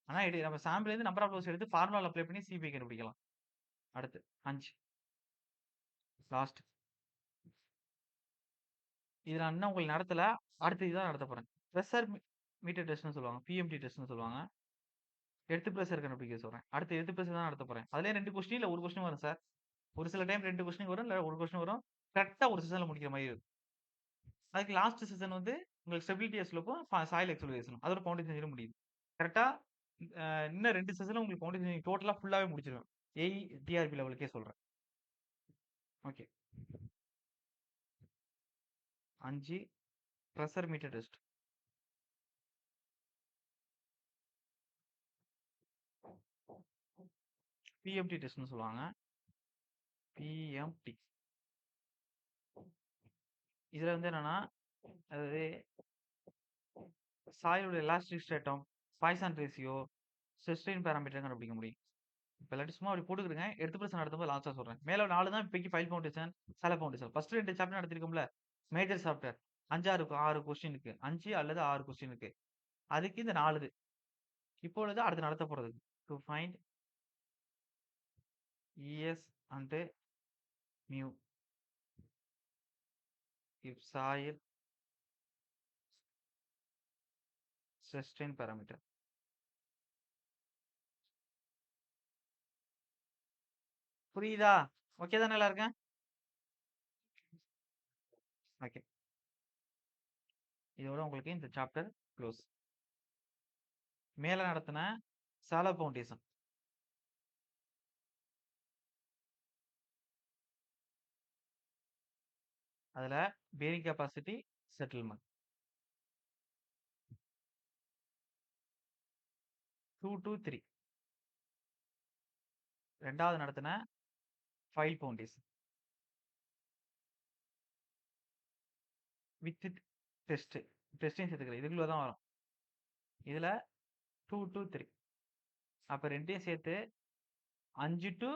ஆனா நம்ம சாம்பிள்ல இருந்து நம்பர் ஆஃப் ஃப்ளோர்ஸ் எடுத்து ஃபார்முலால அப்ளை பண்ணி சிபி கண்டுபிடிக்கலாம். அடுத்து 5 லாஸ்ட். இது நான் இன்னும் உங்களுக்கு நடத்தல. அடுத்து இதான் நடத்த போறேன். பிரஷர் மீட்டர் டெஸ்ட்னு சொல்லுவாங்க. பிஎம்டி டெஸ்ட்னு சொல்லுவாங்க. எர்த் பிரஷர் கண்டுபிடிக்க சொல்றேன். அடுத்து எர்த் பிரஷர் தான் நடத்த போறேன். அதிலேயே 2 கொஸ்டின் இல்ல 1 கொஸ்டின் வரும் சார். ஒரு சில டைம் 2 கொஸ்டின் வரும். இல்ல 1 கொஸ்டின் வரும். கரெக்ட்டா ஒரு செஷன்ல முடிக்கிற மாரி இருக்கும். அதுக்கு லாஸ்ட் செஷன் வந்து உங்களுக்கு ஸ்டெபிலிட்டி ஸ்லோப்பும், சாயில் எக்ஸ்ப்ளோரேஷனும். அதோட ஃபவுண்டேஷன் இயர் முடியுது. கரெக்ட்டா இன்னும் 2 செஷன்ல உங்களுக்கு ஃபவுண்டேஷன் டோட்டலா ஃபுல்லாவே முடிச்சிருவேன். ஏஇ, டிஆர்பி லெவலுக்கே சொல்றேன். Okay. 5 pressuremeter test. PMT டெஸ்ட்னு சொல்லுவாங்க. பிஎம்டி. இதுல வந்து என்னன்னா, அதாவது சாயிலோட எலாஸ்டிக் ஸ்டேட்டம், பாய்சான் ரேஷியோ, சிஸ்டைன் பாராமீட்டர் கண்டுபிடிக்க முடியும். இப்ப இல்லாட்டி சும்மா அப்படி போட்டுக்கிடுங்க. எடுத்து பிரச்சனை நடத்தும்போது லாஸ்ட்டா சொல்றேன். மேல 4 தான் இப்போதைக்கு ஃபைல் ஃபவுண்டேஷன், சால ஃபவுண்டேஷன். ஃபர்ஸ்ட் 2 சாப்டர் நடத்திருக்கோம்ல. மேஜர் சாப்டர் 5, 6 கொஸ்டினுக்கு 5 அல்லது 6 கொஸ்டினுக்கு. அதுக்கு இந்த 4 இது. இப்பொழுது அடுத்து நடத்த போறது. To find ES and mu if soil sustain parameter. புரியுதா? ஓகே தானே எல்லாருக்கும்? ஓகே. இதோட உங்களுக்கு இந்த சாப்டர் க்ளோஸ். மேல நடத்தின சாலோ ஃபவுண்டேஷன். அதுல பேரிங் கெப்பாசிட்டி செட்டில்மென்ட் 2 to 3. ரெண்டாவது நடத்தின ஃபைல் ஃபவுண்டேஷன் வித் டெஸ்டையும் சேர்த்துக்கிறேன். இதுக்குள்ள தான் வரும். இதுல 2 to 3. அப்ப ரெண்டையும் சேர்த்து 5 to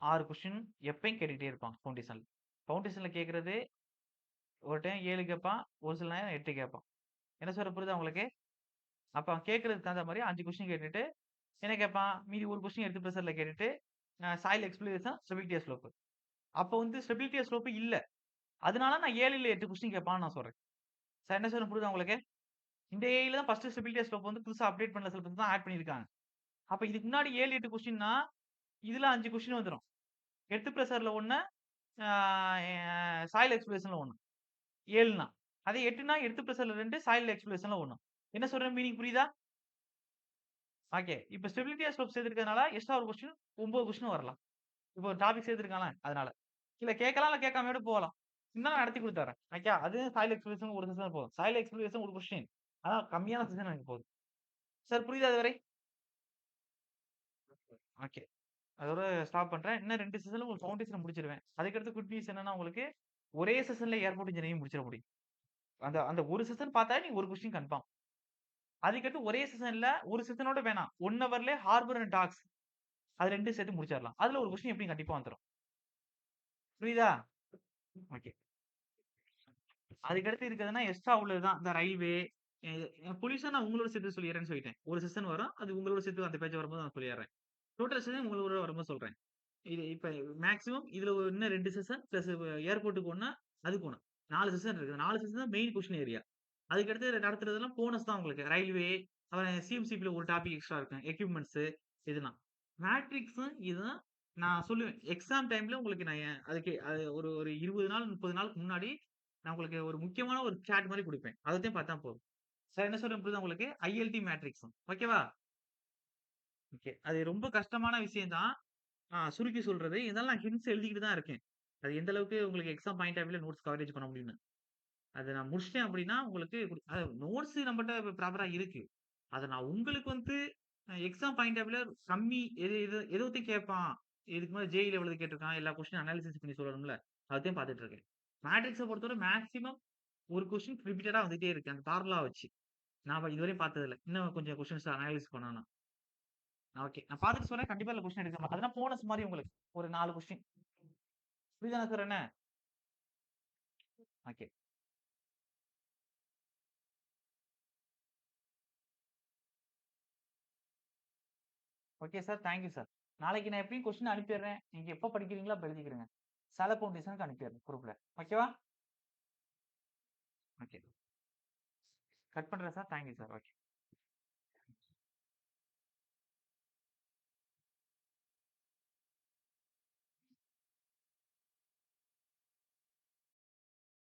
6 கொஸ்டின் எப்பயும் கேட்டுக்கிட்டே இருப்பான் ஃபவுண்டேஷன்ல. ஃபவுண்டேஷன்ல கேட்கறது ஒரு டைம் 7 கேட்பான். ஒரு சில நேரம் 8 கேட்பான். என்ன சொல்ல புரியுதா உங்களுக்கு? அப்ப அவன் கேட்கறதுக்கு தகுந்த மாதிரி 5 கொஸ்டின் கேட்டுட்டு என்ன கேட்பான்? மீதி ஒரு கொஸ்டின் எடுத்து பிரஷர்ல கேட்டுட்டு சாயில் எக்ஸ்ப்ளோரேஷன், ஸ்டெபிலிட்டி ஸ்லோப். அப்ப வந்து ஸ்டெபிலிட்டி ஸ்லோப் இல்ல. அதனால நான் 7 இல்ல 8 கொஸ்டின் கேட்பான்னு நான் சொல்றேன். சார் என்ன சொல்ல புரியுதா உங்களுக்கு? இந்த ஏஐல தான் ஃபர்ஸ்ட் ஸ்டெபிலிட்டி ஸ்லோப் வந்து புதுசா அப்டேட் பண்ணல சில தான் ஆட் பண்ணியிருக்காங்க. அப்ப இதுக்கு முன்னாடி 7, 8 கொஸ்டின்னா இதுல 5 கொஸ்டின் வந்துரும். எர்த் பிரஷர்ல 1, சாயில் எக்ஸ்ப்ளோரேஷன்ல 1. 7னா. அதே 8னா எர்த் பிரஷர்ல 2, சாயில் எக்ஸ்ப்ளோரேஷன்ல 1. என்ன சொல்றேன் மீனிங் புரியுதா? ஓகே. இப்ப ஸ்டெபிலிட்டி ஸ்லோப் சேர்த்திருக்கிறதுனால எக்ஸ்ட்ரா ஒரு கொஸ்டின் 9 கொஸ்டின் வரலாம். இப்போ ஒரு டாபிக் சேர்த்திருக்கான்ல அதனால. இல்ல கேட்கலாம், இல்ல கேட்காம கூட போகலாம். இன்னும் நான் நடத்தி குடுத்துர்றேன். ஓகே. அது சாயில் எக்ஸ்ப்ளோரேஷன் ஒரு செஷன் போதும். சாயில் எக்ஸ்ப்ளோரேஷன் ஒரு கொஸ்டின். அதான் கம்மியான செஷன் எனக்கு போதும். சார் புரியுதா இதுவரை? ஓகே. அதோட ஸ்டாப் பண்றேன். இன்னும் 2 செஷன்ல உங்களுக்கு ஃபவுண்டேஷன் முடிச்சிருவேன். அதுக்கடுத்து குட் நியூஸ் என்னன்னா உங்களுக்கு ஒரே செஷன்ல ஏர்போர்ட் இன்ஜினியரிங் முடிச்சிட முடியும். அந்த அந்த ஒரு செஷன் பார்த்தாலே நீங்க ஒரு கொஸ்டின் கன்ஃபார்ம். அதுக்கடுத்து ஒரே செஷன்ல ஒரு செஷனோட வேணாம். 1 ஹவர்ல ஹார்பர் அண்ட் டாக்ஸ் அது 2 சேர்த்து முடிச்சிடலாம். அதுல ஒரு கொஸ்டின் எப்படியும் கண்டிப்பா வந்துரும். புரியுதா? ஓகே. அதுக்கடுத்து இருக்கிறதுனா எக்ஸ்ட்ரா உள்ளதுதான். இந்த ரயில்வே, எ பொலியூஷன் நான் உங்களோட சேர்த்து சொல்லிர்றேன்னு சொல்லிட்டேன். ஒரு செஷன் வரும். அது உங்களோட சேர்த்து அந்த பேட்ச் வரும்போது நான் சொல்லிர்றேன். டோட்டல் செஷன் உங்களோட வரும்போது சொல்றேன். இது இப்ப மேக்ஸிமம் இதுல இன்னும் 2 செஷன் பிளஸ் ஏர்போர்ட்க்கு 1 அதுக்கு 1 4 செஷன் இருக்கு. 4 செஷன் தான் மெயின் கொஸ்டின் ஏரியா. அதுக்கு அடுத்து நடத்துறதெல்லாம் போனஸ் தான் உங்களுக்கு. ரயில்வே, அப்புறம் சிஎம்சிபில ஒரு டாபிக் எக்ஸ்ட்ரா இருக்கும். எக்விப்மென்ட்ஸ் இதெல்லாம். மேட்ரிக்ஸும் இதுதான் நான் சொல்லுவேன். எக்ஸாம் டைம்ல உங்களுக்கு நான் அதுக்கு அது ஒரு ஒரு 20 நாள், 30 நாளுக்கு முன்னாடி நான் உங்களுக்கு ஒரு முக்கியமான ஒரு சாட் மாரி குடுப்பேன். அதத்தையும் பார்த்தா போதும். சார் என்ன சொல்றேன் புரியுதா உங்களுக்கு? ஐஎல்டி மேட்ரிக்ஸும். ஓகேவா? ஓகே. அது ரொம்ப கஷ்டமான விஷயம் தான். சுருக்கி சொல்றது. இருந்தாலும் நான் ஹிண்ட்ஸ் எழுதிக்கிட்டு தான் இருக்கேன். அது எந்த அளவுக்கு உங்களுக்கு எக்ஸாம் பாயிண்ட் ஆஃப் வியூல நோட்ஸ் கவரேஜ் பண்ண முடியும்னு. அத நான் முடிச்சுட்டேன் அப்டின்னா, உங்களுக்கு நோட்ஸ் நம்மட்ட ப்ராப்பரா இருக்கு. அத நான் உங்களுக்கு வந்து எக்ஸாம் பாயிண்ட் ஆஃப் வியூல கம்மி எத பத்தி கேட்பான்? இதுக்கு மேல ஜேஇல எவ்வளவு கேட்டிருக்கான்? எல்லா கொஸ்டின் அனாலிசிஸ் பண்ணி சொல்லணும்ல. அதத்தான் பார்த்துட்டு இருக்கேன். மேட்ரிக்ஸ பொறுத்தவரை மேக்ஸிமம் ஒரு கொஸ்டின் ரிப்பீட்டடா வந்துட்டே இருக்கு. அந்த ஃபார்முலா வச்சு. நான் இதுவரையும் பார்த்ததில்ல. இன்னும் கொஞ்சம் கொஸ்டின்ஸ் அனலைஸ் பண்ணணும். ஓகே. நான் பார்த்துட்டு சொல்றேன். கண்டிப்பா இதுல கொஸ்டின் எடுக்க மாட்டேன். அதெல்லாம் போனஸ் மாரி உங்களுக்கு. ஒரு 4 கொஸ்டின். புரியுதா நான் சொல்றேன்னு? Okay. Okay sir. Thank you sir. நாளைக்கு நான் எப்படியும் கொஸ்டின் அனுப்பிடுறேன். நீங்க எப்ப படிக்கிறீங்களோ அப்ப எழுதிக்கிறங்க. சால ஃபவுண்டேஷனுக்கு அனுப்பிடுறேன் குரூப்ல. ஓகேவா? ஓகே. கட் பண்றேன் sir. Thank you sir. Okay.